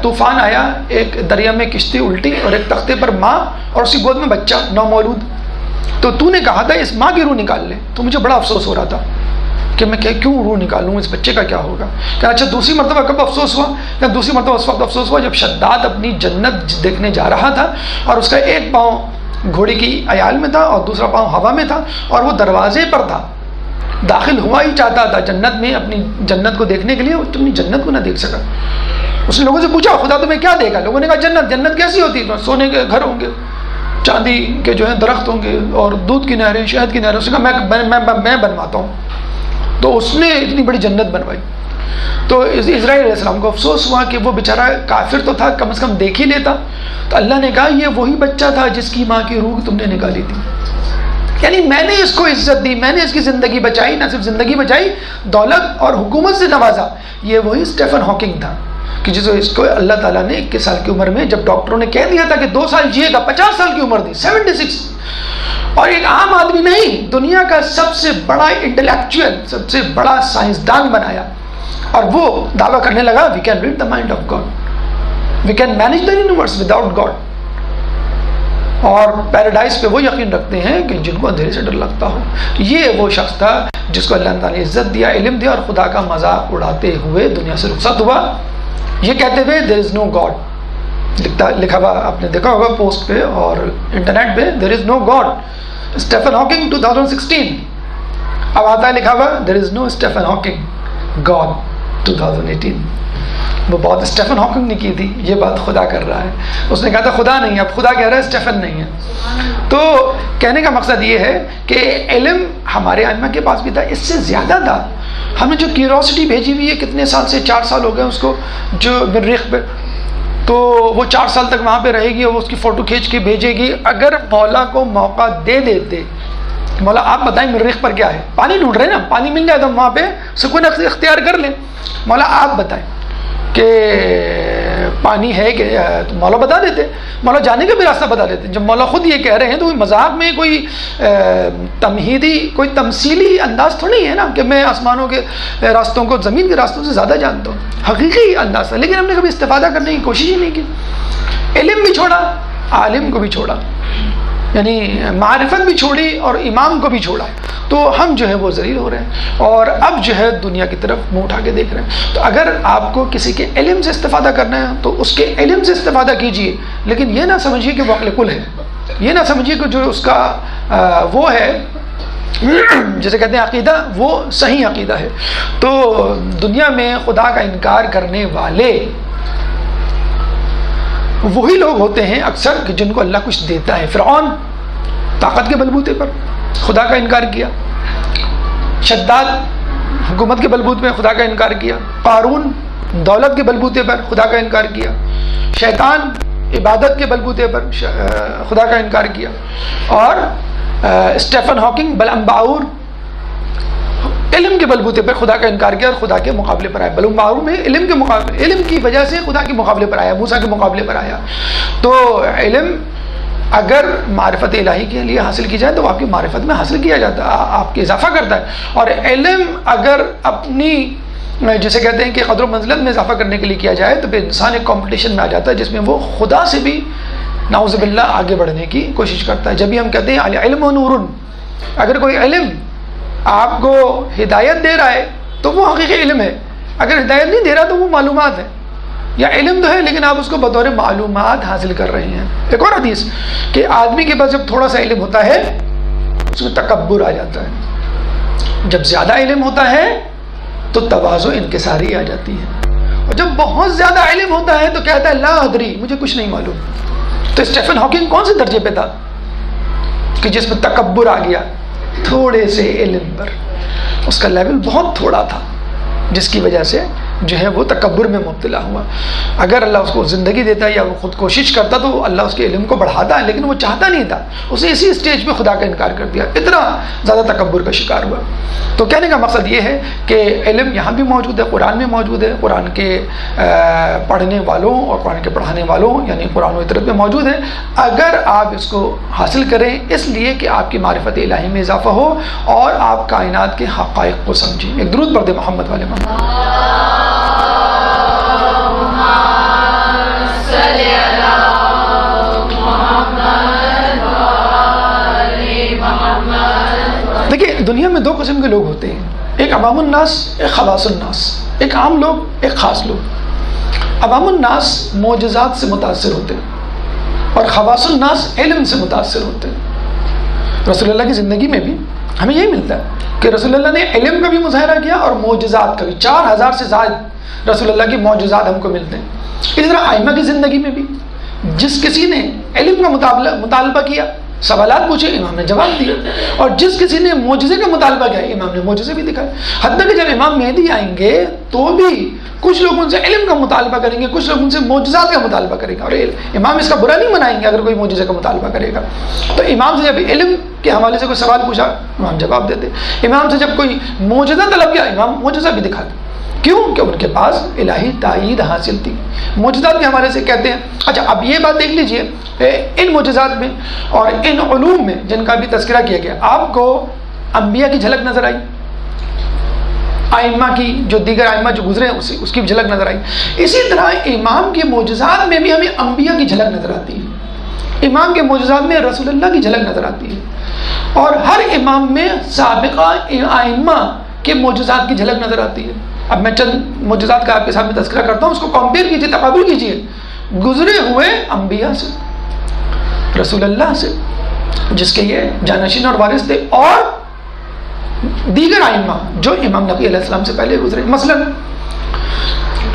طوفان آیا, ایک دریا میں کشتی الٹی اور ایک تختے پر ماں اور اس کی گود میں بچہ نومولود, تو نے کہا تھا اس ماں کی روح نکال لے. تو مجھے بڑا افسوس ہو رہا تھا کہ میں کیوں روح نکالوں, اس بچے کا کیا ہوگا. کہ اچھا دوسری مرتبہ کب افسوس ہوا؟ کہ دوسری مرتبہ اس وقت افسوس ہوا جب شداد اپنی جنت دیکھنے جا رہا تھا اور اس کا ایک پاؤں گھوڑے کی عیال میں تھا اور دوسرا پاؤں ہوا میں تھا اور وہ دروازے پر تھا, داخل ہوا ہی چاہتا تھا جنت میں, اپنی جنت کو دیکھنے کے لیے, وہ اپنی جنت کو نہ دیکھ سکا. اس نے لوگوں سے پوچھا خدا تمہیں کیا دیکھا؟ لوگوں نے کہا جنت کیسی ہوتی ہے؟ سونے کے گھر ہوں گے, چاندی کے جو ہے درخت ہوں گے اور دودھ کی نہریں, شہد کی نہریں. اس نے کہا میں بنواتا ہوں. تو اس نے اتنی بڑی جنت بنوائی. تو اسرائیل علیہ السلام کو افسوس ہوا کہ وہ بیچارہ کافر تو تھا, کم از کم دیکھ ہی لیتا. تو اللہ نے کہا یہ وہی بچہ تھا جس کی ماں کی روح تم نے نکالی تھی. یعنی میں نے اس کو عزت دی، میں نے اس کی زندگی بچائی، نہ صرف زندگی بچائی، دولت اور حکومت سے نوازا. یہ وہی اسٹیفن ہاکنگ تھا کہ اس کو اللہ تعالیٰ نے 21 سال کی عمر میں، جب ڈاکٹروں نے کہہ دیا تھا کہ 2 سال جیے گا، 50 سال کی عمر دی، 76. اور ایک عام آدمی نہیں، دنیا کا سب سے بڑا انٹلیکچوئل، سب سے بڑا سائنسدان بنایا. اور وہ دعویٰ کرنے لگا we can read the mind of God, we can manage the universe without God. اور پیراڈائز پہ وہ یقین رکھتے ہیں کہ جن کو اندھیرے سے ڈر لگتا ہو. یہ وہ شخص تھا جس کو اللہ تعالیٰ نے عزت دیا، علم دیا، اور خدا کا مذاق اڑاتے ہوئے دنیا سے رخصت ہوا، یہ کہتے ہوئے there is no God. لکھا ہوا آپ نے دیکھا ہوگا پوسٹ پہ اور انٹرنیٹ پہ، there is no God. Stephen Hawking 2016. اب آتا ہے لکھا ہوا there is no Stephen Hawking, God 2018. وہ بات اسٹیفن ہاکنگ نے کی تھی، یہ بات خدا کر رہا ہے. اس نے کہا تھا خدا نہیں ہے، اب خدا کہہ رہا ہے اسٹیفن نہیں ہے. تو کہنے کا مقصد یہ ہے کہ علم ہمارے ائمہ کے پاس بھی تھا، اس سے زیادہ تھا. ہمیں جو کیوریوسٹی بھیجی ہوئی ہے، کتنے سال سے، 4 سال ہو گئے اس کو، جو مریخ پہ، تو وہ 4 سال تک وہاں پہ رہے گی اور وہ اس کی فوٹو کھینچ کے بھیجے گی. اگر مولا کو موقع دے دیتے، مولا آپ بتائیں مریخ پر کیا ہے، پانی ڈھونڈ رہے ہیں نا، پانی مل جائے تو ہم وہاں پہ سکون اختیار کر لیں. مولا آپ بتائیں کہ پانی ہے کہ، مولا بتا دیتے، مولا جانے کا بھی راستہ بتا دیتے. جب مولا خود یہ کہہ رہے ہیں تو کوئی مذاق میں کوئی تمہیدی، کوئی تمثیلی انداز تھوڑی ہے نا کہ میں آسمانوں کے راستوں کو زمین کے راستوں سے زیادہ جانتا ہوں، حقیقی انداز تھا. لیکن ہم نے کبھی استفادہ کرنے کی کوشش ہی نہیں کی. علم بھی چھوڑا، عالم کو بھی چھوڑا، یعنی معرفت بھی چھوڑی اور امام کو بھی چھوڑا. تو ہم جو ہے وہ ذلیل ہو رہے ہیں اور اب جو ہے دنیا کی طرف منہ اٹھا کے دیکھ رہے ہیں. تو اگر آپ کو کسی کے علم سے استفادہ کرنا ہے تو اس کے علم سے استفادہ کیجئے، لیکن یہ نہ سمجھیے کہ وہ عقل کل ہے، یہ نہ سمجھیے کہ جو اس کا وہ ہے جسے کہتے ہیں عقیدہ، وہ صحیح عقیدہ ہے. تو دنیا میں خدا کا انکار کرنے والے وہی لوگ ہوتے ہیں اکثر کہ جن کو اللہ کچھ دیتا ہے. فرعون طاقت کے بلبوتے پر خدا کا انکار کیا، شداد حکومت کے بلبوتے پر خدا کا انکار کیا، قارون دولت کے بلبوتے پر خدا کا انکار کیا، شیطان عبادت کے بلبوتے پر خدا کا انکار کیا، اور اسٹیفن ہاکنگ بلعم باعور علم کے بلبوتے پر خدا کا انکار کیا اور خدا کے مقابلے پر آیا. بلعم باعور میں علم کے مقابلے، علم کی وجہ سے خدا کے مقابلے پر آیا، موسیٰ کے مقابلے پر آیا. تو علم اگر معرفت الہی کے لیے حاصل کی جائے تو آپ کی معرفت میں حاصل کیا جاتا ہے، آپ کے اضافہ کرتا ہے. اور علم اگر اپنی جسے کہتے ہیں کہ قدر و منزلت میں اضافہ کرنے کے لیے کیا جائے تو پھر انسان ایک کمپٹیشن میں آ جاتا ہے جس میں وہ خدا سے بھی نعوذ باللہ آگے بڑھنے کی کوشش کرتا ہے. جب بھی ہم کہتے ہیں العلم نور، اگر کوئی علم آپ کو ہدایت دے رہا ہے تو وہ حقیقی علم ہے، اگر ہدایت نہیں دے رہا تو وہ معلومات ہے، یا علم تو ہے لیکن آپ اس کو بطور معلومات حاصل کر رہے ہیں. ایک اور حدیث کہ آدمی کے پاس جب تھوڑا سا علم ہوتا ہے اس میں تکبر آ جاتا ہے، جب زیادہ علم ہوتا ہے تو تواضع انکساری آ جاتی ہے، اور جب بہت زیادہ علم ہوتا ہے تو کہتا ہے لا ادری، مجھے کچھ نہیں معلوم. تو اسٹیفن ہاکنگ کون سے درجے پہ تھا کہ جس میں تکبر آ گیا؟ تھوڑے سے علم پر اس کا لیول بہت تھوڑا تھا، جس کی وجہ سے جو ہے وہ تکبر میں مبتلا ہوا. اگر اللہ اس کو زندگی دیتا یا وہ خود کوشش کرتا تو اللہ اس کے علم کو بڑھاتا ہے، لیکن وہ چاہتا نہیں تھا، اس نے اسی اسٹیج پہ خدا کا انکار کر دیا، اتنا زیادہ تکبر کا شکار ہوا. تو کہنے کا مقصد یہ ہے کہ علم یہاں بھی موجود ہے، قرآن میں موجود ہے، قرآن کے پڑھنے والوں اور قرآن کے پڑھانے والوں یعنی قرآن و اطرت میں موجود ہے. اگر آپ اس کو حاصل کریں اس لیے کہ آپ کی معرفت الہی میں اضافہ ہو اور آپ کائنات کے حقائق کو سمجھیں. ایک درود پڑھ دیں محمد والے محمد. دیکھیے دنیا میں 2 قسم کے لوگ ہوتے ہیں، ایک عوام الناس، ایک خواص الناس. ایک عام لوگ، ایک خاص لوگ. عوام الناس معجزات سے متاثر ہوتے ہیں اور خواص الناس علم سے متاثر ہوتے ہیں. رسول اللہ کی زندگی میں بھی ہمیں یہی ملتا ہے کہ رسول اللہ نے علم کا بھی مظاہرہ کیا اور معجزات کا بھی. 4000 سے زائد رسول اللہ کی معجزات ہم کو ملتے ہیں. اسی طرح ائمہ کی زندگی میں بھی جس کسی نے علم کا مطالبہ کیا سوالات پوچھے، امام نے جواب دیا، اور جس کسی نے معجزے کا مطالبہ کیا امام نے معجزے بھی دکھائے. حتیٰ کہ جب امام مہدی آئیں گے تو بھی کچھ لوگ ان سے علم کا مطالبہ کریں گے، کچھ لوگ ان سے معجزات کا مطالبہ کریں گے، اور امام اس کا برا نہیں منائیں گے اگر کوئی معجزے کا مطالبہ کرے گا. تو امام سے جب علم کے حوالے سے کوئی سوال پوچھا امام جواب دیتے، امام سے جب کوئی معجزہ طلب کیا امام معجزہ بھی دکھاتے. کیوں؟ کہ ان کے پاس الہی تائید حاصل تھی. معجزات کے حوالے سے کہتے ہیں. اچھا اب یہ بات دیکھ لیجئے، ان معجزات میں اور ان علوم میں جن کا بھی تذکرہ کیا گیا، آپ کو انبیاء کی جھلک نظر آئی، ائمہ کی جو دیگر ائمہ جو گزرے ہیں اس کی بھی جھلک نظر آئی. اسی طرح امام کے معجزات میں بھی ہمیں انبیاء کی جھلک نظر آتی ہے، امام کے معجزات میں رسول اللہ کی جھلک نظر آتی ہے، اور ہر امام میں سابقہ ائمہ کے معجزات کی جھلک نظر آتی ہے. اب میں چند معجزات کا آپ کے سامنے تذکرہ کرتا ہوں، اس کو کمپیئر کیجئے، تقابل کیجئے گزرے ہوئے انبیاء سے، رسول اللہ سے جس کے یہ جانشین اور وارث تھے، اور دیگر ائمہ جو امام نبی علیہ السلام سے پہلے گزرے. مثلا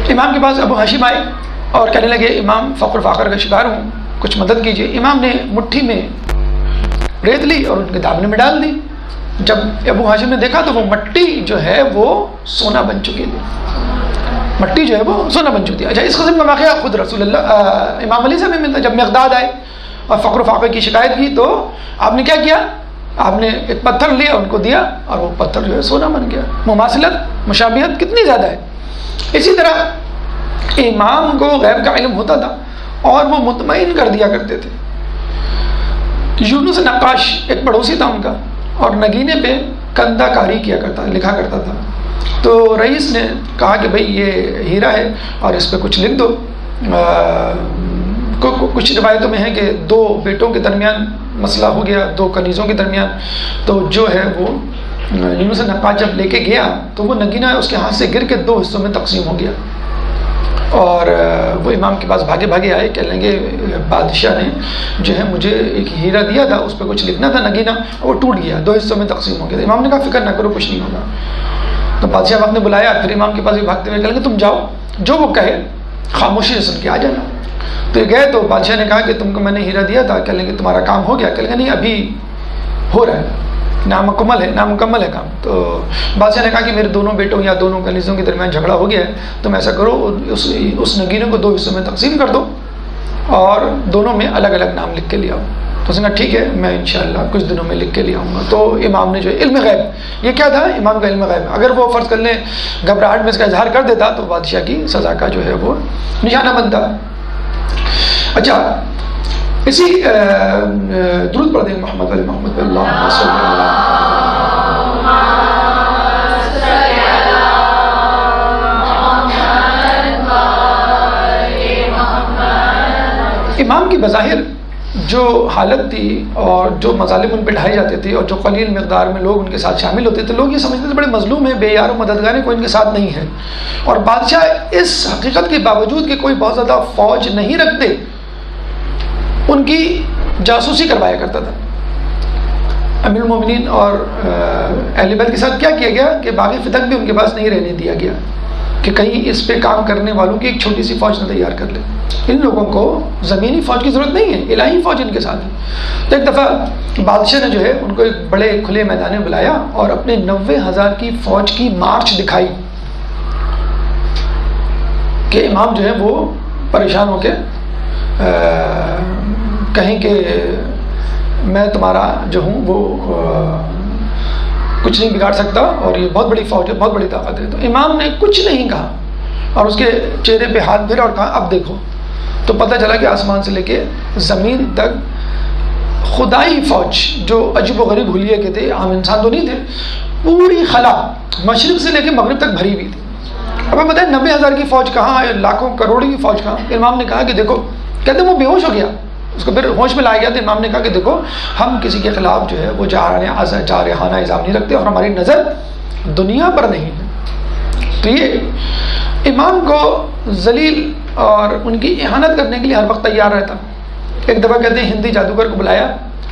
امام کے پاس ابو ہاشم آئے اور کہنے لگے امام فقر فاقر کا شکار ہوں، کچھ مدد کیجئے. امام نے مٹھی میں ریت لی اور ان کے دامن میں ڈال دی. جب ابو ہاشم نے دیکھا تو وہ مٹی جو ہے وہ سونا بن چکی تھی، مٹی جو ہے وہ سونا بن چکی تھی. اچھا اس قسم کا واقعہ خود رسول اللہ امام علی سے بھی ملتا. جب مقداد آئے اور فقر و فاقے کی شکایت کی تو آپ نے کیا کیا؟ آپ نے ایک پتھر لیا ان کو دیا اور وہ پتھر جو ہے سونا بن گیا. مماثلت، مشابہت کتنی زیادہ ہے. اسی طرح امام کو غیب کا علم ہوتا تھا اور وہ مطمئن کر دیا کرتے تھے. یونس نقاش ایک پڑوسی تھا ان کا، اور نگینے پہ کندہ کاری کیا کرتا، لکھا کرتا تھا. تو رئیس نے کہا کہ بھئی یہ ہیرا ہے اور اس پہ کچھ لکھ دو. کچھ روایتوں میں ہے کہ 2 بیٹوں کے درمیان مسئلہ ہو گیا، 2 کنیزوں کے درمیان. تو جو ہے وہ یونس نقاش جب لے کے گیا تو وہ نگینہ اس کے ہاتھ سے گر کے 2 حصوں میں تقسیم ہو گیا، اور وہ امام کے پاس بھاگے بھاگے آئے، کہنے لگے بادشاہ نے جو ہے مجھے ایک ہیرا دیا تھا، اس پہ کچھ لکھنا تھا نگینہ، اور وہ ٹوٹ گیا، 2 حصوں میں تقسیم ہو گیا. امام نے کہا فکر نہ کرو کچھ نہیں ہوگا. تو بادشاہ وقت نے بلایا، پھر امام کے پاس بھی بھاگتے ہوئے کہنے لگے تم جاؤ، جو وہ کہے خاموشی سے سن کے آ جانا. تو یہ گئے تو بادشاہ نے کہا کہ تم کو میں نے ہیرا دیا تھا. کہنے لگے تمہارا کام ہو گیا؟ کہنے لگے نہیں ابھی ہو رہا ہے، نامکمل ہے کام. تو بادشاہ نے کہا کہ میرے 2 بیٹوں یا 2 کنیزوں کے درمیان جھگڑا ہو گیا ہے، تم ایسا کرو اس نگینے کو 2 حصوں میں تقسیم کر دو اور دونوں میں الگ الگ نام لکھ کے لے آؤ. تو اس نے کہا ٹھیک ہے میں انشاءاللہ کچھ دنوں میں لکھ کے لے آؤں گا. تو امام نے جو علم غیب، یہ کیا تھا؟ امام کا علم غیب. اگر وہ فرض کر لیں گھبراہٹ میں اس کا اظہار کر دیتا تو بادشاہ کی سزا کا جو ہے وہ نشانہ بنتا. اچھا اسی درود پڑھ دیں محمد علی محمد اللہ صلی اللہ. امام کی بظاہر جو حالت تھی اور جو مظالم ان پہ ڈھائے جاتے تھے اور جو قلیل مقدار میں لوگ ان کے ساتھ شامل ہوتے تھے، لوگ یہ سمجھتے تھے بڑے مظلوم ہیں، بے یار و مددگار کوئی ان کے ساتھ نہیں ہے. اور بادشاہ اس حقیقت کے باوجود کہ کوئی بہت زیادہ فوج نہیں رکھتے، ان کی جاسوسی کروایا کرتا تھا. امیر المومنین اور اہل بیت کے ساتھ کیا کیا گیا کہ باغ فتح بھی ان کے پاس نہیں رہنے دیا گیا کہ کہیں اس پہ کام کرنے والوں کی ایک چھوٹی سی فوج نہ تیار کر لے. ان لوگوں کو زمینی فوج کی ضرورت نہیں ہے، الہی فوج ان کے ساتھ ہے. تو ایک دفعہ بادشاہ نے جو ہے ان کو ایک بڑے کھلے میدان میں بلایا اور اپنے 90,000 کی فوج کی مارچ دکھائی کہ امام جو ہے وہ پریشان ہو کے کہیں کہ میں تمہارا جو ہوں وہ کچھ نہیں بگاڑ سکتا اور یہ بہت بڑی فوج ہے، بہت بڑی طاقت ہے. تو امام نے کچھ نہیں کہا اور اس کے چہرے پہ ہاتھ پھیرا اور کہا اب دیکھو. تو پتہ چلا کہ آسمان سے لے کے زمین تک خدائی فوج جو عجیب و غریب حلیے کے تھے، عام انسان تو نہیں تھے، پوری خلا مشرق سے لے کے مغرب تک بھری ہوئی تھی. اب آپ بتائیں 90,000 کی فوج کہاں ہے، لاکھوں کروڑوں کی فوج کہاں. امام نے کہا کہ دیکھو، کہتے ہیں وہ بے ہوش ہو گیا، اس کو پھر ہوش میں لایا گیا. تو امام نے کہا کہ دیکھو ہم کسی کے خلاف جو ہے وہ جارحانہ الزام نہیں رکھتے اور ہماری نظر دنیا پر نہیں ہے. تو یہ امام کو ذلیل اور ان کی اہانت کرنے کے لیے ہر وقت تیار رہتا. ایک دفعہ کہتے ہیں ہندی جادوگر کو بلایا،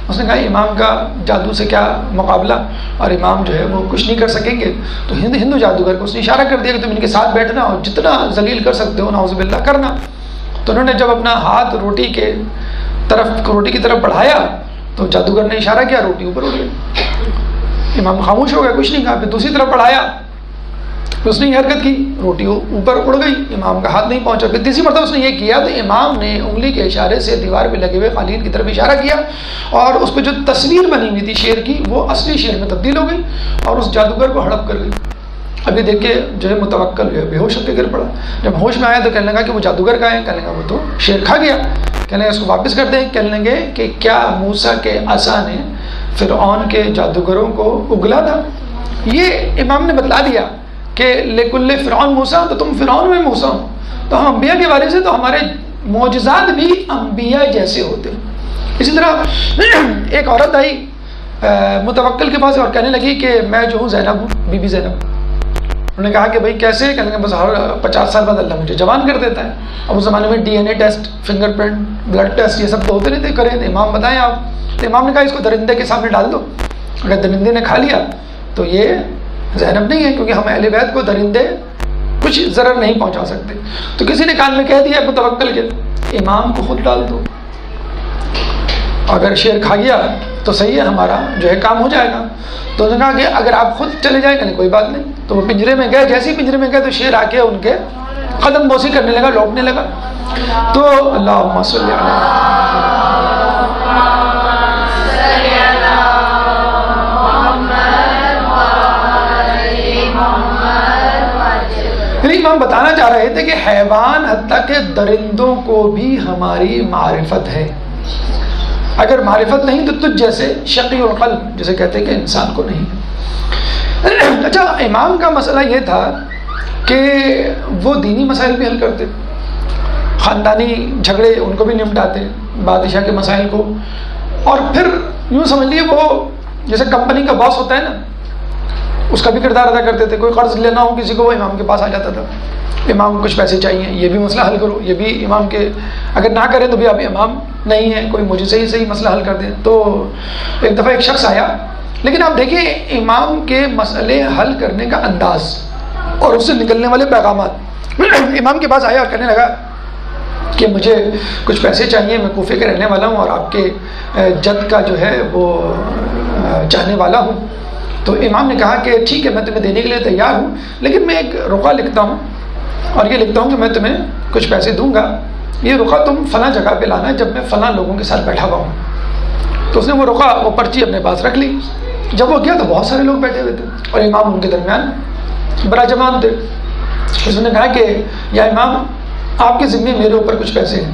اس نے کہا امام کا جادو سے کیا مقابلہ، اور امام جو ہے وہ کچھ نہیں کر سکیں گے. تو ہندو جادوگر کو اس نے اشارہ کر دیا کہ تم ان کے ساتھ بیٹھنا اور جتنا ذلیل کر سکتے ہو نعوذ باللہ کرنا. تو انہوں نے جب اپنا ہاتھ روٹی کی طرف بڑھایا تو جادوگر نے اشارہ کیا، روٹی اوپر اڑ گئی. امام خاموش ہو گیا، کچھ نہیں کہا. پھر دوسری طرف بڑھایا، اس نے یہ حرکت کی، روٹی اوپر اڑ گئی، امام کا ہاتھ نہیں پہنچا. پھر تیسری مرتبہ اس نے یہ کیا تو امام نے انگلی کے اشارے سے دیوار پہ لگے ہوئے قالین کی طرف اشارہ کیا، اور اس پہ جو تصویر بنی ہوئی تھی شیر کی وہ اصلی شیر میں تبدیل ہو گئی اور اس جادوگر کو ہڑپ کر گئی. ابھی دیکھیے جو ہے متوکل جو ہے بے ہوش ہو کے گر پڑا. جب ہوش میں آیا تو کہنے لگا کہ وہ جادوگر کا ہے، کہنے لگا وہ تو شیر کھا گیا. کہنے لگا اس کو واپس کر دیں. کہنے لگے کہ کیا موسیٰ کے عصا نے فرعون کے جادوگروں کو اگلا تھا؟ یہ امام نے بتلا دیا کہ لکل فرعون موسیٰ، تو تم فرعون میں موسیٰ ہو. تو ہم انبیاء کے بارے سے تو ہمارے معجزات بھی انبیاء جیسے ہوتے ہیں. اسی طرح ایک عورت آئی متوکل کے پاس اور کہنے لگی کہ میں جو ہوں زینب ہوں، بی بی زینب. انہوں نے کہا کہ بھائی کیسے؟ کہنے لگے بس ہر 50 سال بعد اللہ مجھے جوان کر دیتا ہے. اب اس زمانے میں DNA test, finger print, blood test یہ سب تو ہوتے نہیں تھے. کریں امام بتائیں آپ. تو امام نے کہا اس کو درندے کے سامنے ڈال دو، اگر درندے نے کھا لیا تو یہ زینب نہیں ہے، کیونکہ ہم اہل بیت کو درندے کچھ ضرر نہیں پہنچا سکتے. تو کسی نے کان میں کہہ دیا متوکل کے امام کو خود ڈال دو، اگر شیر کھا گیا تو صحیح ہے، ہمارا جو ہے کام ہو جائے گا. تو انہوں نے کہا کہ اگر آپ خود چلے جائیں گے کوئی بات نہیں. تو وہ پنجرے میں گئے. جیسے ہی پنجرے میں گئے تو شیر آ کے ان کے قدم بوسی کرنے لگا، لوٹنے لگا. تو اللہم صلی امام بتانا چاہ رہے تھے کہ حیوان حتیٰ کہ درندوں کو بھی ہماری معرفت ہے. اگر معرفت نہیں تو تجھ جیسے شقی القلب جسے کہتے ہیں کہ انسان کو نہیں. اچھا امام کا مسئلہ یہ تھا کہ وہ دینی مسائل بھی حل کرتے، خاندانی جھگڑے ان کو بھی نمٹاتے، بادشاہ کے مسائل کو. اور پھر یوں سمجھ لیے وہ جیسے کمپنی کا باس ہوتا ہے نا، اس کا بھی کردار ادا کرتے تھے. کوئی قرض لینا ہو کسی کو وہ امام کے پاس آ جاتا تھا، امام کو کچھ پیسے چاہیے، یہ بھی مسئلہ حل کرو. یہ بھی امام کے، اگر نہ کریں تو بھی آپ امام نہیں ہیں، کوئی مجھے صحیح مسئلہ حل کر دیں. تو ایک دفعہ ایک شخص آیا، لیکن آپ دیکھیں امام کے مسئلے حل کرنے کا انداز اور اس سے نکلنے والے پیغامات. امام کے پاس آیا اور کہنے لگا کہ مجھے کچھ پیسے چاہیے، میں کوفے کے رہنے والا ہوں اور آپ کے جد کا جو ہے وہ چاہنے والا ہوں. تو امام نے کہا کہ ٹھیک ہے میں تمہیں دینے کے لیے تیار ہوں، لیکن میں ایک رقعہ لکھتا ہوں اور یہ لکھتا ہوں کہ میں تمہیں کچھ پیسے دوں گا، یہ رقعہ تم فلاں جگہ پہ لانا جب میں فلاں لوگوں کے ساتھ بیٹھا ہوا ہوں. تو اس نے وہ رقعہ، وہ پرچی اپنے پاس رکھ لی. جب وہ گیا تو بہت سارے لوگ بیٹھے ہوئے تھے اور امام ان کے درمیان براجمان تھے. اس نے کہا کہ یا امام آپ کے ذمے میرے اوپر کچھ پیسے ہیں،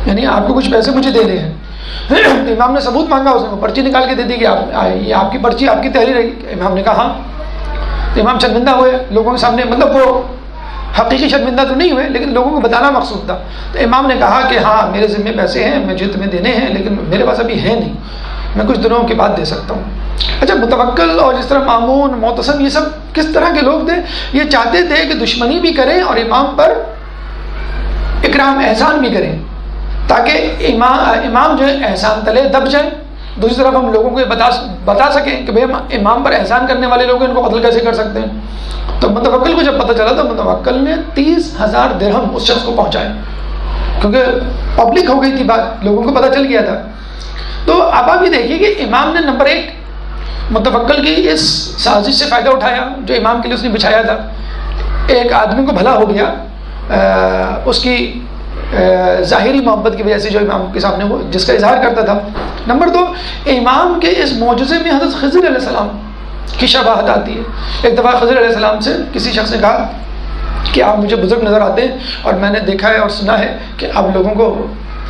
یعنی آپ کو کچھ پیسے مجھے دینے ہیں. امام نے ثبوت مانگا، اس نے وہ پرچی نکال کے دے دی کہ یہ آپ کی پرچی، آپ کی تحریر ہے. امام نے کہا ہاں. تو امام شرمندہ ہوئے لوگوں کے سامنے، مطلب وہ حقیقی شرمندہ تو نہیں ہوئے لیکن لوگوں کو بتانا مقصود تھا. تو امام نے کہا کہ ہاں میرے ذمے پیسے ہیں، مجھے تمہیں دینے ہیں، لیکن میرے پاس ابھی ہے نہیں، میں کچھ دنوں کے بعد دے سکتا ہوں. اچھا متوکل اور جس طرح مامون، معتصم، یہ سب کس طرح کے لوگ تھے؟ یہ چاہتے تھے کہ دشمنی بھی کریں اور امام پر اکرام احسان بھی کریں، تاکہ امام جو ہے احسان تلے دب جائیں. دوسری طرف ہم لوگوں کو یہ بتا سکیں کہ بھئی امام پر احسان کرنے والے لوگ ان کو قتل کیسے کر سکتے ہیں. تو متوکل کو جب پتہ چلا تو متوکل نے 30,000 درہم اس شخص کو پہنچائے، کیونکہ پبلک ہو گئی تھی بات، لوگوں کو پتہ چل گیا تھا. تو اب آپ یہ دیکھیے کہ امام نے نمبر 1 متوکل کی اس سازش سے فائدہ اٹھایا جو امام کے لیے اس نے بچھایا تھا. ایک آدمی کو بھلا ہو گیا اس کی ظاہری محبت کی وجہ سے جو امام کے سامنے وہ جس کا اظہار کرتا تھا. نمبر 2 امام کے اس معجزے میں حضرت خضر علیہ السلام کی شباہت آتی ہے. ایک دفعہ خضر علیہ السلام سے کسی شخص نے کہا کہ آپ مجھے بزرگ نظر آتے ہیں اور میں نے دیکھا ہے اور سنا ہے کہ آپ لوگوں کو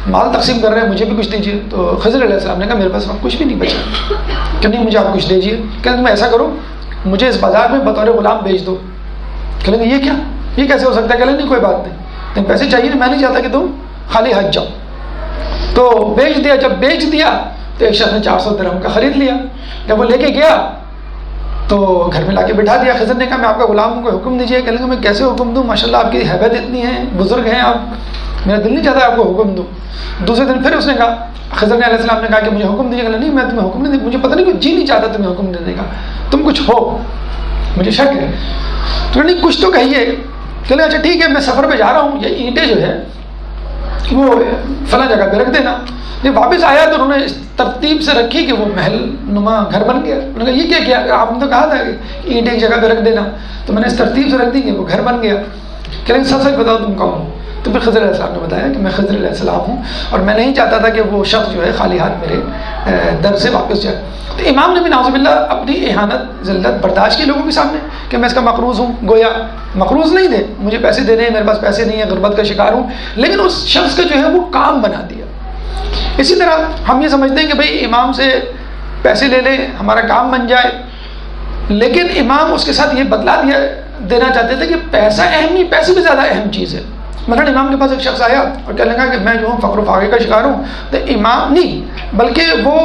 مال تقسیم کر رہے ہیں، مجھے بھی کچھ دیجیے. تو خضر علیہ السلام نے کہا میرے پاس کچھ بھی نہیں بچا، کہ نہیں مجھے آپ کچھ دیجیے. کہ میں ایسا کروں مجھے اس بازار میں بطور غلام بیچ دو. کہ یہ کیا، یہ کیسے ہو سکتا ہے؟ کہ نہیں کوئی بات نہیں، تم پیسے چاہیے، میں نہیں چاہتا کہ تم خالی حج جاؤ. تو بیچ دیا. جب بیچ دیا تو ایک شخص نے 400 درہم کا خرید لیا. جب وہ لے کے گیا تو گھر میں لا کے بٹھا دیا. خضر نے کہا میں آپ کا غلام ہوں، کوئی حکم دیجیے. کہنے لگا میں کیسے حکم دوں، ماشاء اللہ آپ کی ہیبت اتنی ہے، بزرگ ہیں آپ، میرا دل نہیں چاہتا آپ کو حکم دوں. دوسرے دن پھر اس نے کہا، خضر نے علیہ السلام نے کہا کہ مجھے حکم دیجیے. کہا نہیں میں تمہیں حکم نہیں دوں، مجھے پتہ نہیں جی نہیں چاہتا تمہیں حکم دینے کا، تم کچھ ہو، مجھے شک ہے. تو نہیں کچھ تو کہیے. چلے اچھا ٹھیک ہے میں سفر پہ جا رہا ہوں، یہ اینٹیں جو ہے وہ فلاں جگہ پہ رکھ دینا. جب واپس آیا تو انہوں نے اس ترتیب سے رکھی کہ وہ محل نما گھر بن گیا. انہوں نے کہا یہ کیا کیا؟ آپ نے تو کہا تھا کہ اینٹ ایک جگہ پہ رکھ دینا, تو میں نے اس ترتیب سے رکھ دی کہ وہ گھر بن گیا. کہ لیکن سچ بتاؤ تم کون ہو؟ تو پھر خضر علیہ السلام نے بتایا کہ میں خضر علیہ السلام ہوں, اور میں نہیں چاہتا تھا کہ وہ شخص جو ہے خالی ہاتھ میرے در سے واپس جائے. تو امام نے بھی نعوذ باللہ اپنی اہانت ذلت برداشت کی لوگوں کے سامنے کہ میں اس کا مقروض ہوں. گویا مقروض نہیں دے, مجھے پیسے دینے ہیں, میرے پاس پیسے نہیں ہیں, غربت کا شکار ہوں, لیکن اس شخص کا جو ہے وہ کام بنا دیا. اسی طرح ہم یہ سمجھتے ہیں کہ بھئی امام سے پیسے لے لیں, ہمارا کام بن جائے, لیکن امام اس کے ساتھ یہ بدلا دینا چاہتے تھے کہ پیسہ اہم نہیں, پیسے بھی زیادہ اہم چیز ہے. مثلا امام کے پاس ایک شخص آیا اور کہنے لگا کہ میں جو ہوں فقر و فاقے کا شکار ہوں, تو امام نہیں, بلکہ وہ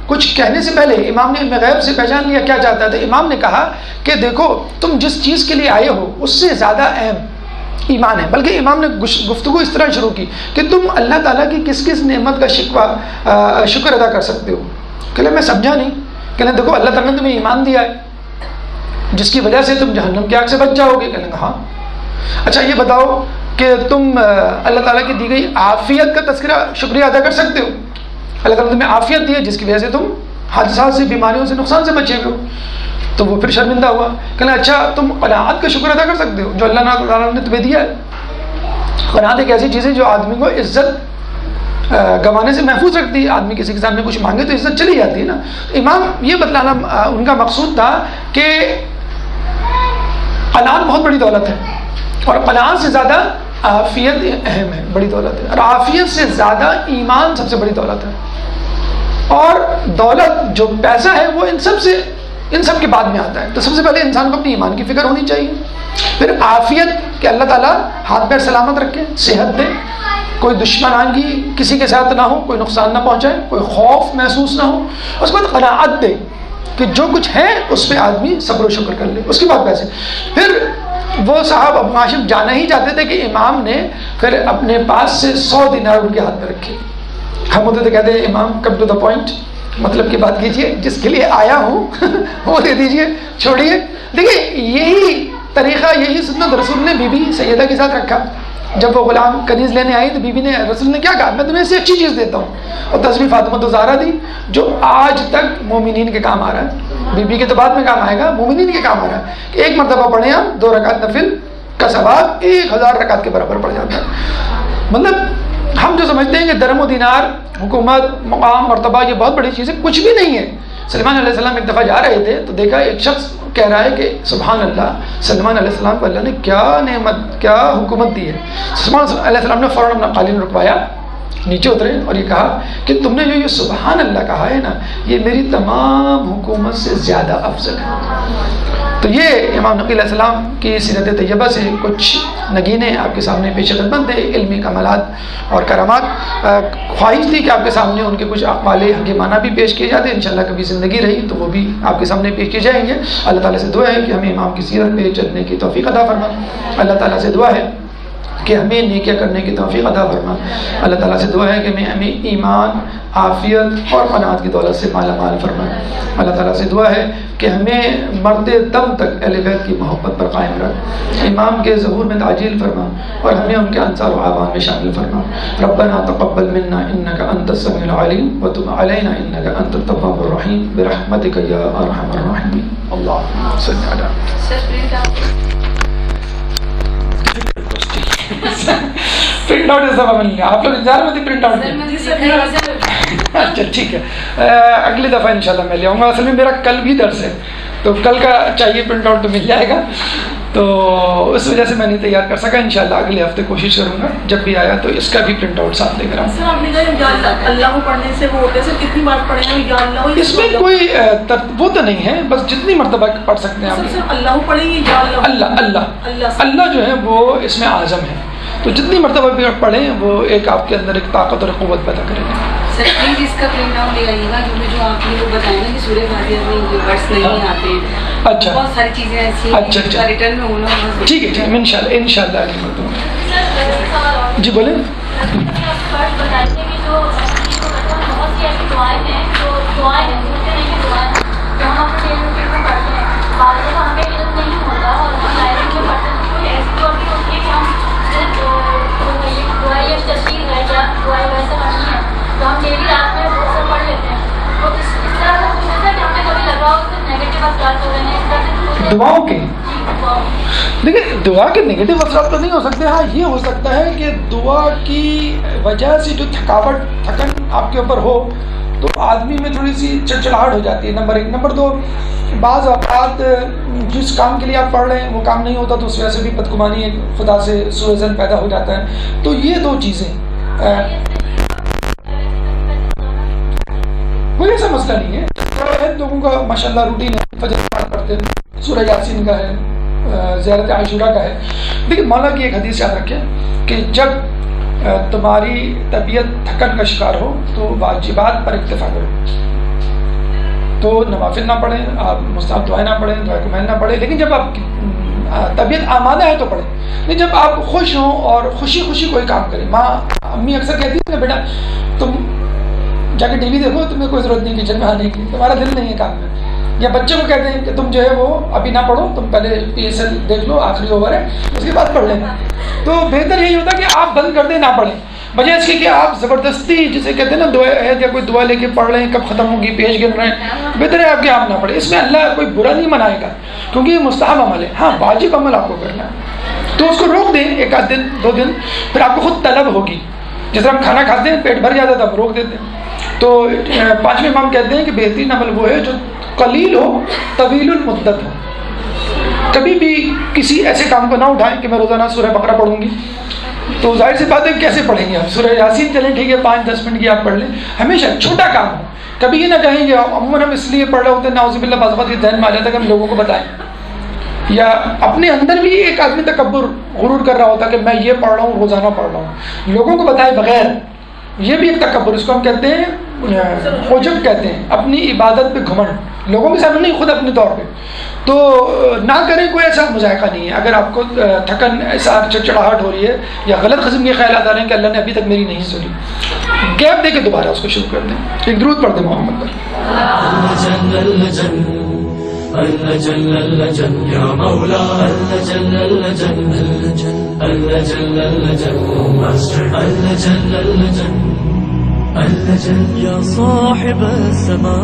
کچھ کہنے سے پہلے امام نے غیب سے پہچان لیا کیا چاہتا تھا. امام نے کہا کہ دیکھو تم جس چیز کے لیے آئے ہو اس سے زیادہ اہم ایمان ہے. بلکہ امام نے گفتگو اس طرح شروع کی کہ تم اللہ تعالیٰ کی کس کس نعمت کا شکر ادا کر سکتے ہو. کہ میں سمجھا نہیں. کہ دیکھو اللہ تعالیٰ نے تمہیں ایمان دیا ہے جس کی وجہ سے تم جہنم کی آگ سے بچ جاؤ گے. کہنے لگا ہاں. اچھا یہ بتاؤ کہ تم اللہ تعالیٰ کی دی گئی عافیت کا تذکرہ شکریہ ادا کر سکتے ہو. اللہ تعالیٰ نے تمہیں عافیت دی ہے جس کی وجہ سے تم حادثات سے, بیماریوں سے, نقصان سے بچے ہوئے ہو. تو وہ پھر شرمندہ ہوا. کہنا اچھا تم قناعت کا شکر ادا کر سکتے ہو جو اللہ تعالیٰ نے تمہیں دیا ہے. قناعت ایک ایسی چیز ہے جو آدمی کو عزت گنوانے سے محفوظ رکھتی ہے. آدمی کسی کے سامنے کچھ مانگے تو عزت چلی جاتی ہے نا. امام یہ بتلانا ان کا مقصود تھا کہ قناعت بہت بڑی دولت ہے, اور قناعت سے زیادہ عافیت اہم ہے, بڑی دولت ہے, اور عافیت سے زیادہ ایمان سب سے بڑی دولت ہے. اور دولت جو پیسہ ہے وہ ان سب کے بعد میں آتا ہے. تو سب سے پہلے انسان کو اپنی ایمان کی فکر ہونی چاہیے, پھر عافیت کہ اللہ تعالیٰ ہاتھ پیر سلامت رکھے, صحت دے, کوئی دشمنانی کسی کے ساتھ نہ ہو, کوئی نقصان نہ پہنچائے, کوئی خوف محسوس نہ ہو. اس کے بعد قناعت دے کہ جو کچھ ہے اس پہ آدمی صبر و شکر کر لے. اس کے بعد پیسے. پھر وہ صاحب ابو ہاشم جانا ہی چاہتے تھے کہ امام نے پھر اپنے پاس سے 100 دینار ان کے ہاتھ میں رکھے. ہم ہوتے تو کہتے ہیں امام کم ٹو دا پوائنٹ, مطلب کی بات کیجیے, جس کے لیے آیا ہوں وہ دے دیجیے, چھوڑیے. دیکھیے یہی طریقہ, یہی سنت رسول نے بی بی سیدہ کے ساتھ رکھا. جب وہ غلام کنیز لینے آئی تو بی بی نے, رسول نے کیا کہا, میں تمہیں اس سے اچھی چیز دیتا ہوں, اور تصویر فاطمہ زہرا دی جو آج تک مومنین کے کام آ رہا ہے. بی بی کے تو بعد میں کام آئے گا, مومنین کے کام آ رہا ہے. کہ ایک مرتبہ پڑھیں آپ 2 رکعت نفل کا ثواب 1000 رکعت کے برابر پڑ جاتا ہے. مطلب ہم جو سمجھتے ہیں کہ درہم و دینار, حکومت, مقام, مرتبہ یہ بہت بڑی چیز ہے, کچھ بھی نہیں ہے. سلمان علیہ السلام ایک دفعہ جا رہے تھے تو دیکھا ایک شخص کہہ رہا ہے کہ سبحان اللہ, سلمان علیہ السلام کو اللہ نے کیا نعمت, کیا حکومت دی ہے. سلمان علیہ السلام نے فوراً اپنا قالین رکوایا, نیچے اترے اور یہ کہا کہ تم نے جو یہ سبحان اللہ کہا ہے نا, یہ میری تمام حکومت سے زیادہ افضل ہے. تو یہ امام نقی علیہ السلام کی سیرت طیبہ سے کچھ نگینے آپ کے سامنے پیش خدمت ہے. علمی کمالات اور کرامات. خواہش تھی کہ آپ کے سامنے ان کے کچھ اقوال حکیمانہ بھی پیش کیے جاتے ہیں. انشاءاللہ کبھی زندگی رہی تو وہ بھی آپ کے سامنے پیش کیے جائیں گے. اللہ تعالیٰ سے دعا ہے کہ ہمیں امام کی سیرت پہ چلنے کی توفیق عطا فرمائے. اللہ تعالیٰ سے دعا ہے کہ ہمیں نیکیاں کرنے کی توفیق عطا فرما. اللہ تعالیٰ سے دعا ہے کہ ہمیں ایمان, عافیت اور قناعت کی دولت سے مالا مال فرمائے. اللہ تعالیٰ سے دعا ہے کہ ہمیں مرتے دم تک اہل بیت کی محبت پر قائم رکھ, امام کے ظہور میں تعجیل فرما, اور ہمیں ان کے انصار و اعوان میں شامل فرما. ربنا تقبل منا انك انت السميع العليم وتب علينا انك انت التواب الرحيم برحمتك يا ارحم الراحمين. اللهم صل على پرنٹ آؤٹ اس دفعہ مل گیا. آپ لوگ انتظار میں تھے پرنٹ آؤٹ کے؟ اچھا ٹھیک ہے, اگلی دفعہ انشاءاللہ میں لے آؤں گا. اصل میں میرا کل بھی درس ہے تو کل کا چاہیے پرنٹ آؤٹ تو مل جائے گا, تو اس وجہ سے میں نہیں تیار کر سکا. انشاءاللہ اگلے ہفتے کوشش کروں گا جب بھی آیا تو اس کا بھی پرنٹ آؤٹ ساتھ لے کر آؤں. اللہ پڑھنے سے وہ ہوتے ہیں کتنی بار پڑھیں گے یا اللہ, اس میں کوئی وہ تو نہیں ہے, بس جتنی مرتبہ پڑھ سکتے ہیں آپ. اللہ پڑھیں گے یا اللہ اللہ اللہ جو ہے وہ اس میں اعظم ہے, تو جتنی مرتبہ بھی آپ پڑھیں وہ ایک آپ کے اندر ایک طاقت اور قوت پیدا کرے گا. سر پلیز اس کا پرنٹ آؤٹ لے آئیے گا, کیونکہ جو آپ نے وہ بتایا نا کہ سورہ فاتحہ میں یہ ورڈس نہیں آتے ہیں, اچھا بہت ساری چیزیں ایسی ہیں. اچھا ریٹرن میں ہونا ٹھیک ہے, ٹھیک ہے, انشاءاللہ اگلی مرتبہ. جی بولیں. تصویر ہے کیا ویسا کرنی ہے تو ہم ڈیلی رات میں پڑھ لیتے ہیں. دعاؤں کے دیکھیں دعا کے نگیٹو اثرات تو نہیں ہو سکتے. ہاں یہ ہو سکتا ہے کہ دعا کی وجہ سے جو تھکن آپ کے اوپر ہو تو آدمی میں تھوڑی سی چڑچڑاہٹ ہو جاتی ہے. نمبر 1. نمبر 2, بعض اوقات جس کام کے لیے آپ پڑھ رہے ہیں وہ کام نہیں ہوتا تو اس وجہ سے بھی بدگمانی خدا سے سوء ظن پیدا ہو جاتا ہے. تو یہ 2 چیزیں, کوئی ایسا مسئلہ نہیں ہے. لوگوں کا ماشاء اللہ روٹین ہے, فجر پڑھتے ہیں, سورہ یاسین کا ہے, زیارت عاشورہ کا ہے. دیکھیں مولا کی ایک حدیث یاد رکھیں کہ جب تمہاری طبیعت تھکن کا شکار ہو تو واجبات پر اکتفا کرو. تو نوافل نہ پڑھیں, آپ مستحب دعائیں نہ پڑھیں, دعائیں کمائن نہ پڑھیں, لیکن جب آپ طبیعت آمادہ ہے تو پڑھیں. نہیں جب آپ خوش ہوں اور خوشی خوشی کوئی کام کریں. ماں امی اکثر کہتی ہیں بیٹا تم جا کے ٹی وی دیکھو, تمہیں کوئی ضرورت نہیں کچن میں آنے کی, تمہارا دل نہیں ہے کام میں. یا بچے کو کہتے ہیں کہ تم جو ہے وہ ابھی نہ پڑھو, تم پہلے PSL دیکھ لو, آخری اوور ہے, اس کے بعد پڑھ لینا. تو بہتر یہی ہوتا ہے کہ آپ بند کر دیں, نہ پڑھیں, بجائے اس کی کہ آپ زبردستی جسے کہتے ہیں نا دعا عہد یا کوئی دعا لے کے پڑھ رہے ہیں, کب ختم ہوگی, پیش گر رہے ہیں. بہتر ہے آپ کہ آپ نہ پڑھیں. اس میں اللہ کوئی برا نہیں منائے گا کیونکہ یہ مستحب عمل ہے. ہاں واجب عمل آپ کو کرنا ہے تو اس کو روک دیں 1 آدھ دن 2 دن, پھر آپ کو خود طلب ہوگی. جس طرح ہم کھانا کھاتے ہیں پیٹ بھر جاتا ہے تب روک دیتے ہیں. تو 5ویں امام کہتے ہیں کہ بہترین عمل وہ ہے جو قلیل ہو طویل المدت ہو. کبھی بھی کسی ایسے کام کو نہ اٹھائیں کہ میں روزانہ سورہ بقرہ پڑھوں گی. تو ظاہر سی بات ہے کیسے پڑھیں گے آپ. سورہ یاسین چلیں ٹھیک ہے 5-10 منٹ کی آپ پڑھ لیں, ہمیشہ چھوٹا کام ہو. کبھی یہ نہ کہیں کہ عموماً ہم اس لیے پڑھ رہے ہوتے ہیں نعوذ باللہ بعض اوقات یہ ذہن میں آ جاتا ہے کہ ہم لوگوں کو بتائیں, یا اپنے اندر بھی ایک آدمی تکبر غرور کر رہا ہوتا ہے کہ میں یہ پڑھ رہا ہوں, روزانہ پڑھ رہا ہوں, لوگوں کو بتائے بغیر. یہ بھی ایک تکبر, اس کو ہم کہتے ہیں عجب کہتے ہیں, اپنی عبادت پہ گھمنڈ, لوگوں کے سامنے نہیں خود اپنے طور پہ. تو نہ کریں, کوئی ایسا مذائقہ نہیں ہے. اگر آپ کو تھکن ایسا چڑچڑاہٹ ہو رہی ہے یا غلط قسم کے خیالات آ رہے ہیں کہ اللہ نے ابھی تک میری نہیں سنی, گیپ دے کے دوبارہ اس کو شروع کر دیں. ایک درود پڑھ دیں محمد پر. اللہ جل اللہ جل یا مولا اللہ جل اللہ جل اللہ جل اللہ جل ماسٹر اللہ جل اللہ جل اللہ جل یا صاحب السماء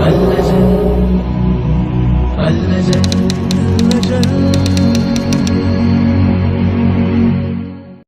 اللہ جل اللہ جل